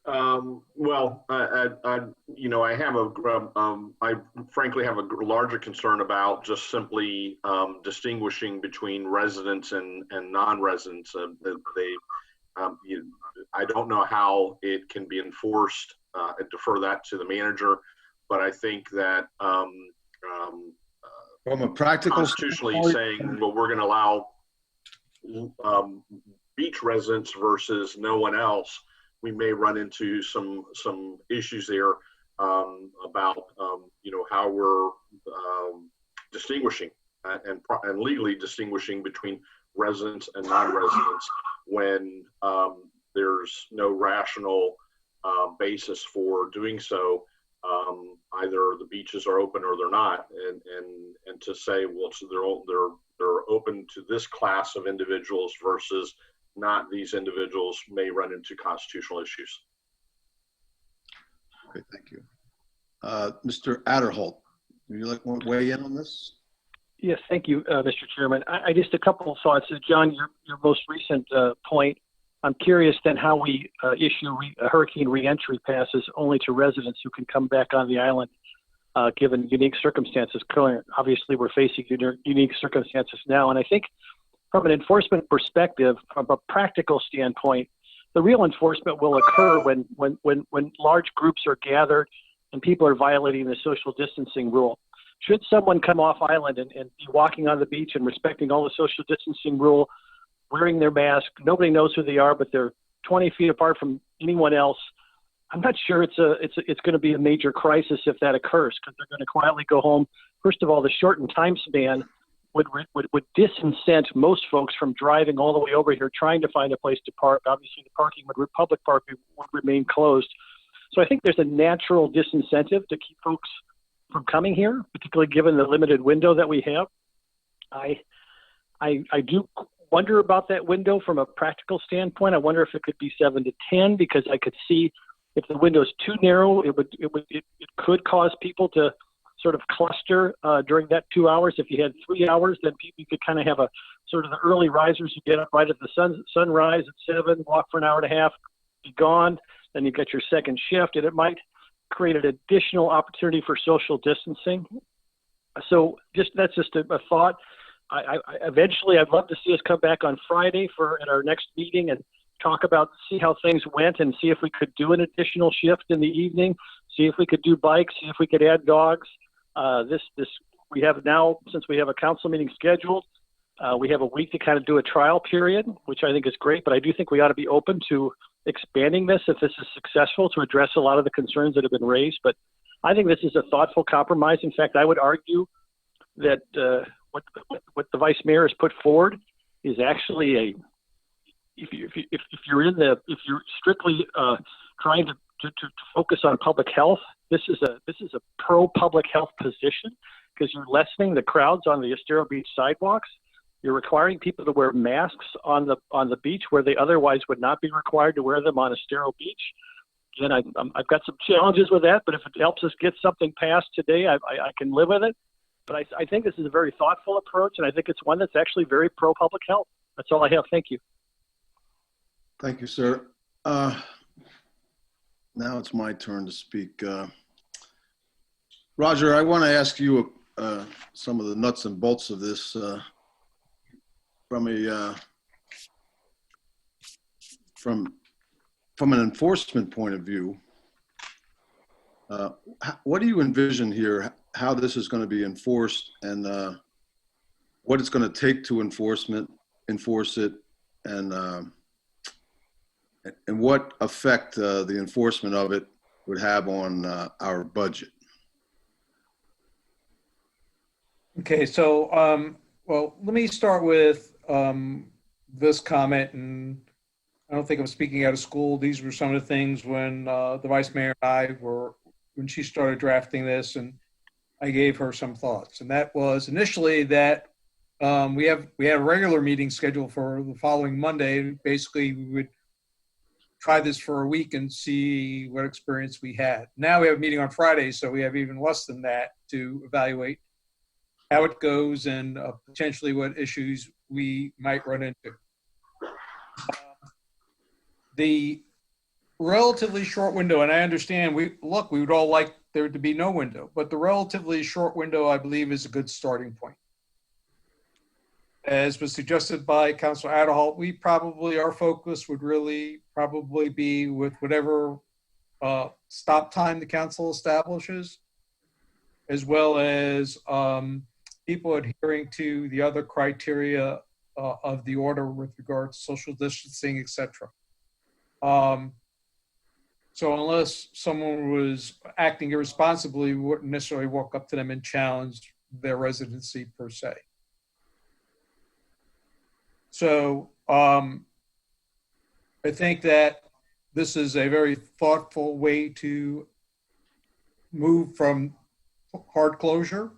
Well, I have I frankly have a larger concern about just simply distinguishing between residents and non-residents. I don't know how it can be enforced. I defer that to the manager, but I think that from a practical constitutionally saying, well, we're going to allow beach residents versus no one else, we may run into some issues there about how we're distinguishing and and legally distinguishing between residents and non-residents when there's no rational basis for doing so. Either the beaches are open or they're not, and to say, well, so they're open to this class of individuals versus not these individuals may run into constitutional issues. Okay, thank you. Mr. Adderholt, would you like to weigh in on this? Yes, thank you, Mr. Chairman. I just a couple of thoughts. John, your most recent point, I'm curious then how we issue hurricane reentry passes only to residents who can come back on the island, given unique circumstances. Obviously, we're facing unique circumstances now. And I think from an enforcement perspective, from a practical standpoint, the real enforcement will occur when large groups are gathered and people are violating the social distancing rule. Should someone come off island and be walking on the beach and respecting all the social distancing rule, wearing their mask, nobody knows who they are, but they're 20 feet apart from anyone else, I'm not sure it's going to be a major crisis if that occurs, because they're going to quietly go home. First of all, the shortened time span would disincent most folks from driving all the way over here trying to find a place to park. Obviously, the public park would remain closed. So I think there's a natural disincentive to keep folks from coming here, particularly given the limited window that we have. I do wonder about that window from a practical standpoint. I wonder if it could be 7 to 10, because I could see if the window is too narrow, it could cause people to sort of cluster during that 2 hours. If you had 3 hours, then you could kind of have a sort of the early risers who get up right at the sunrise at 7, walk for an hour and a half, be gone. Then you get your second shift, and it might create an additional opportunity for social distancing. So that's just a thought. Eventually, I'd love to see us come back on Friday at our next meeting and see how things went, and see if we could do an additional shift in the evening, see if we could do bikes, see if we could add dogs. We have now, since we have a council meeting scheduled, we have a week to kind of do a trial period, which I think is great, but I do think we ought to be open to expanding this if this is successful to address a lot of the concerns that have been raised. But I think this is a thoughtful compromise. In fact, I would argue that what the vice mayor has put forward is actually if you're strictly trying to focus on public health, this is a pro public health position, because you're lessening the crowds on the Estero Beach sidewalks. You're requiring people to wear masks on the beach where they otherwise would not be required to wear them on Estero Beach. Again, I've got some challenges with that, but if it helps us get something passed today, I can live with it. But I think this is a very thoughtful approach, and I think it's one that's actually very pro-public health. That's all I have. Thank you. Thank you, sir. Now it's my turn to speak. Roger, I want to ask you some of the nuts and bolts of this from an enforcement point of view. What do you envision here? How this is going to be enforced, and what it's going to take to enforce it, and what effect the enforcement of it would have on our budget? Okay, so well, let me start with this comment, and I don't think I'm speaking out of school. These were some of the things when the vice mayor and when she started drafting this, and I gave her some thoughts. And that was initially that we had a regular meeting scheduled for the following Monday. Basically, we would try this for a week and see what experience we had. Now we have a meeting on Friday, so we have even less than that to evaluate how it goes and potentially what issues we might run into. The relatively short window, and I understand we would all like there to be no window, but the relatively short window, I believe, is a good starting point. As was suggested by Councilor Adderholt, our focus would really probably be with whatever stop time the council establishes, as well as people adhering to the other criteria of the order with regard to social distancing, etc. So unless someone was acting irresponsibly, we wouldn't necessarily walk up to them and challenge their residency per se. So I think that this is a very thoughtful way to move from hard closure.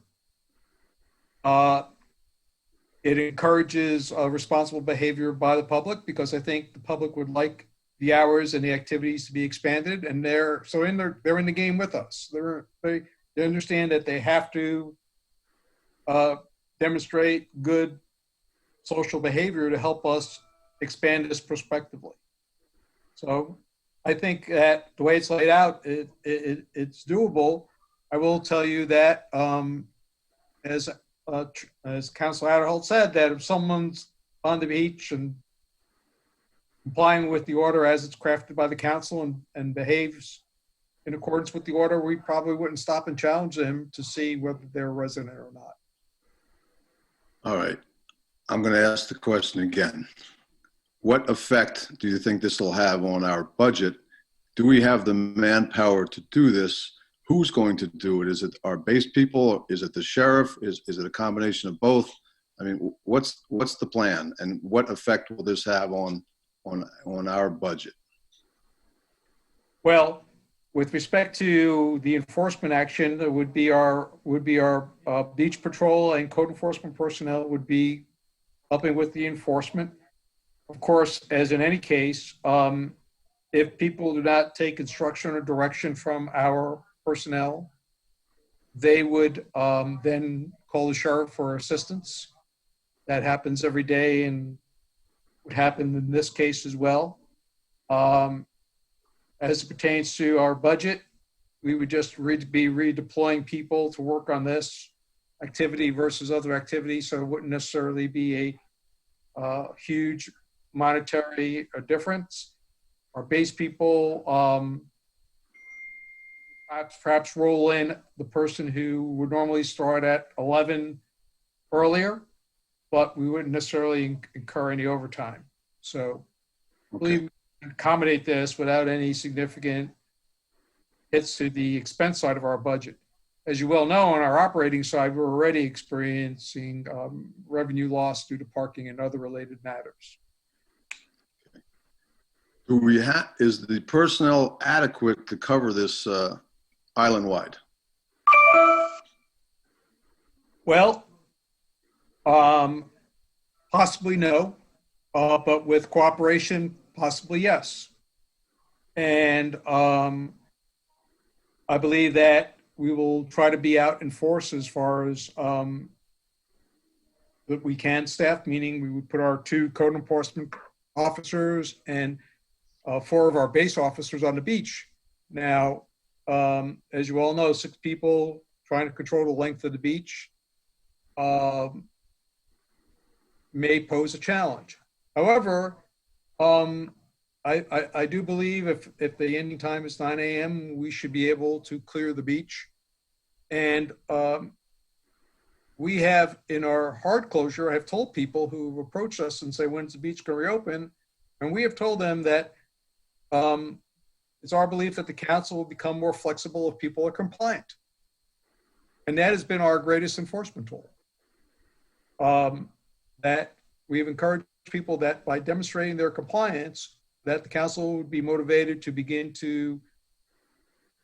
It encourages responsible behavior by the public, because I think the public would like the hours and the activities to be expanded, and they're in the game with us. They understand that they have to demonstrate good social behavior to help us expand this prospectively. So I think that the way it's laid out, it's doable. I will tell you that as Councilor Adderholt said, that if someone's on the beach and complying with the order as it's crafted by the council and behaves in accordance with the order, we probably wouldn't stop and challenge them to see whether they're a resident or not. All right. I'm going to ask the question again. What effect do you think this will have on our budget? Do we have the manpower to do this? Who's going to do it? Is it our base people? Is it the sheriff? Is it a combination of both? I mean, what's the plan, and what effect will this have on our budget? Well, with respect to the enforcement action, it would be our beach patrol and code enforcement personnel would be helping with the enforcement. Of course, as in any case, if people do not take instruction or direction from our personnel, they would then call the sheriff for assistance. That happens every day and would happen in this case as well. As it pertains to our budget, we would just be redeploying people to work on this activity versus other activities, so it wouldn't necessarily be a huge monetary difference. Our base people perhaps roll in the person who would normally start at 11 earlier, but we wouldn't necessarily incur any overtime. So I believe we can accommodate this without any significant hits to the expense side of our budget. As you well know, on our operating side, we're already experiencing revenue loss due to parking and other related matters. Is the personnel adequate to cover this island-wide? Well, possibly no, but with cooperation, possibly yes. And I believe that we will try to be out in force as far as that we can staff, meaning we would put our 2 code enforcement officers and 4 of our base officers on the beach. Now, as you all know, 6 people trying to control the length of the beach may pose a challenge. However, I do believe if the ending time is 9 a.m., we should be able to clear the beach. And we have, in our hard closure, I have told people who approach us and say, when's the beach going to reopen? And we have told them that it's our belief that the council will become more flexible if people are compliant. And that has been our greatest enforcement tool. That we've encouraged people that by demonstrating their compliance, that the council would be motivated to begin to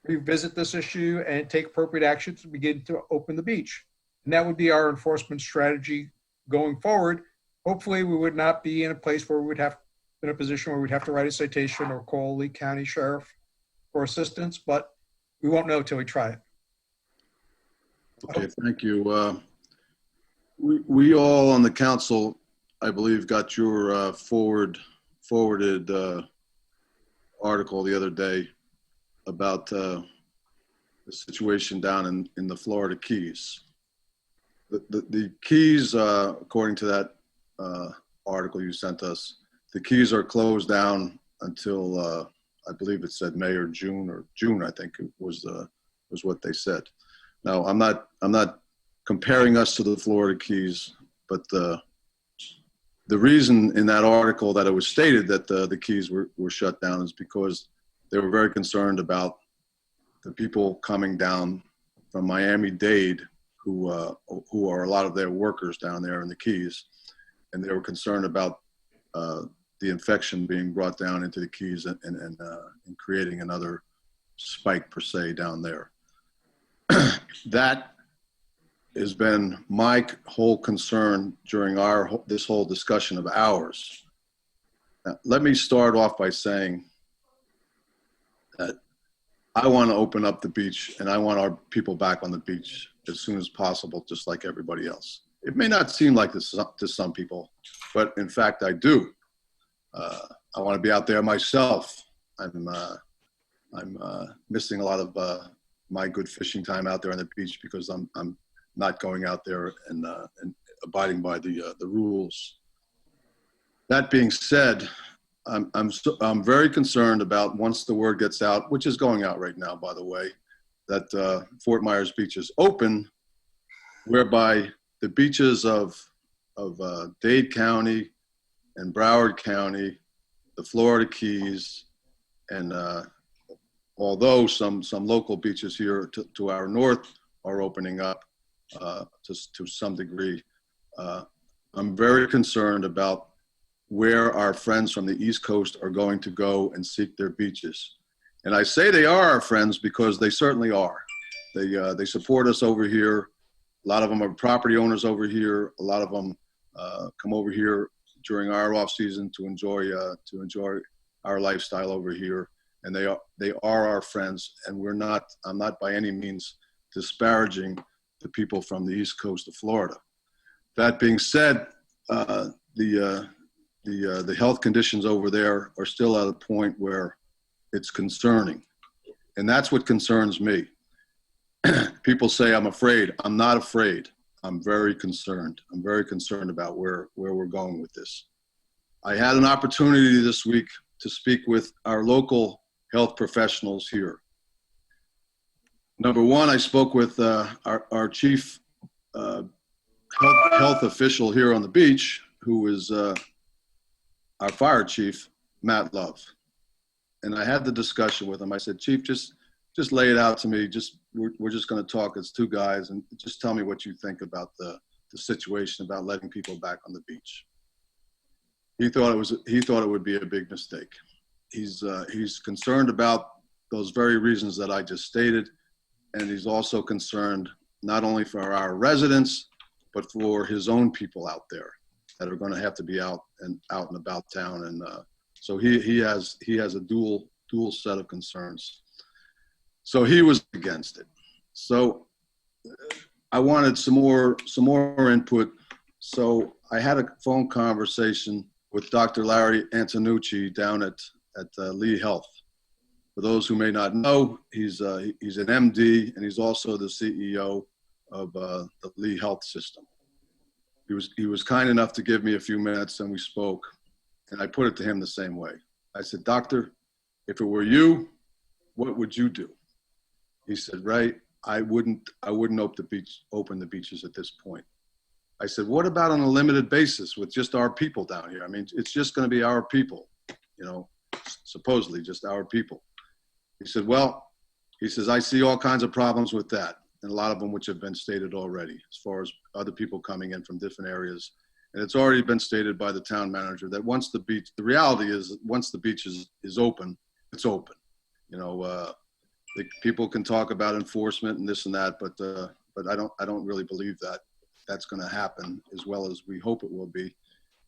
revisit this issue and take appropriate action to begin to open the beach. And that would be our enforcement strategy going forward. Hopefully we would not be in a place where we would have in a position where we'd have to write a citation or call Lee County Sheriff for assistance, but we won't know until we try it. Okay, thank you. We all on the council, I believe, got your forwarded article the other day about the situation down in the Florida Keys. The Keys, according to that article you sent us, the Keys are closed down until I believe it said May or June, I think it was what they said. Now I'm not comparing us to the Florida Keys, but the reason in that article that it was stated that the Keys were shut down is because they were very concerned about the people coming down from Miami-Dade who are a lot of their workers down there in the Keys. and they were concerned about the infection being brought down into the Keys and creating another spike per se down there. That has been my whole concern during this whole discussion of ours. Now, let me start off by saying that I want to open up the beach, and I want our people back on the beach as soon as possible, just like everybody else. It may not seem like this to some people, but in fact, I do. I want to be out there myself. I'm missing a lot of my good fishing time out there on the beach because I'm not going out there and abiding by the rules. That being said, I'm very concerned about, once the word gets out, which is going out right now, by the way, that Fort Myers Beach is open, whereby the beaches of Dade County and Broward County, the Florida Keys, and although some local beaches here to our north are opening up to some degree, I'm very concerned about where our friends from the East Coast are going to go and seek their beaches. And I say they are our friends because they certainly are. They support us over here. A lot of them are property owners over here. A lot of them come over here during our off season to enjoy our lifestyle over here. And they are our friends. And I'm not by any means disparaging the people from the East Coast of Florida. That being said, the health conditions over there are still at a point where it's concerning. And that's what concerns me. People say I'm afraid. I'm not afraid. I'm very concerned. I'm very concerned about where we're going with this. I had an opportunity this week to speak with our local health professionals here. Number one, I spoke with our chief health official here on the beach, who is our fire chief, Matt Love. And I had the discussion with him. I said, Chief, just lay it out to me. We're just going to talk as two guys, and just tell me what you think about the situation about letting people back on the beach. He thought it would be a big mistake. He's concerned about those very reasons that I just stated, and he's also concerned not only for our residents, but for his own people out there that are going to have to be out and about town. And so he has a dual set of concerns. So he was against it. So I wanted some more input. So I had a phone conversation with Dr. Larry Antonucci down at Lee Health. For those who may not know, he's an MD, and he's also the CEO of the Lee Health system. He was kind enough to give me a few minutes, and we spoke. And I put it to him the same way. I said, Doctor, if it were you, what would you do? He said, Ray, I wouldn't open the beaches at this point. I said, what about on a limited basis with just our people down here? I mean, it's just going to be our people, supposedly just our people. He said, well, I see all kinds of problems with that, and a lot of them which have been stated already, as far as other people coming in from different areas. And it's already been stated by the town manager that the reality is once the beach is open, it's open. People can talk about enforcement and this and that, but I don't really believe that that's going to happen as well as we hope it will be.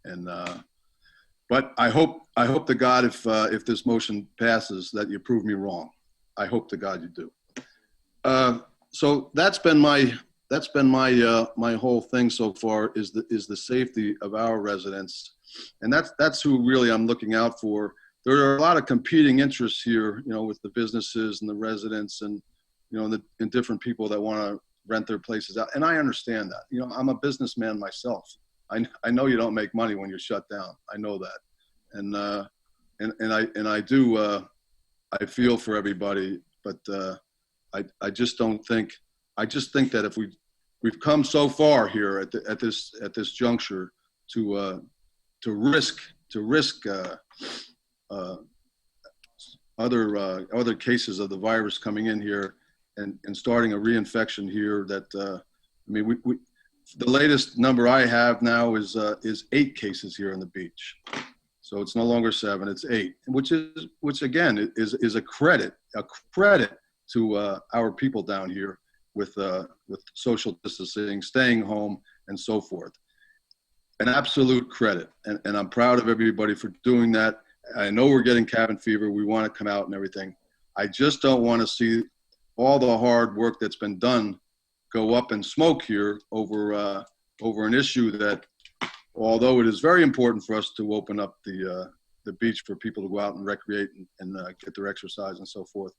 And but I hope to God if this motion passes that you prove me wrong. I hope to God you do. So that's been my whole thing so far is the safety of our residents, and that's who really I'm looking out for. There are a lot of competing interests here, with the businesses and the residents and and different people that want to rent their places out, and I understand that. I'm a businessman myself. I know you don't make money when you're shut down. I know that, and I do. I feel for everybody, but I just don't think. I just think that if we've come so far here at this juncture to risk other cases of the virus coming in here and starting a reinfection here that the latest number I have now is 8 cases here on the beach. So it's no longer 7, it's 8, which again is a credit to our people down here with social distancing, staying home, and so forth. An absolute credit, and I'm proud of everybody for doing that. I know we're getting cabin fever. We want to come out and everything. I just don't want to see all the hard work that's been done go up in smoke here over an issue that, although it is very important for us to open up the beach for people to go out and recreate and get their exercise and so forth,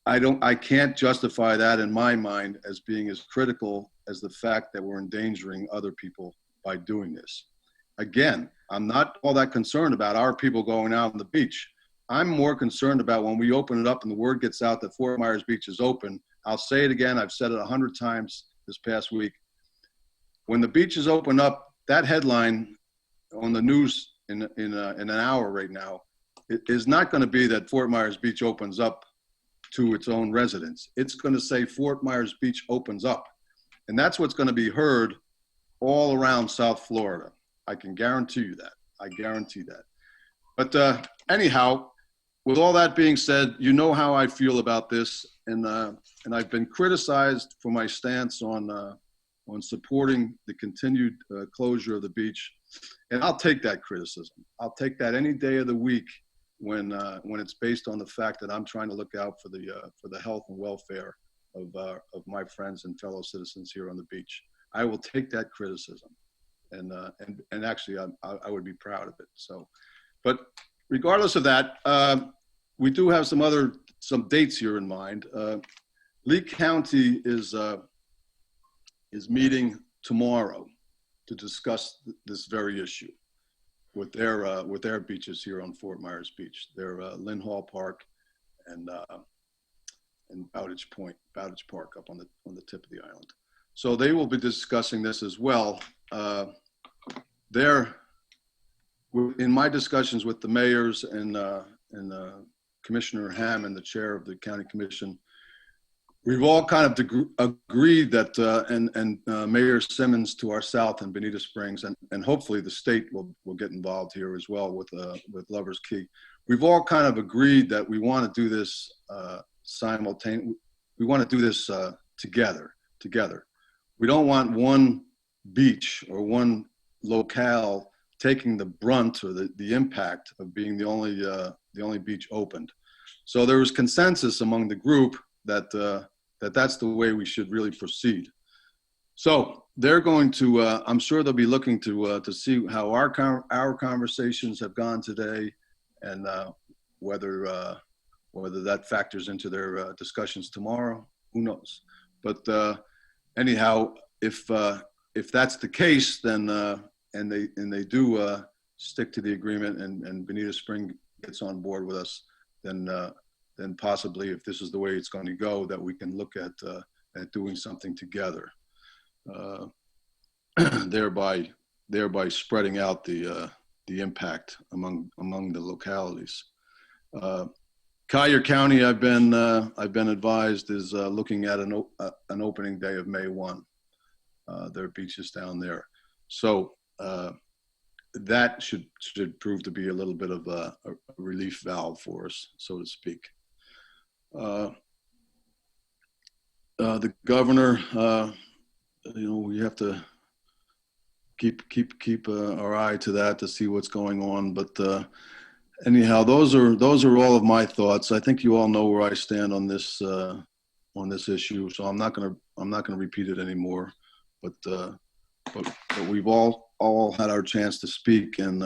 I can't justify that in my mind as being as critical as the fact that we're endangering other people by doing this. Again, I'm not all that concerned about our people going out on the beach. I'm more concerned about when we open it up and the word gets out that Fort Myers Beach is open. I'll say it again. I've said it 100 times this past week. When the beaches open up, that headline on the news in an hour right now, it is not going to be that Fort Myers Beach opens up to its own residents. It's going to say Fort Myers Beach opens up. And that's what's going to be heard all around South Florida. I can guarantee you that. I guarantee that. But anyhow, with all that being said, you know how I feel about this. And I've been criticized for my stance on supporting the continued closure of the beach. And I'll take that criticism. I'll take that any day of the week when it's based on the fact that I'm trying to look out for the health and welfare of my friends and fellow citizens here on the beach. I will take that criticism, and actually I would be proud of it. So, but regardless of that, we do have some dates here in mind. Lee County is meeting tomorrow to discuss this very issue with their beaches here on Fort Myers Beach. Their Lynn Hall Park and Bowditch Park up on the tip of the island. So they will be discussing this as well. In my discussions with the mayors and Commissioner Hammond, the chair of the county commission, we've all kind of agreed that, and Mayor Simmons to our south in Bonita Springs, and hopefully the state will get involved here as well with Lover's Key. We've all kind of agreed that we want to do this simultaneously. We want to do this together. We don't want one beach or one locale taking the brunt or the impact of being the only beach opened. So there was consensus among the group that that's the way we should really proceed. So they're going to, I'm sure they'll be looking to see how our conversations have gone today, and whether that factors into their discussions tomorrow. Who knows? But anyhow, if that's the case, then and they do stick to the agreement, and Bonita Springs gets on board with us, then possibly, if this is the way it's going to go, that we can look at doing something together, thereby spreading out the impact among the localities. Collier County, I've been advised, is looking at an opening day of May 1. Their beaches down there, so that should prove to be a little bit of a relief valve for us, so to speak. The governor, we have to keep our eye to that to see what's going on. But anyhow, those are all of my thoughts. I think you all know where I stand on this issue, so I'm not gonna repeat it anymore. But we've all had our chance to speak, and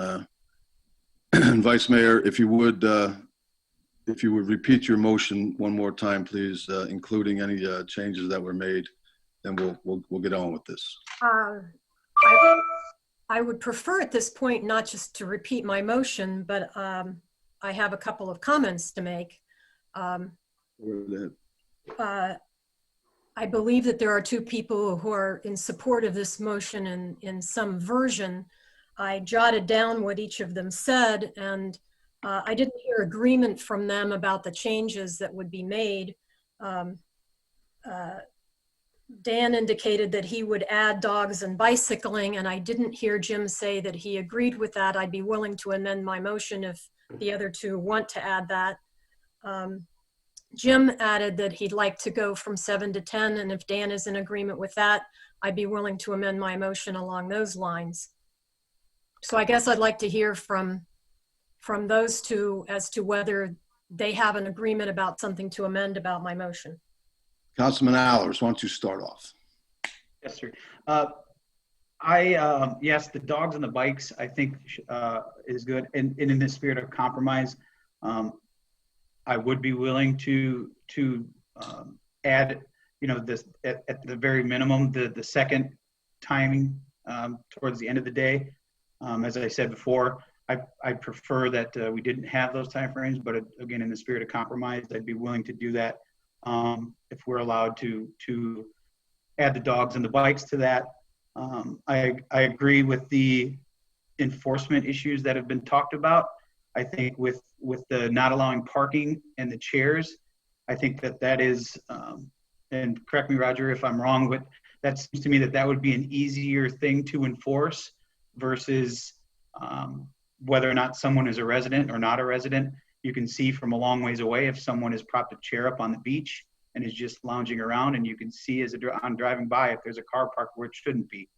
Vice Mayor, if you would repeat your motion one more time, please, including any changes that were made, then we'll get on with this. I would prefer at this point not just to repeat my motion, but I have a couple of comments to make. I believe that there are two people who are in support of this motion in some version. I jotted down what each of them said, and I didn't hear agreement from them about the changes that would be made. Dan indicated that he would add dogs and bicycling, and I didn't hear Jim say that he agreed with that. I'd be willing to amend my motion if the other two want to add that. Jim added that he'd like to go from 7 to 10, and if Dan is in agreement with that, I'd be willing to amend my motion along those lines. So I guess I'd like to hear from those two as to whether they have an agreement about something to amend about my motion. Councilman Allers, why don't you start off? Yes, sir. Yes, the dogs and the bikes, I think is good. And in the spirit of compromise, I would be willing to add, this at the very minimum, the second timing towards the end of the day. As I said before, I prefer that we didn't have those timeframes, but again, in the spirit of compromise, I'd be willing to do that. If we're allowed to add the dogs and the bikes to that. I agree with the enforcement issues that have been talked about. I think with the not allowing parking and the chairs, I think that is, and correct me, Roger, if I'm wrong, but that seems to me that would be an easier thing to enforce versus whether or not someone is a resident or not a resident. You can see from a long ways away if someone has propped a chair up on the beach and is just lounging around, and you can see as I'm driving by if there's a car parked where it shouldn't be.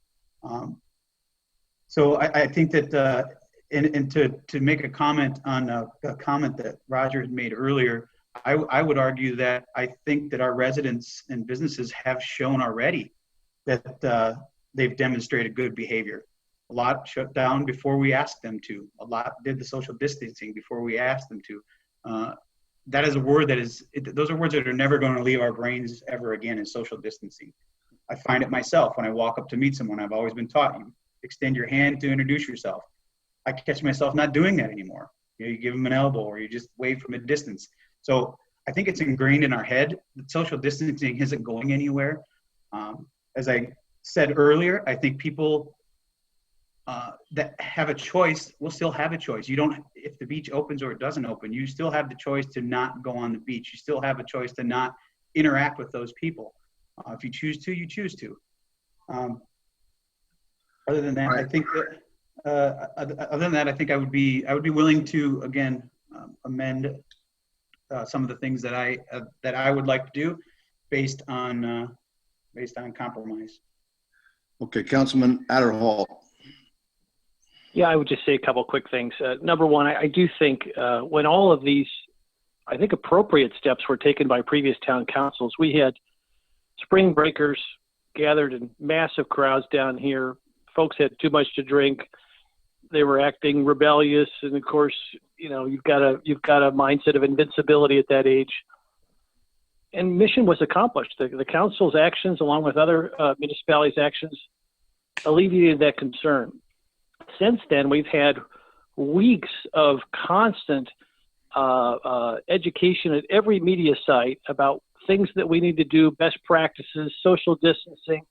So I think that, and to make a comment on a comment that Roger had made earlier, I would argue that I think that our residents and businesses have shown already that they've demonstrated good behavior. A lot shut down before we asked them to. A lot did the social distancing before we asked them to. That is a word those are words that are never going to leave our brains ever again, is social distancing. I find it myself when I walk up to meet someone. I've always been taught you extend your hand to introduce yourself. I catch myself not doing that anymore. You give them an elbow or you just wave from a distance. So I think it's ingrained in our head that social distancing isn't going anywhere. As I said earlier, I think people that have a choice will still have a choice. You don't, if the beach opens or it doesn't open, you still have the choice to not go on the beach. You still have a choice to not interact with those people. If you choose to, you choose to. Other than that, I think that other than that, I think I would be willing to again amend some of the things that I would like to do based on compromise. Okay, Councilman Adderhall. Yeah, I would just say a couple quick things. Number one, I do think when all of these, I think, appropriate steps were taken by previous town councils, we had spring breakers gathered in massive crowds down here. Folks had too much to drink. They were acting rebellious, and of course, you've got a mindset of invincibility at that age. And mission was accomplished. The council's actions, along with other municipalities' actions, alleviated that concern. Since then, we've had weeks of constant education at every media site about things that we need to do, best practices, social distancing,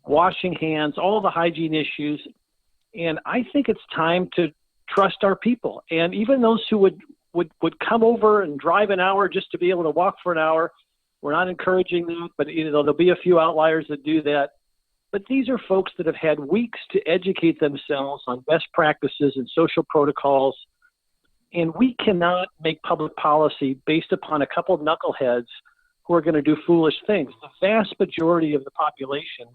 washing hands, all the hygiene issues. And I think it's time to trust our people. And even those who would come over and drive an hour just to be able to walk for an hour, we're not encouraging that, but there'll be a few outliers that do that. But these are folks that have had weeks to educate themselves on best practices and social protocols. And we cannot make public policy based upon a couple of knuckleheads who are going to do foolish things. The vast majority of the population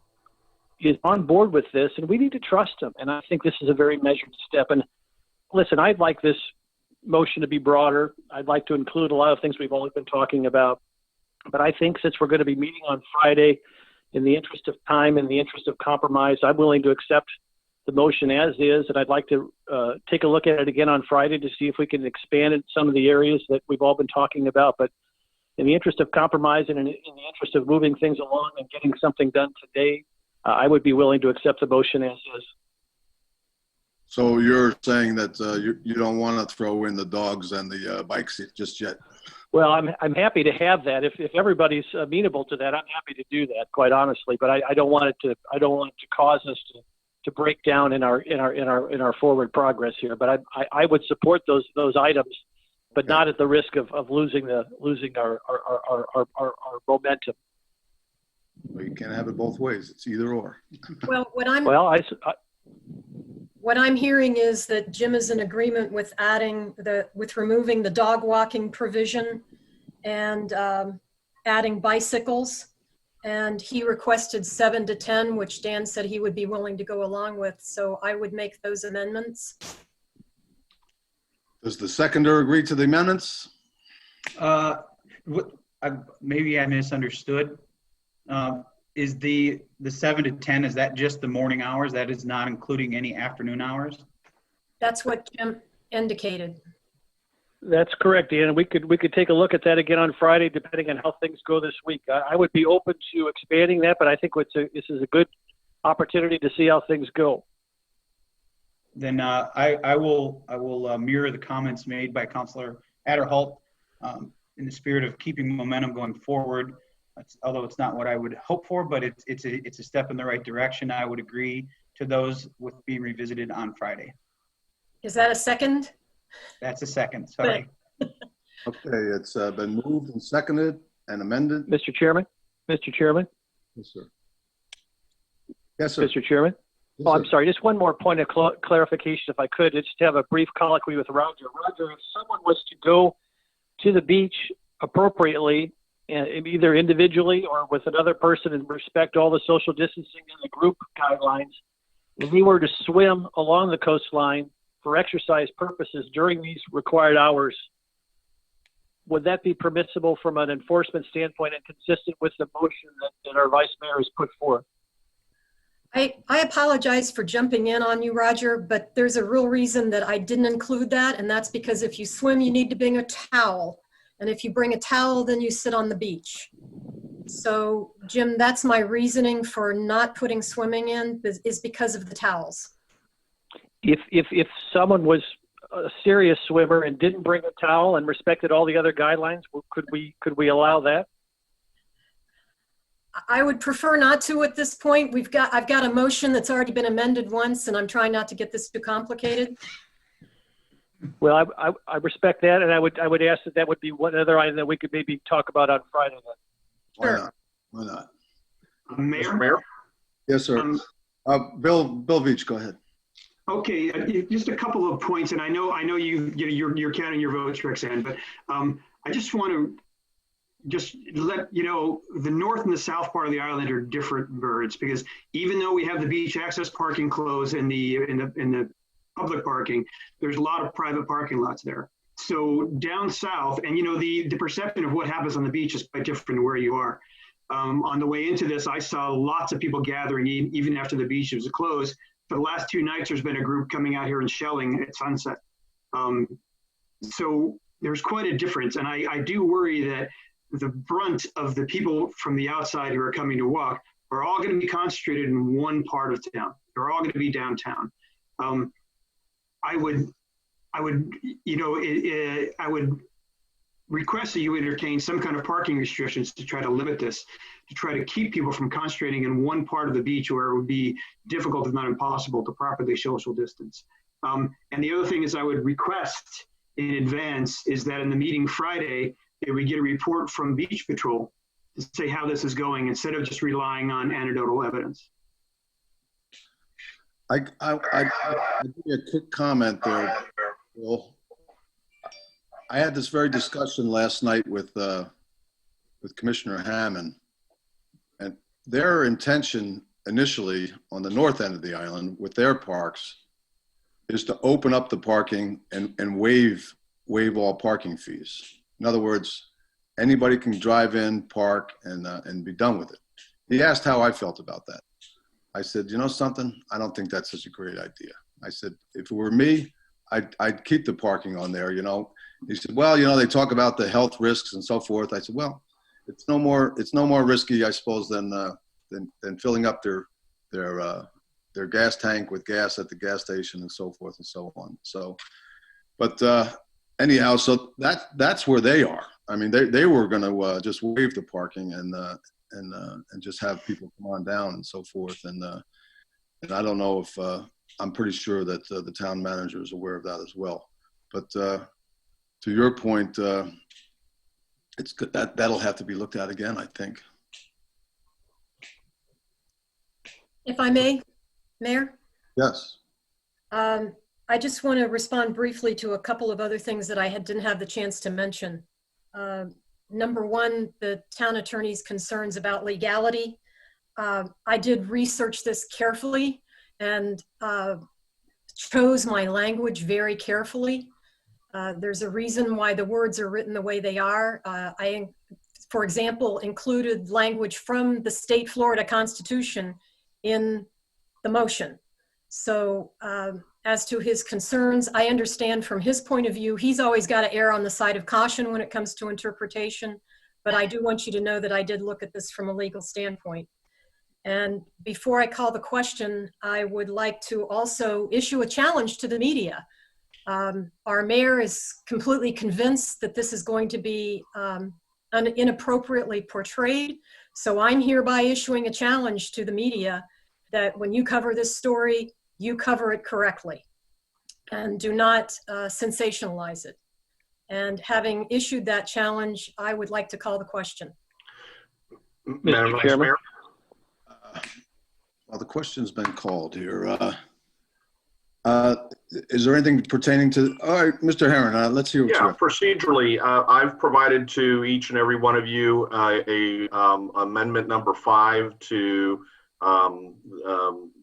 is on board with this, and we need to trust them. And I think this is a very measured step. And listen, I'd like this motion to be broader. I'd like to include a lot of things we've only been talking about. But I think since we're going to be meeting on Friday, in the interest of time, in the interest of compromise, I'm willing to accept the motion as is, and I'd like to take a look at it again on Friday to see if we can expand in some of the areas that we've all been talking about. But in the interest of compromise and in the interest of moving things along and getting something done today, I would be willing to accept the motion as is. So you're saying that you don't want to throw in the dogs and the bikes just yet? Well, I'm happy to have that. If everybody's amenable to that, I'm happy to do that, quite honestly. But I don't want it to cause us to break down in our forward progress here. But I would support those items, but not at the risk of losing our momentum. Well, you can't have it both ways. It's either or. Well, Well, what I'm hearing is that Jim is in agreement with removing the dog walking provision and adding bicycles. And he requested 7 to 10, which Dan said he would be willing to go along with. So I would make those amendments. Does the seconder agree to the amendments? Maybe I misunderstood. Is the 7 to 10, is that just the morning hours? That is not including any afternoon hours? That's what Jim indicated. that's correct, Ian. We could take a look at that again on Friday, depending on how things go this week. I would be open to expanding that, but I think this is a good opportunity to see how things go. Then I will mirror the comments made by Councilor Adderholt in the spirit of keeping momentum going forward. Although it's not what I would hope for, but it's a step in the right direction. I would agree to those with being revisited on Friday. Is that a second? That's a second. Sorry. Okay, it's been moved and seconded and amended. Mr. Chairman? Mr. Chairman? Yes, sir. Yes, sir. Mr. Chairman? Yes, Oh, I'm sir. sorry. Just one more point of clarification, if I could. Just to have a brief colloquy with Roger. Roger, if someone was to go to the beach appropriately, either individually or with another person, and respect all the social distancing and the group guidelines, if he were to swim along the coastline for exercise purposes during these required hours, would that be permissible from an enforcement standpoint and consistent with the motion that our Vice Mayor has put forth? I apologize for jumping in on you, Roger, but there's a real reason that I didn't include that, and that's because if you swim, you need to bring a towel. And if you bring a towel, then you sit on the beach. So, Jim, that's my reasoning for not putting swimming in, is because of the towels. If someone was a serious swimmer and didn't bring a towel and respected all the other guidelines, could we allow that? I would prefer not to at this point. I've got a motion that's already been amended once, and I'm trying not to get this too complicated. Well, I respect that, and I would ask that would be one other item that we could maybe talk about on Friday. Why not? Why not? Mayor? Yes, sir. Bill Veach, go ahead. Okay, just a couple of points, and I know you're counting your votes, Roxanne, but I just want to let you know the north and the south part of the island are different birds, because even though we have the beach access parking closed in the public parking, there's a lot of private parking lots there. So down south, and the perception of what happens on the beach is quite different to where you are. On the way into this, I saw lots of people gathering even after the beach was closed. For the last 2 nights, there's been a group coming out here and shelling at sunset. So there's quite a difference. And I do worry that the brunt of the people from the outside who are coming to walk are all going to be concentrated in one part of town. They're all going to be downtown. I would request that you entertain some kind of parking restrictions to try to limit this, to try to keep people from concentrating in one part of the beach where it would be difficult, if not impossible, to properly social distance. And the other thing is I would request in advance is that in the meeting Friday, that we get a report from Beach Patrol to say how this is going instead of just relying on anecdotal evidence. I give you a quick comment there, Bill. I had this very discussion last night with Commissioner Hammond, and their intention initially on the north end of the island with their parks is to open up the parking and waive all parking fees. In other words, anybody can drive in, park, and be done with it. He asked how I felt about that. I said, you know something? I don't think that's such a great idea. I said, if it were me, I'd keep the parking on there, He said, well, they talk about the health risks and so forth. I said, well, it's no more risky, I suppose, than filling up their gas tank with gas at the gas station and so forth and so on. So, but anyhow, so that's where they are. I mean, they were going to just waive the parking and just have people come on down and so forth. And I don't know if I'm pretty sure that the town manager is aware of that as well. But to your point, it's good that'll have to be looked at again, I think. If I may, Mayor? Yes. I just want to respond briefly to a couple of other things that I didn't have the chance to mention. Number one, the town attorney's concerns about legality. I did research this carefully and chose my language very carefully. There's a reason why the words are written the way they are. I, for example, included language from the state Florida Constitution in the motion. So as to his concerns, I understand from his point of view, he's always got to err on the side of caution when it comes to interpretation. But I do want you to know that I did look at this from a legal standpoint. And before I call the question, I would like to also issue a challenge to the media. Our mayor is completely convinced that this is going to be inappropriately portrayed. So I'm hereby issuing a challenge to the media that when you cover this story, you cover it correctly and do not sensationalize it. And having issued that challenge, I would like to call the question. Madam Vice Mayor? Well, the question's been called here. Is there anything pertaining to, all right, Mr. Herron, let's hear what you have. Procedurally, I've provided to each and every one of you amendment number 5 to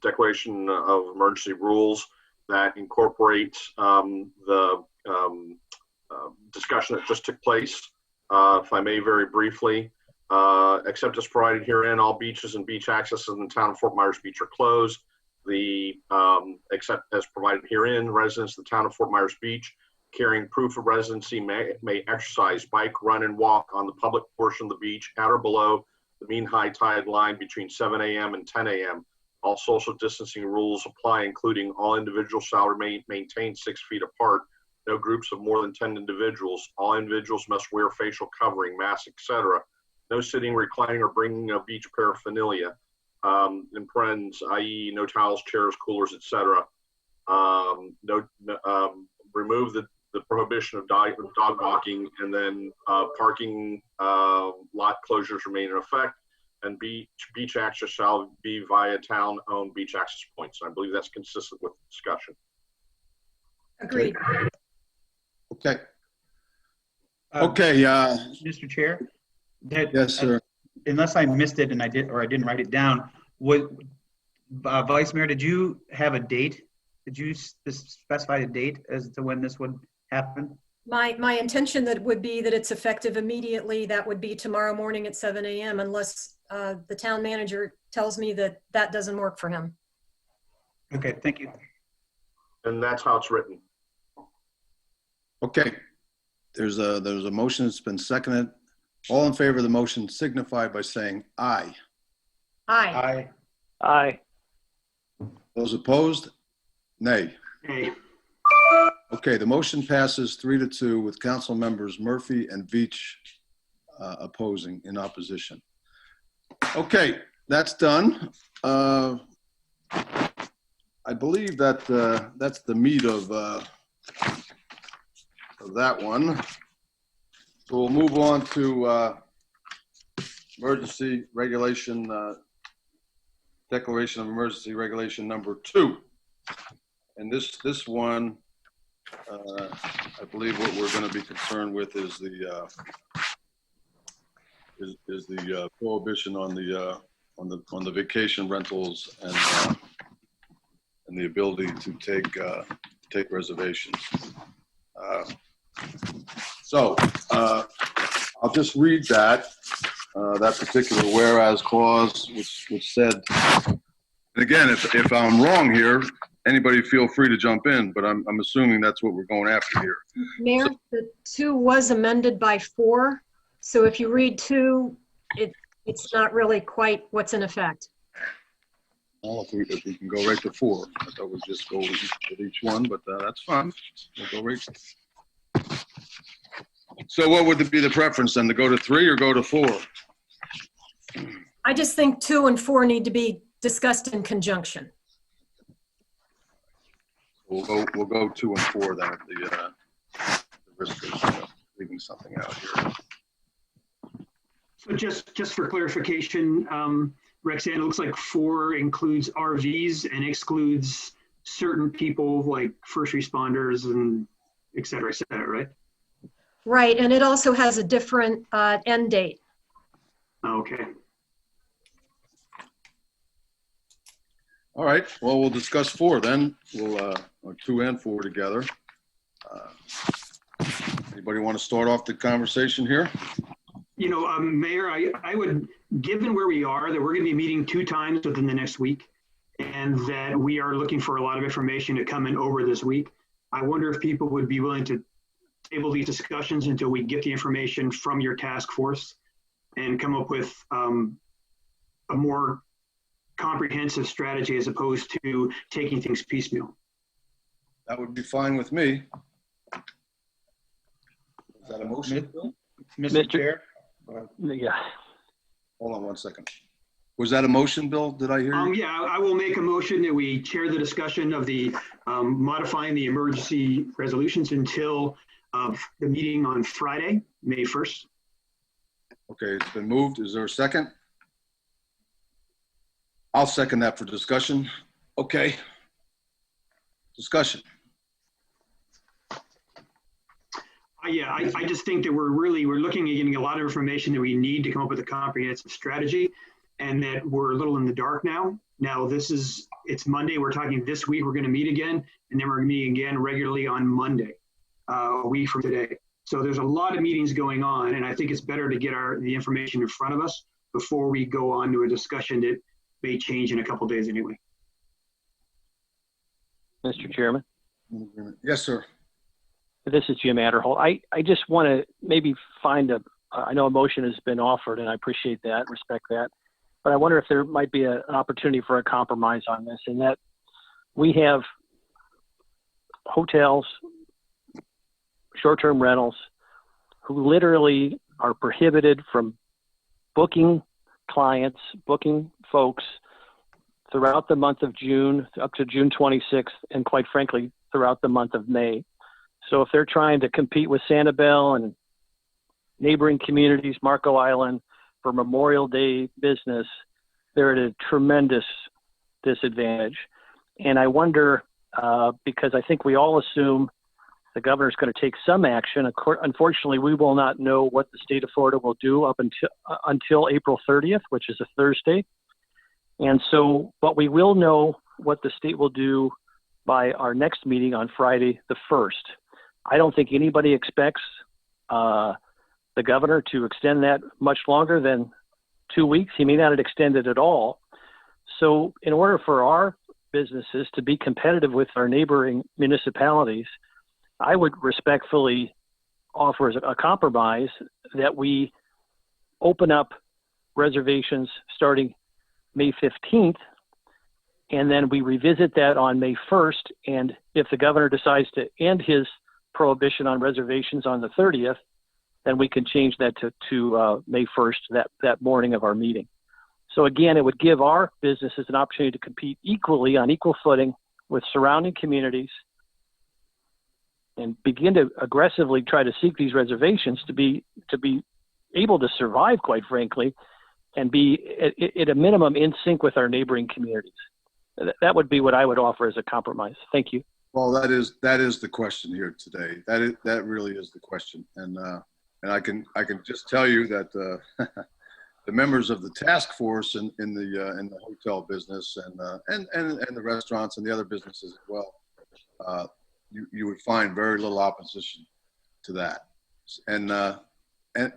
Declaration of Emergency Rules that incorporates the discussion that just took place. If I may very briefly, except as provided herein, all beaches and beach accesses in the town of Fort Myers Beach are closed. Except as provided herein, residents of the town of Fort Myers Beach carrying proof of residency may exercise, bike, run, and walk on the public portion of the beach at or below the mean high tide line between 7 a.m. and 10 a.m. All social distancing rules apply, including all individuals shall remain maintained 6 feet apart. No groups of more than 10 individuals. All individuals must wear facial covering, masks, etc. No sitting, reclining, or bringing of beach paraphernalia. In parens, i.e. no towels, chairs, coolers, etc. Remove the prohibition of dog walking, and then parking lot closures remain in effect, and beach access shall be via town-owned beach access points. I believe that's consistent with the discussion. Agreed. Okay. Okay. Mr. Chair? Yes, sir. Unless I missed it and I didn't write it down, Vice Mayor, did you have a date? Did you specify a date as to when this would happen? My intention would be that it's effective immediately. That would be tomorrow morning at 7 a.m. unless the town manager tells me that that doesn't work for him. Okay, thank you. And that's how it's written. Okay. There's a motion that's been seconded. All in favor of the motion signify by saying aye. Aye. Aye. Aye. Those opposed? Nay. Nay. Okay, the motion passes 3-2 with council members Murphy and Veach opposing, in opposition. Okay, that's done. I believe that that's the meat of that one. So we'll move on to emergency regulation, Declaration of Emergency Regulation number 2. And this one, I believe what we're going to be concerned with is the prohibition on the vacation rentals and the ability to take reservations. So I'll just read that particular whereas clause, which said, and again, if I'm wrong here, anybody feel free to jump in, but I'm assuming that's what we're going after here. Mayor, the 2 was amended by 4. So if you read 2, it's not really quite what's in effect. Well, if we can go right to 4, I thought we'd just go with each one, but that's fine. We'll go right. So what would be the preference then, to go to 3 or go to 4? I just think 2 and 4 need to be discussed in conjunction. We'll go 2 and 4 then at the risk of leaving something out here. So just for clarification, Rexanne, it looks like 4 includes RVs and excludes certain people like first responders and et cetera, right? Right, and it also has a different end date. Okay. All right, well, we'll discuss 4 then. We'll, or 2 and 4 together. Anybody want to start off the conversation here? You know, Mayor, I would, given where we are, that we're going to be meeting 2 times within the next week, and that we are looking for a lot of information to come in over this week. I wonder if people would be willing to table these discussions until we get the information from your task force and come up with a more comprehensive strategy as opposed to taking things piecemeal. That would be fine with me. Is that a motion, Bill? Mr. Chair? Yeah. Hold on one second. Was that a motion, Bill? Did I hear you? Yeah, I will make a motion that we chair the discussion of the modifying the emergency resolutions until the meeting on Friday, May 1st. Okay, it's been moved. Is there a second? I'll second that for discussion. Okay. Discussion. Yeah, I just think that we're looking at getting a lot of information that we need to come up with a comprehensive strategy, and that we're a little in the dark now. Now it's Monday. We're talking this week. We're going to meet again, and then we're meeting again regularly on Monday, a week from today. So there's a lot of meetings going on, and I think it's better to get the information in front of us before we go on to a discussion that may change in a couple days anyway. Mr. Chairman. Yes, sir. This is Jim Adderholt. I just want to maybe find I know a motion has been offered, and I appreciate that, respect that, but I wonder if there might be an opportunity for a compromise on this, in that we have hotels, short-term rentals, who literally are prohibited from booking clients, booking folks throughout the month of June, up to June 26th, and quite frankly, throughout the month of May. So if they're trying to compete with Sanibel and neighboring communities, Marco Island, for Memorial Day business, they're at a tremendous disadvantage. And I wonder, because I think we all assume the governor's going to take some action. Unfortunately, we will not know what the state of Florida will do up until April 30th, which is a Thursday. And so, but we will know what the state will do by our next meeting on Friday the 1st. I don't think anybody expects the governor to extend that much longer than 2 weeks. He may not extend it at all. So in order for our businesses to be competitive with our neighboring municipalities, I would respectfully offer as a compromise that we open up reservations starting May 15th, and then we revisit that on May 1st. And if the governor decides to end his prohibition on reservations on the 30th, then we can change that to May 1st, that morning of our meeting. So again, it would give our businesses an opportunity to compete equally on equal footing with surrounding communities and begin to aggressively try to seek these reservations to be able to survive, quite frankly, and be at a minimum in sync with our neighboring communities. That would be what I would offer as a compromise. Thank you. Well, that is the question here today. That really is the question, and I can just tell you that the members of the task force in the hotel business and the restaurants and the other businesses as well, you would find very little opposition to that, and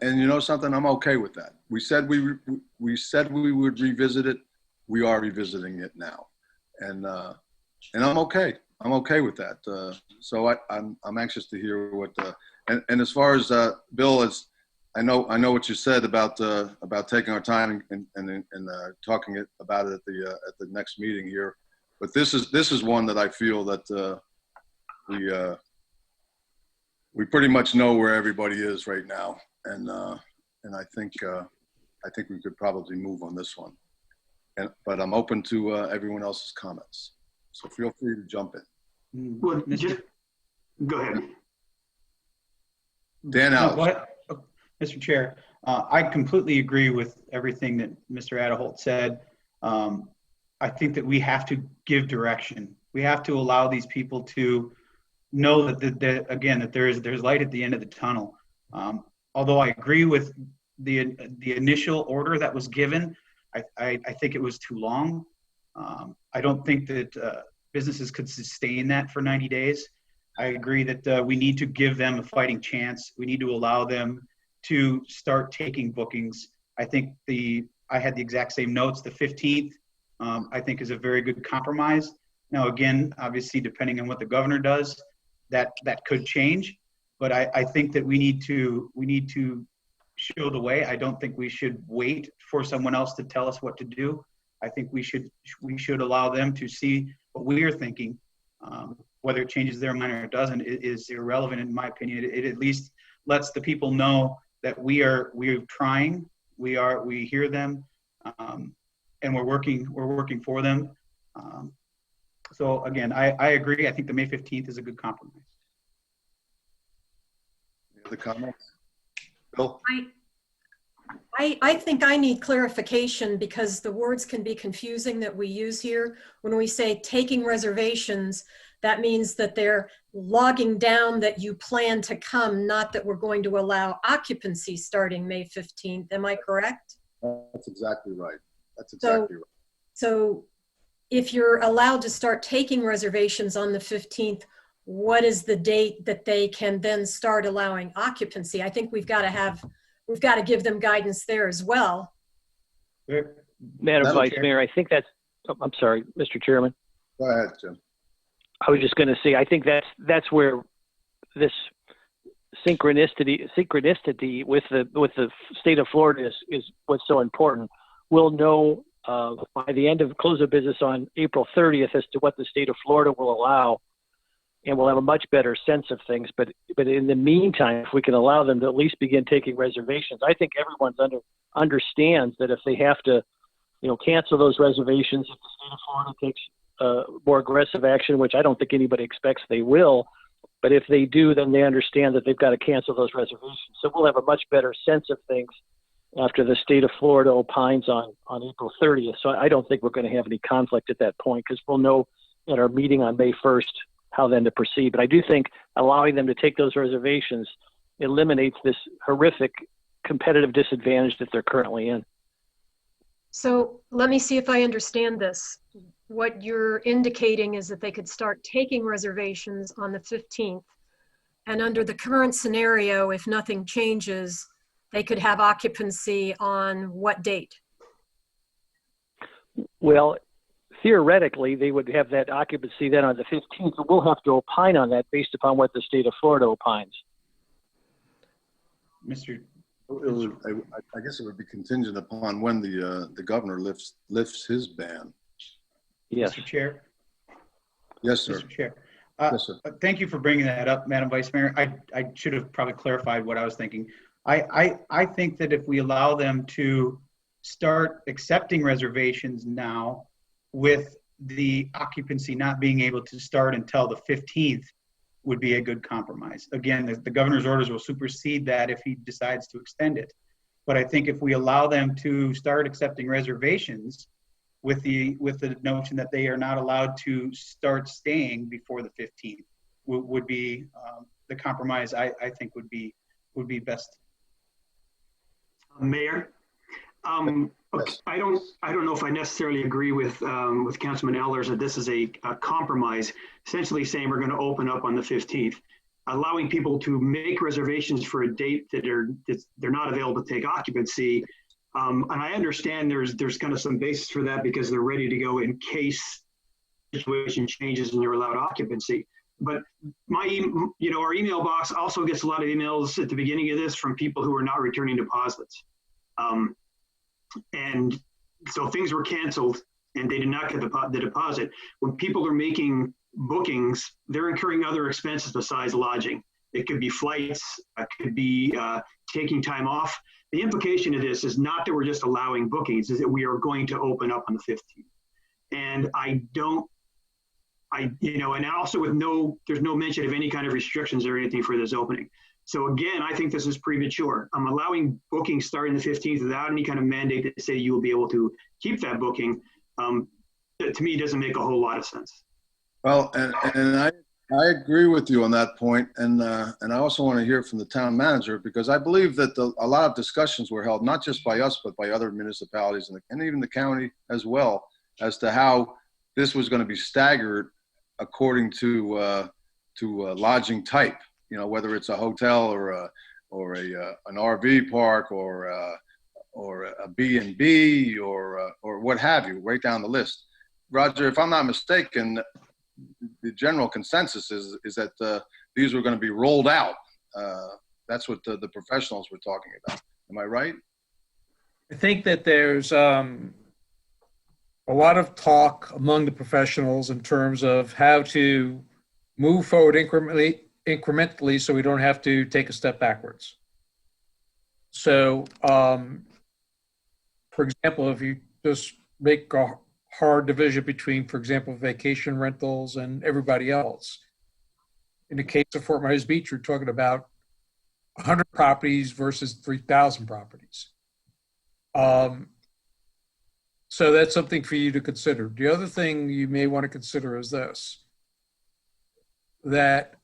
you know something, I'm okay with that. We said we would revisit it. We are revisiting it now, and I'm okay. I'm okay with that. So I'm anxious to hear what and as far as Bill, as I know what you said about taking our time and talking about it at the next meeting here. But this is one that I feel that we pretty much know where everybody is right now, and I think we could probably move on this one. But I'm open to everyone else's comments, so feel free to jump in. Well, just go ahead. Dan Allen. Go ahead. Mr. Chair, I completely agree with everything that Mr. Adderholt said. I think that we have to give direction. We have to allow these people to know that again, that there's light at the end of the tunnel. Although I agree with the initial order that was given, I think it was too long. I don't think that businesses could sustain that for 90 days. I agree that we need to give them a fighting chance. We need to allow them to start taking bookings. I think I had the exact same notes. The 15th, I think, is a very good compromise. Now, again, obviously, depending on what the governor does, that could change. But I think that we need to show the way. I don't think we should wait for someone else to tell us what to do. I think we should allow them to see what we are thinking. Whether it changes their mind or it doesn't is irrelevant in my opinion. It at least lets the people know that we're trying. We hear them, and we're working for them. So again, I agree. I think the May 15th is a good compromise. Any other comments? Bill? I think I need clarification because the words can be confusing that we use here. When we say taking reservations, that means that they're logging down that you plan to come, not that we're going to allow occupancy starting May 15th. Am I correct? That's exactly right. That's exactly right. So if you're allowed to start taking reservations on the 15th, what is the date that they can then start allowing occupancy? I think we've got to give them guidance there as well. Madam Vice Mayor, I think that's, I'm sorry, Mr. Chairman. Go ahead, Jim. I was just going to say, I think that's where this synchronicity with the state of Florida is what's so important. We'll know by the end of close of business on April 30th as to what the state of Florida will allow, and we'll have a much better sense of things. But in the meantime, if we can allow them to at least begin taking reservations, I think everyone's understands that if they have to, cancel those reservations, if the state of Florida takes more aggressive action, which I don't think anybody expects they will, but if they do, then they understand that they've got to cancel those reservations. So we'll have a much better sense of things after the state of Florida opines on April 30th. So I don't think we're going to have any conflict at that point because we'll know at our meeting on May 1st how then to proceed. But I do think allowing them to take those reservations eliminates this horrific competitive disadvantage that they're currently in. So let me see if I understand this. What you're indicating is that they could start taking reservations on the 15th. And under the current scenario, if nothing changes, they could have occupancy on what date? Well, theoretically, they would have that occupancy then on the 15th, but we'll have to opine on that based upon what the state of Florida opines. I guess it would be contingent upon when the governor lifts his ban. Yes. Mr. Chair. Yes, sir. Mr. Chair. Yes, sir. Thank you for bringing that up, Madam Vice Mayor. I should have probably clarified what I was thinking. I think that if we allow them to start accepting reservations now with the occupancy not being able to start until the 15th would be a good compromise. Again, the governor's orders will supersede that if he decides to extend it. But I think if we allow them to start accepting reservations with the notion that they are not allowed to start staying before the 15th would be the compromise I think would be best. Mayor, okay, I don't know if I necessarily agree with Councilman Ehlers that this is a compromise, essentially saying we're going to open up on the 15th, allowing people to make reservations for a date that they're not available to take occupancy. And I understand there's kind of some basis for that because they're ready to go in case the situation changes and they're allowed occupancy. But our email box also gets a lot of emails at the beginning of this from people who are not returning deposits. And so things were canceled and they did not get the deposit. When people are making bookings, they're incurring other expenses besides lodging. It could be flights, it could be taking time off. The implication of this is not that we're just allowing bookings, is that we are going to open up on the 15th. And and also there's no mention of any kind of restrictions or anything for this opening. So again, I think this is premature. I'm allowing bookings starting the 15th without any kind of mandate to say you will be able to keep that booking, to me doesn't make a whole lot of sense. Well, and I agree with you on that point, and I also want to hear from the town manager, because I believe that a lot of discussions were held, not just by us, but by other municipalities and even the county as well, as to how this was going to be staggered according to lodging type. You know, whether it's a hotel or an RV park or a B&B or what have you, right down the list. Roger, if I'm not mistaken, the general consensus is that these were going to be rolled out. That's what the professionals were talking about. Am I right? I think that there's a lot of talk among the professionals in terms of how to move forward incrementally so we don't have to take a step backwards. So, for example, if you just make a hard division between, for example, vacation rentals and everybody else. In the case of Fort Myers Beach, you're talking about 100 properties versus 3,000 properties. So that's something for you to consider. The other thing you may want to consider is this, that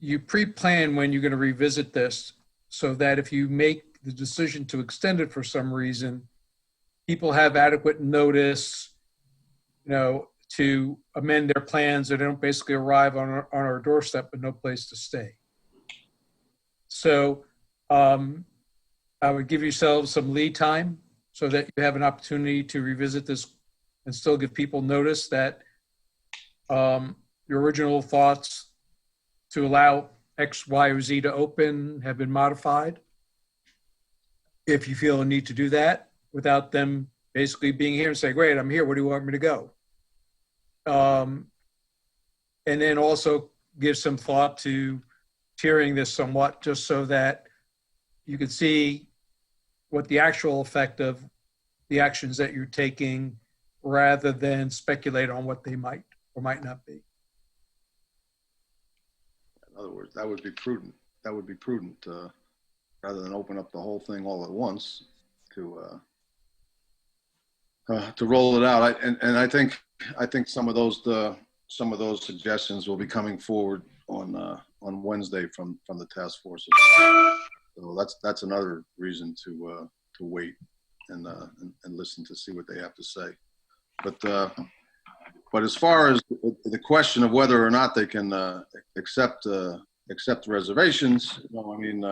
you pre-plan when you're going to revisit this so that if you make the decision to extend it for some reason, people have adequate notice, to amend their plans, and they don't basically arrive on our doorstep with no place to stay. So I would give yourselves some lead time so that you have an opportunity to revisit this and still give people notice that your original thoughts to allow X, Y, or Z to open have been modified. If you feel a need to do that, without them basically being here and saying, great, I'm here, where do you want me to go? And then also give some thought to tiering this somewhat, just so that you can see what the actual effect of the actions that you're taking, rather than speculate on what they might or might not be. In other words, that would be prudent. That would be prudent, rather than open up the whole thing all at once to roll it out. And I think some of those suggestions will be coming forward on Wednesday from the task force. So that's another reason to wait and listen to see what they have to say. But as far as the question of whether or not they can accept reservations, I mean,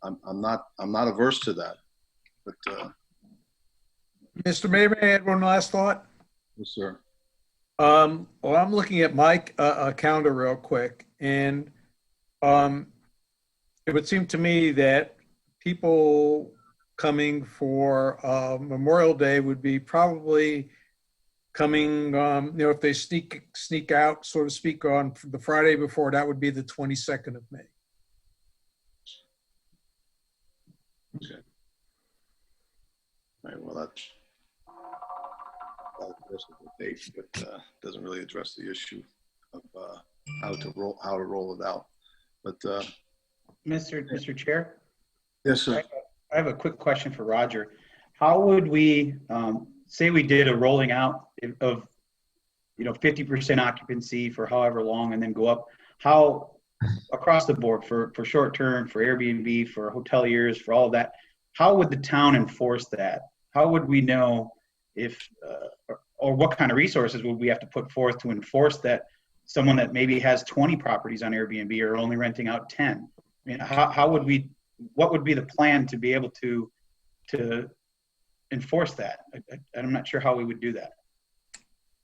I'm not averse to that. But Mr. Mayor, may I add one last thought? yes, sir. Well, I'm looking at my calendar real quick, and it would seem to me that people coming for Memorial Day would be probably coming, if they sneak out, so to speak, on the Friday before, that would be the 22nd of May. Okay. All right, well, that's the date, but doesn't really address the issue of how to roll it out. But Mr. Chair? yes, sir. I have a quick question for Roger. How would we, say we did a rolling out of 50% occupancy for however long and then go up, how across the board for short term, for Airbnb, for hoteliers, for all of that, how would the town enforce that? How would we know if, or what kind of resources would we have to put forth to enforce that someone that maybe has 20 properties on Airbnb are only renting out 10? I mean, what would be the plan to be able to enforce that? I'm not sure how we would do that.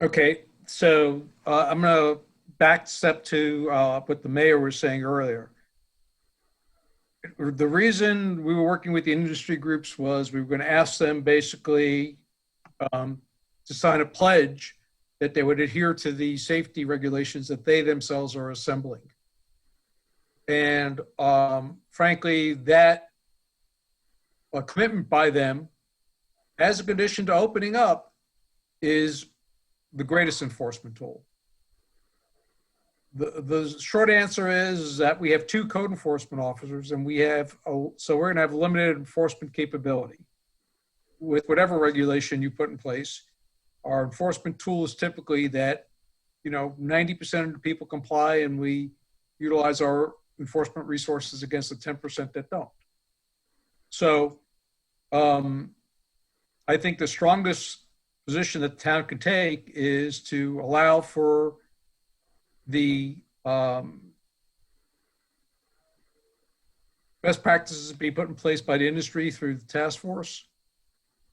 Okay, so I'm going to back step to what the mayor was saying earlier. The reason we were working with the industry groups was we were going to ask them basically to sign a pledge that they would adhere to the safety regulations that they themselves are assembling. And frankly, that a commitment by them as a condition to opening up is the greatest enforcement tool. The short answer is that we have 2 code enforcement officers, and so we're going to have limited enforcement capability. with whatever regulation you put in place, our enforcement tool is typically that, 90% of the people comply, and we utilize our enforcement resources against the 10% that don't. So I think the strongest position that the town can take is to allow for the best practices to be put in place by the industry through the task force,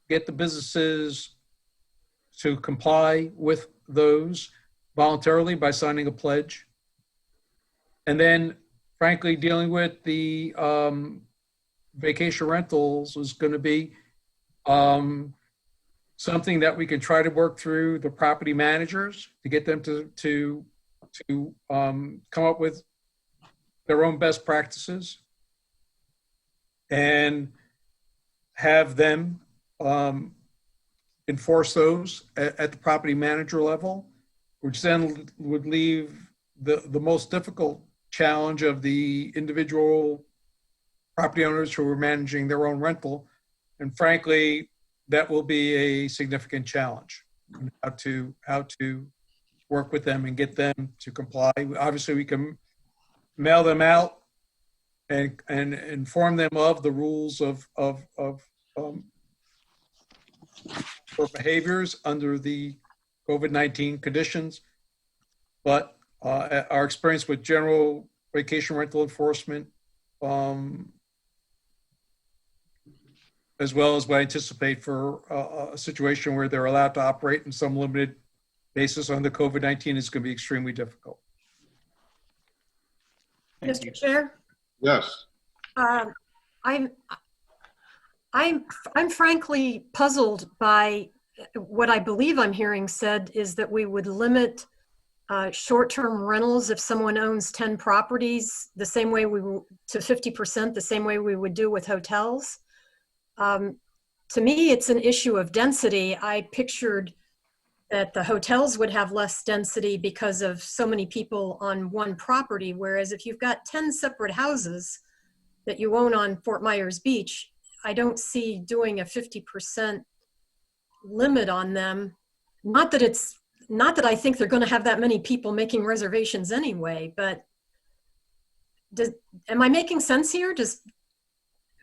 get the businesses to comply with those voluntarily by signing a pledge. And then, frankly, dealing with the vacation rentals is going to be something that we can try to work through the property managers to get them to come up with their own best practices and have them enforce those at the property manager level, which then would leave the most difficult challenge of the individual property owners who are managing their own rental. And frankly, that will be a significant challenge, how to work with them and get them to comply. Obviously, we can mail them out and inform them of the rules for behaviors under the COVID-19 conditions. But our experience with general vacation rental enforcement, as well as what I anticipate for a situation where they're allowed to operate in some limited basis under COVID-19, is going to be extremely difficult. Mr. Chair? Yes. I'm frankly puzzled by what I believe I'm hearing said is that we would limit short-term rentals if someone owns 10 properties the same way to 50%, the same way we would do with hotels. To me, it's an issue of density. I pictured that the hotels would have less density because of so many people on one property, whereas if you've got 10 separate houses that you own on Fort Myers Beach, I don't see doing a 50% limit on them. Not that I think they're going to have that many people making reservations anyway, but am I making sense here?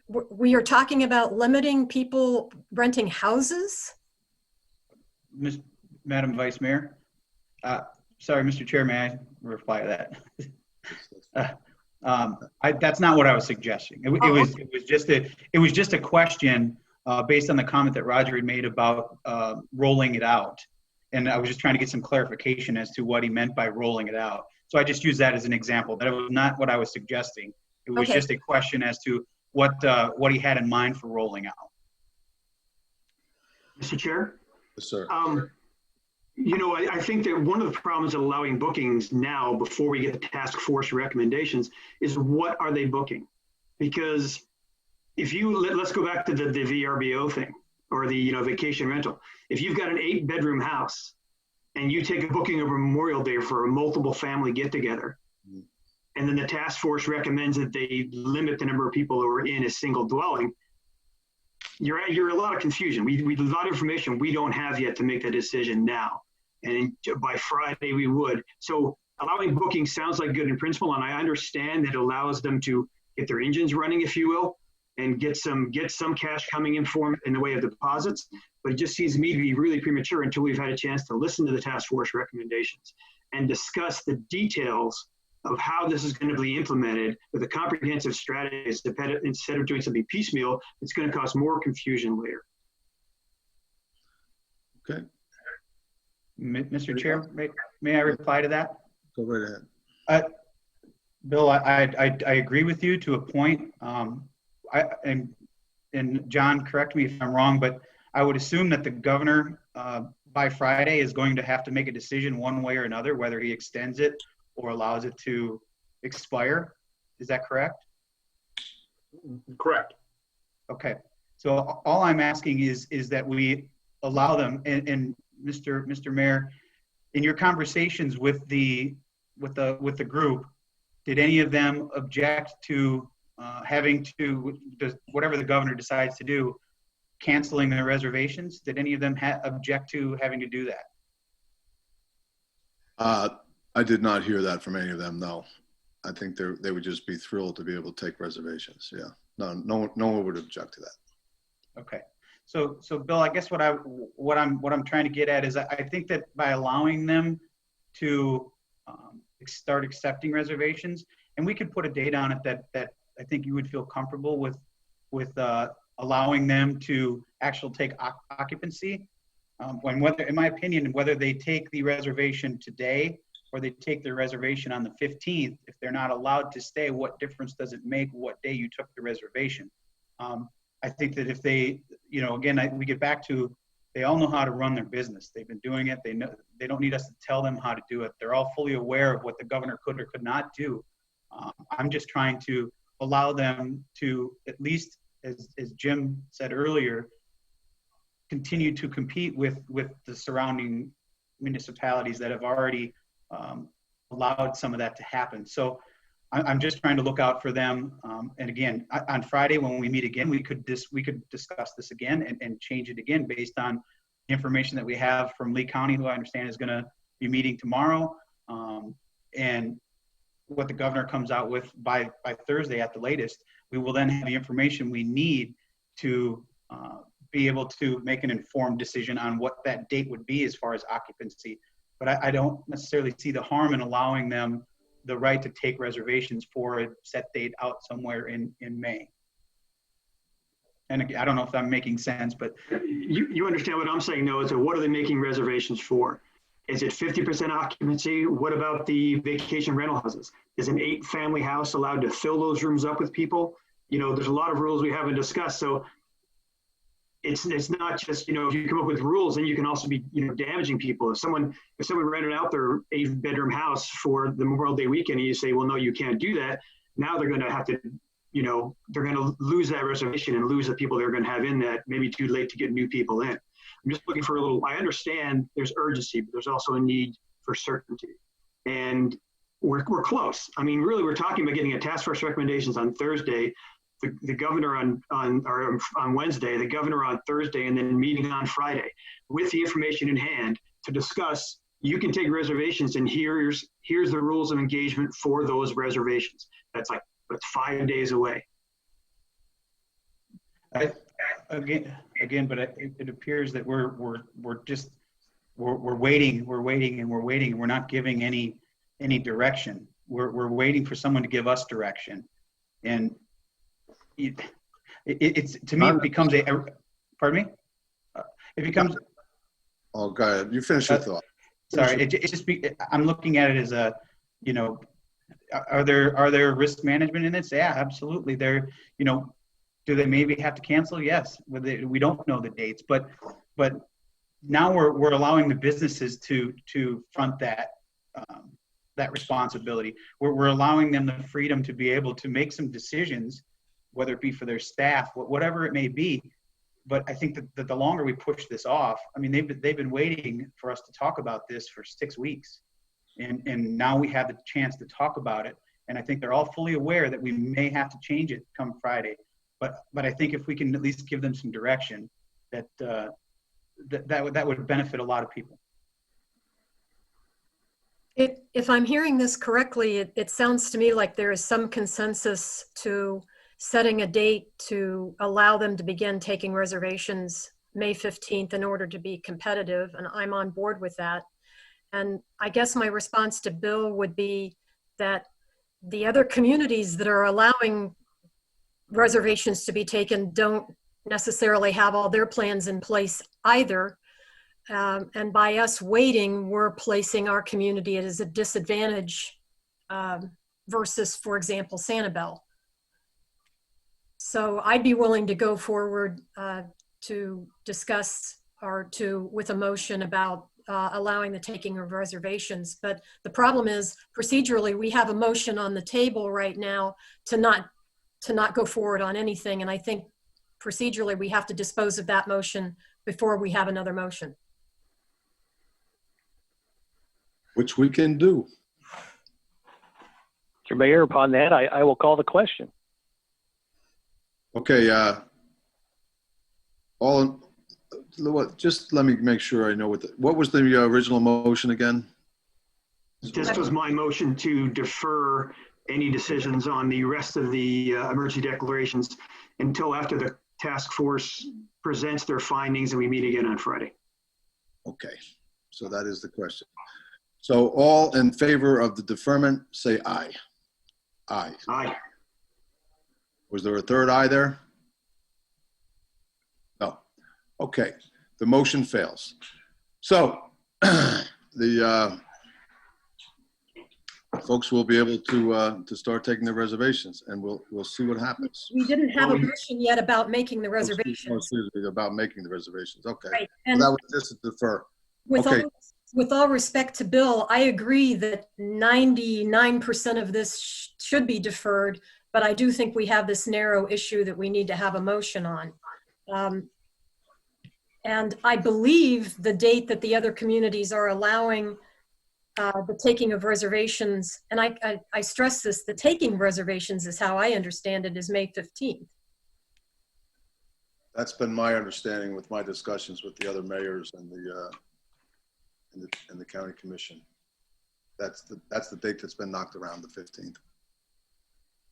We are talking about limiting people renting houses? Madam Vice Mayor, sorry, Mr. Chair, may I reply to that? That's not what I was suggesting. It was just a question based on the comment that Roger had made about rolling it out, and I was just trying to get some clarification as to what he meant by rolling it out. So I just used that as an example. That was not what I was suggesting. It was just a question as to what he had in mind for rolling out. Mr. Chair? Yes, sir. I think that one of the problems of allowing bookings now before we get the task force recommendations is what are they booking? Because if let's go back to the VRBO thing or the vacation rental. If you've got an 8-bedroom house and you take a booking over Memorial Day for a multiple family get together, and then the task force recommends that they limit the number of people who are in a single dwelling, you're a lot of confusion. We a lot of information we don't have yet to make that decision now. And by Friday we would. So allowing booking sounds like good in principle, and I understand that it allows them to get their engines running, if you will, and get some cash coming in the way of deposits. But it just seems to me to be really premature until we've had a chance to listen to the task force recommendations and discuss the details of how this is going to be implemented with a comprehensive strategy instead of doing something piecemeal. It's going to cause more confusion later. Okay. Mr. Chair, may I reply to that? Go right ahead. Bill, I agree with you to a point. And John, correct me if I'm wrong, but I would assume that the governor by Friday is going to have to make a decision one way or another, whether he extends it or allows it to expire. Is that correct? Correct. Okay. So all I'm asking is that we allow them, and Mr. Mayor, in your conversations with the group, did any of them object to having to, whatever the governor decides to do, canceling their reservations? Did any of them object to having to do that? I did not hear that from any of them, no. I think they would just be thrilled to be able to take reservations, yeah. No one would object to that. Okay. So Bill, I guess what I'm trying to get at is I think that by allowing them to start accepting reservations, and we could put a date on it that I think you would feel comfortable with allowing them to actually take occupancy. Whether, in my opinion, whether they take the reservation today or they take their reservation on the 15th, if they're not allowed to stay, what difference does it make what day you took the reservation? I think that if they, again, we get back to, they all know how to run their business. They've been doing it. They know, they don't need us to tell them how to do it. They're all fully aware of what the governor could or could not do. I'm just trying to allow them to, at least as Jim said earlier, continue to compete with the surrounding municipalities that have already allowed some of that to happen. So I'm just trying to look out for them. And again, on Friday when we meet again, we could discuss this again and change it again based on information that we have from Lee County, who I understand is going to be meeting tomorrow, and what the governor comes out with by Thursday at the latest. We will then have the information we need to be able to make an informed decision on what that date would be as far as occupancy. But I don't necessarily see the harm in allowing them the right to take reservations for a set date out somewhere in May. And again, I don't know if I'm making sense, but you understand what I'm saying, though, is that what are they making reservations for? Is it 50% occupancy? What about the vacation rental houses? Is an 8-family house allowed to fill those rooms up with people? There's a lot of rules we haven't discussed. So it's not just, if you come up with rules, then you can also be, damaging people. If someone rented out their 8-bedroom house for the Memorial Day weekend and you say, well, no, you can't do that. Now they're going to have to, they're going to lose that reservation and lose the people they're going to have in that, maybe too late to get new people in. I'm just looking for a little, I understand there's urgency, but there's also a need for certainty. And we're close. I mean, really, we're talking about getting a task force recommendations on Thursday, the governor on Wednesday, the governor on Thursday, and then meeting on Friday with the information in hand to discuss. You can take reservations, and here's the rules of engagement for those reservations. That's 5 days away. Again, but it appears that we're waiting, and we're not giving any direction. We're waiting for someone to give us direction, and it's to me it becomes pardon me. It becomes. Oh, go ahead. You finish your thought. Sorry, I'm looking at it as a, are there risk management in it? Yeah, absolutely. There, do they maybe have to cancel? Yes. We don't know the dates, but now we're allowing the businesses to front that responsibility. We're allowing them the freedom to be able to make some decisions, whether it be for their staff, whatever it may be. But I think that the longer we push this off, I mean, they've been waiting for us to talk about this for 6 weeks, and now we have the chance to talk about it. And I think they're all fully aware that we may have to change it come Friday. But I think if we can at least give them some direction, that would benefit a lot of people. If I'm hearing this correctly, it sounds to me like there is some consensus to setting a date to allow them to begin taking reservations May 15th in order to be competitive, and I'm on board with that. And I guess my response to Bill would be that the other communities that are allowing reservations to be taken don't necessarily have all their plans in place either. And by us waiting, we're placing our community as a disadvantage versus, for example, Sanibel. So I'd be willing to go forward to discuss with a motion about allowing the taking of reservations. But the problem is procedurally, we have a motion on the table right now to not go forward on anything. And I think procedurally, we have to dispose of that motion before we have another motion. Which we can do. Mr. Mayor, upon that, I will call the question. Okay. just let me make sure I know what was the original motion again? This was my motion to defer any decisions on the rest of the emergency declarations until after the task force presents their findings and we meet again on Friday. Okay, so that is the question. So all in favor of the deferment, say aye. Aye. Aye. Was there a third aye there? No. Okay, the motion fails. So the folks will be able to start taking their reservations, and we'll see what happens. We didn't have a motion yet about making the reservations. About making the reservations. Okay. Right. So And that was just a defer. with, Okay. with all respect to Bill, I agree that 99% of this should be deferred, but I do think we have this narrow issue that we need to have a motion on. And I believe the date that the other communities are allowing the taking of reservations, and I stress this, the taking reservations is how I understand it, is May 15th. That's been my understanding with my discussions with the other mayors and the county commission. That's the date that's been knocked around, the 15th.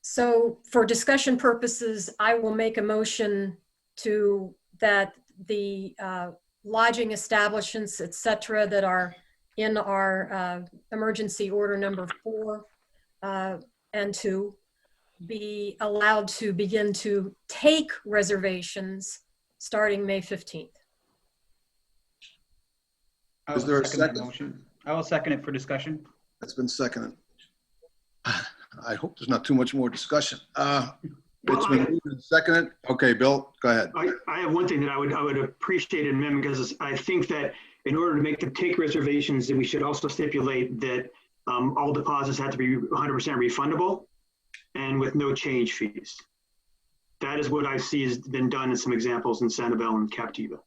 So for discussion purposes, I will make a motion to that the lodging establishments, et cetera, that are in our emergency order number 4 and 2 be allowed to begin to take reservations starting May 15th. Is there a second? Motion. I will second it for discussion. That's been seconded. I hope there's not too much more discussion. It's been moved and seconded. Okay, Bill, go ahead. I have one thing that I would appreciate an amendment, because I think that in order to make the take reservations, that we should also stipulate that all deposits have to be 100% refundable and with no change fees. That is what I see has been done in some examples in Sanibel and Captiva.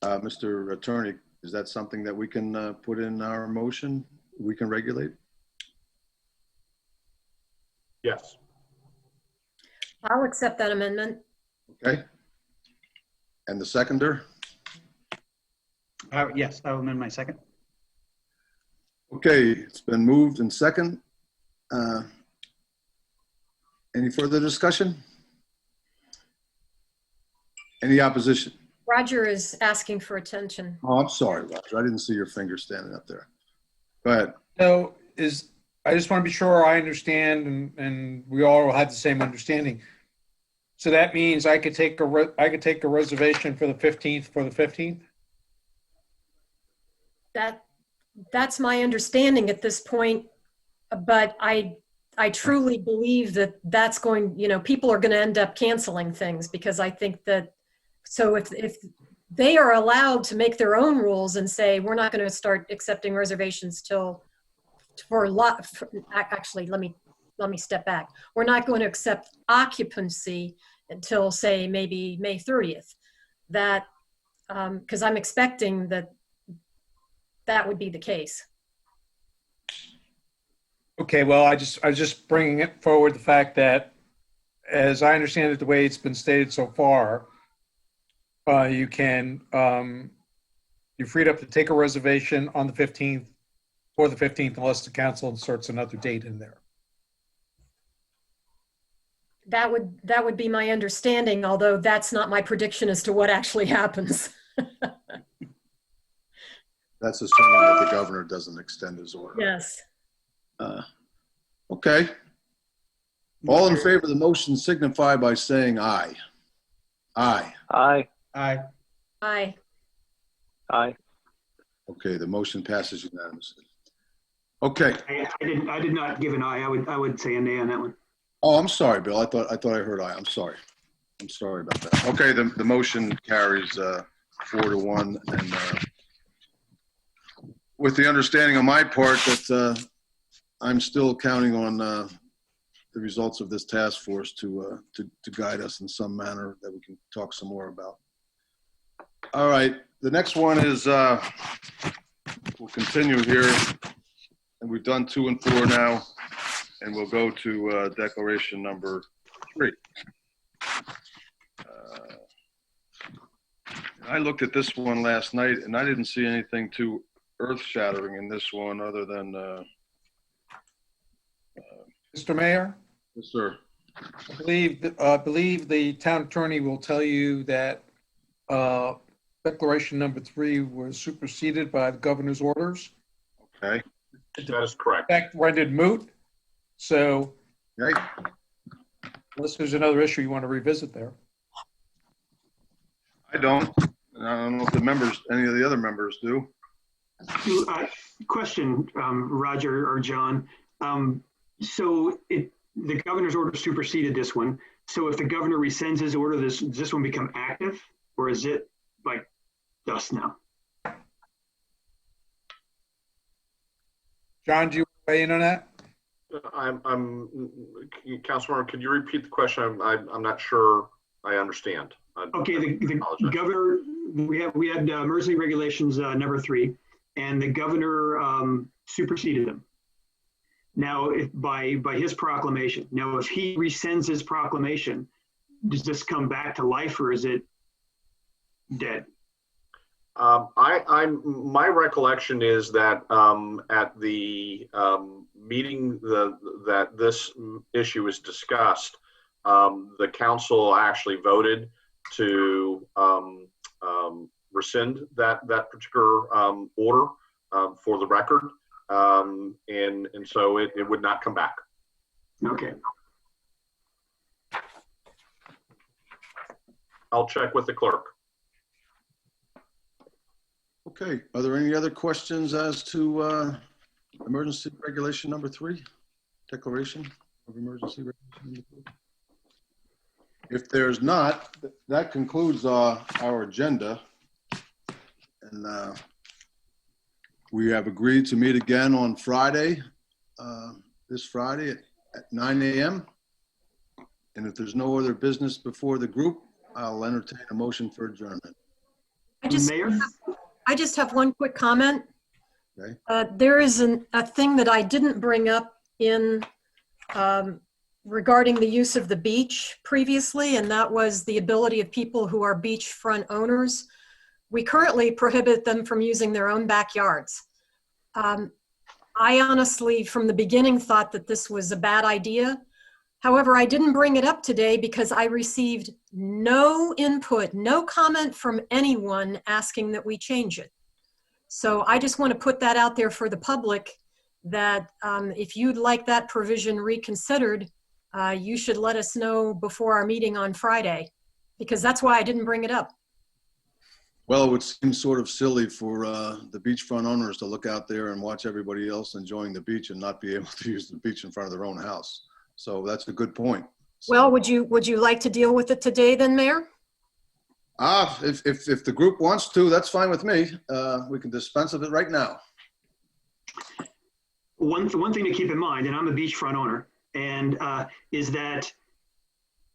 Mr. Attorney, is that something that we can put in our motion? We can regulate? Yes. I'll accept that amendment. Okay. And the seconder? Yes, I will amend my second. Okay, it's been moved and second. Any further discussion? Any opposition? Roger is asking for attention. Oh, I'm sorry, Roger. I didn't see your finger standing up there. Go ahead. So I just want to be sure I understand and we all have the same understanding. So that means I could take a reservation for the 15th. That's my understanding at this point, but I truly believe that that's going, people are going to end up canceling things, because I think that, so if they are allowed to make their own rules and say, we're not going to start accepting reservations actually, let me step back. We're not going to accept occupancy until, say, maybe May 30th. That, because I'm expecting that would be the case. Okay, well, I was just bringing it forward the fact that, as I understand it, the way it's been stated so far, you're freed up to take a reservation on the 15th or the 15th, unless the council inserts another date in there. That would be my understanding, although that's not my prediction as to what actually happens. That's assuming that the governor doesn't extend his order. Yes. Okay. All in favor of the motion signify by saying aye. Aye. Aye. Aye. Aye. Aye. Okay, the motion passes unanimously. Okay. I did not give an aye. I would say a nay on that one. Oh, I'm sorry, Bill. I thought I heard aye. I'm sorry. I'm sorry about that. Okay, the motion carries 4-1, and with the understanding on my part that I'm still counting on the results of this task force to guide us in some manner that we can talk some more about. All right, the next one is we'll continue here, and we've done 2 and 4 now, and we'll go to declaration number 3. I looked at this one last night and I didn't see anything too earth-shattering in this one other than, Mr. Mayor, yes, sir. I believe the town attorney will tell you that declaration number 3 was superseded by the governor's orders. Okay. That is correct. In fact, rendered moot. So Okay. unless there's another issue you want to revisit there. I don't know if the members, any of the other members do. Question, Roger or John. So the governor's order superseded this one. So if the governor rescinds his order, does this one become active, or is it like dust now? John, do you weigh in on that? Councilmember, could you repeat the question? I'm not sure I understand. Okay, the governor, we had emergency regulations number 3, and the governor superseded them. Now, by his proclamation. Now, if he rescinds his proclamation, does this come back to life, or is it dead? My recollection is that at the meeting that this issue was discussed, the council actually voted to rescind that particular order for the record, and so it would not come back. Okay. I'll check with the clerk. Okay, are there any other questions as to emergency regulation number 3? Declaration of emergency regulation number 3? If there's not, that concludes our agenda. And we have agreed to meet again on Friday, this Friday at 9 a.m. And if there's no other business before the group, I'll entertain a motion for adjournment. I just have one quick comment. Okay. There is a thing that I didn't bring up in regarding the use of the beach previously, and that was the ability of people who are beachfront owners. We currently prohibit them from using their own backyards. I honestly, from the beginning, thought that this was a bad idea. However, I didn't bring it up today because I received no input, no comment from anyone asking that we change it. So I just want to put that out there for the public that if you'd like that provision reconsidered, you should let us know before our meeting on Friday, because that's why I didn't bring it up. Well, it would seem sort of silly for the beachfront owners to look out there and watch everybody else enjoying the beach and not be able to use the beach in front of their own house. So that's a good point. So, well, would you like to deal with it today then, Mayor? If the group wants to, that's fine with me. We can dispense of it right now. One thing to keep in mind, and I'm a beachfront owner, and is that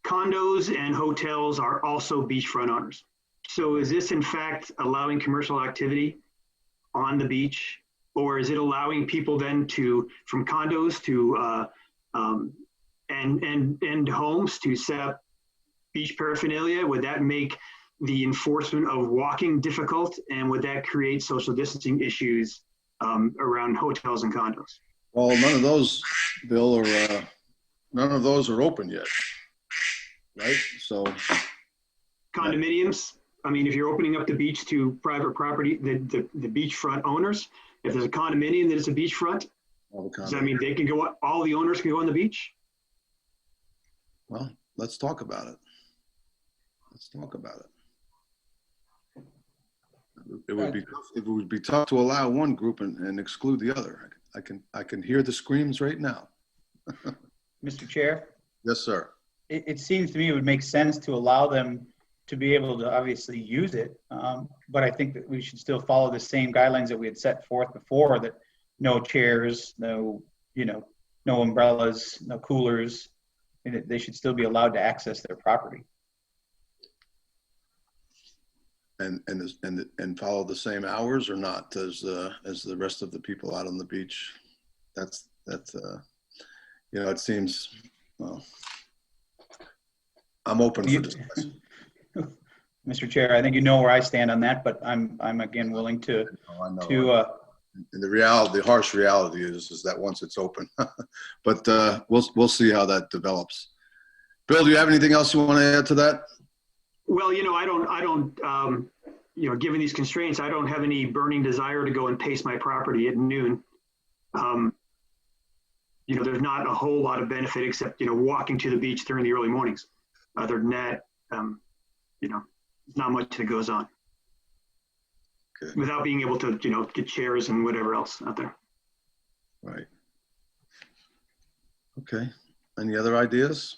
condos and hotels are also beachfront owners. So is this in fact allowing commercial activity on the beach, or is it allowing people then from condos to and homes to set up beach paraphernalia? Would that make the enforcement of walking difficult, and would that create social distancing issues around hotels and condos? Well, none of those, Bill, none of those are open yet, right? So condominiums. I mean, if you're opening up the beach to private property, the beachfront owners, if there's a condominium that is a beachfront, does that mean they can go? All the owners can go on the beach? Well, let's talk about it. Let's talk about it. It would be tough to allow one group and exclude the other. I can hear the screams right now. Mr. Chair? Yes, sir. It seems to me it would make sense to allow them to be able to obviously use it, but I think that we should still follow the same guidelines that we had set forth before, that no chairs, no umbrellas, no coolers, and they should still be allowed to access their property. And follow the same hours or not as the rest of the people out on the beach. That's it seems, well, I'm open for discussion. Mr. Chair. I think you know where I stand on that, but I'm again willing to I know. And the harsh reality is that once it's open, but we'll see how that develops. Bill, do you have anything else you want to add to that? Well, I don't, given these constraints, I don't have any burning desire to go and pace my property at noon. There's not a whole lot of benefit except, walking to the beach during the early mornings. Other than that, not much that goes on. Okay. Without being able to, get chairs and whatever else out there. Right. Okay. Any other ideas?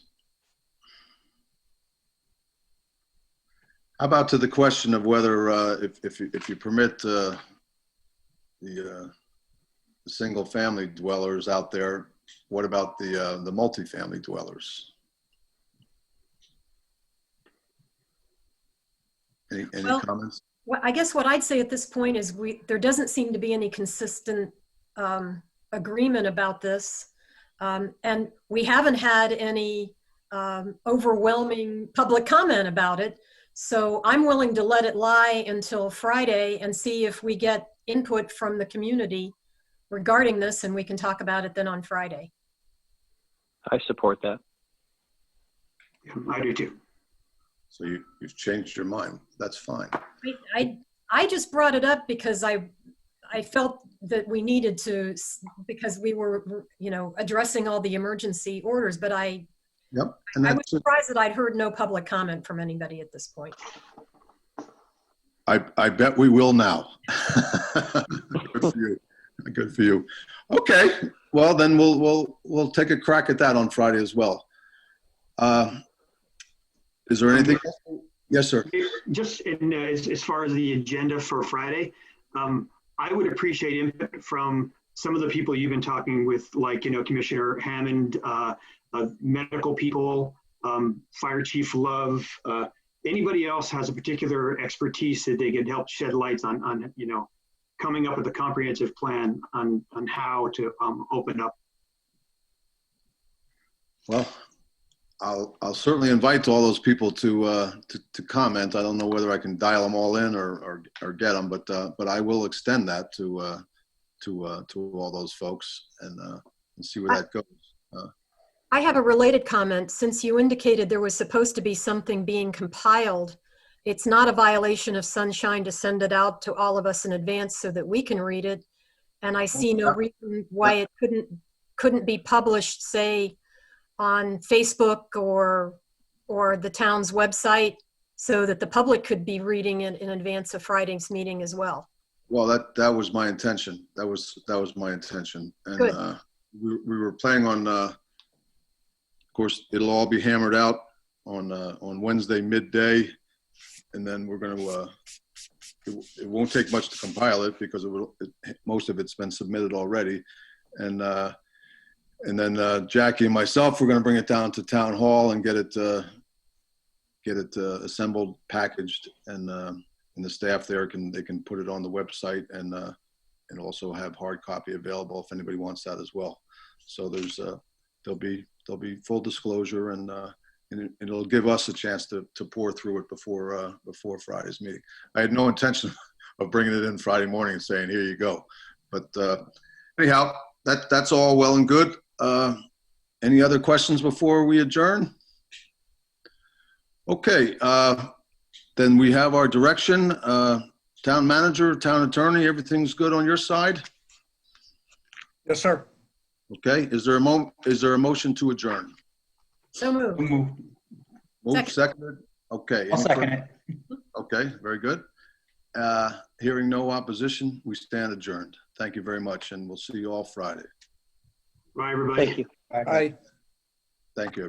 How about to the question of whether, if you permit the single family dwellers out there, what about the multifamily dwellers? Any comments? Well, I guess what I'd say at this point is there doesn't seem to be any consistent agreement about this. And we haven't had any overwhelming public comment about it. So I'm willing to let it lie until Friday and see if we get input from the community regarding this, and we can talk about it then on Friday. I support that. Yeah, I do too. So you've changed your mind. That's fine. I just brought it up because I felt that we needed to, because we were, addressing all the emergency orders, but Yep. I was surprised that I'd heard no public comment from anybody at this point. I bet we will now. Good for you. Good for you. Okay. Well, then we'll take a crack at that on Friday as well. Is there anything else? Yes, sir. Just as far as the agenda for Friday, I would appreciate input from some of the people you've been talking with, like, Commissioner Hammond, medical people, Fire Chief Love, anybody else has a particular expertise that they could help shed lights on coming up with a comprehensive plan on how to open up. Well, I'll certainly invite all those people to comment. I don't know whether I can dial them all in or get them, but I will extend that to all those folks and see where that goes. I have a related comment. Since you indicated there was supposed to be something being compiled, it's not a violation of sunshine to send it out to all of us in advance so that we can read it. And I see no reason why it couldn't be published, say, on Facebook or the town's website, so that the public could be reading it in advance of Friday's meeting as well. Well, that was my intention. That was my intention. And we were planning on, of course, it'll all be hammered out on Wednesday midday, and then we're going to. It won't take much to compile it because most of it's been submitted already, and then Jackie and myself, we're going to bring it down to Town Hall and get it assembled, packaged, and the staff there can put it on the website and also have hard copy available if anybody wants that as well. So there'll be full disclosure and it'll give us a chance to pour through it before Friday's meeting. I had no intention of bringing it in Friday morning and saying, here you go. But anyhow, that's all well and good. Any other questions before we adjourn? Okay, then we have our direction. Town manager, town attorney, everything's good on your side? Yes, sir. Okay, is there a motion to adjourn? So moved. Moved, seconded? Okay. I'll second it. Okay, very good. Hearing no opposition, we stand adjourned. Thank you very much, and we'll see you all Friday. Bye, everybody. Thank you. Bye. Thank you.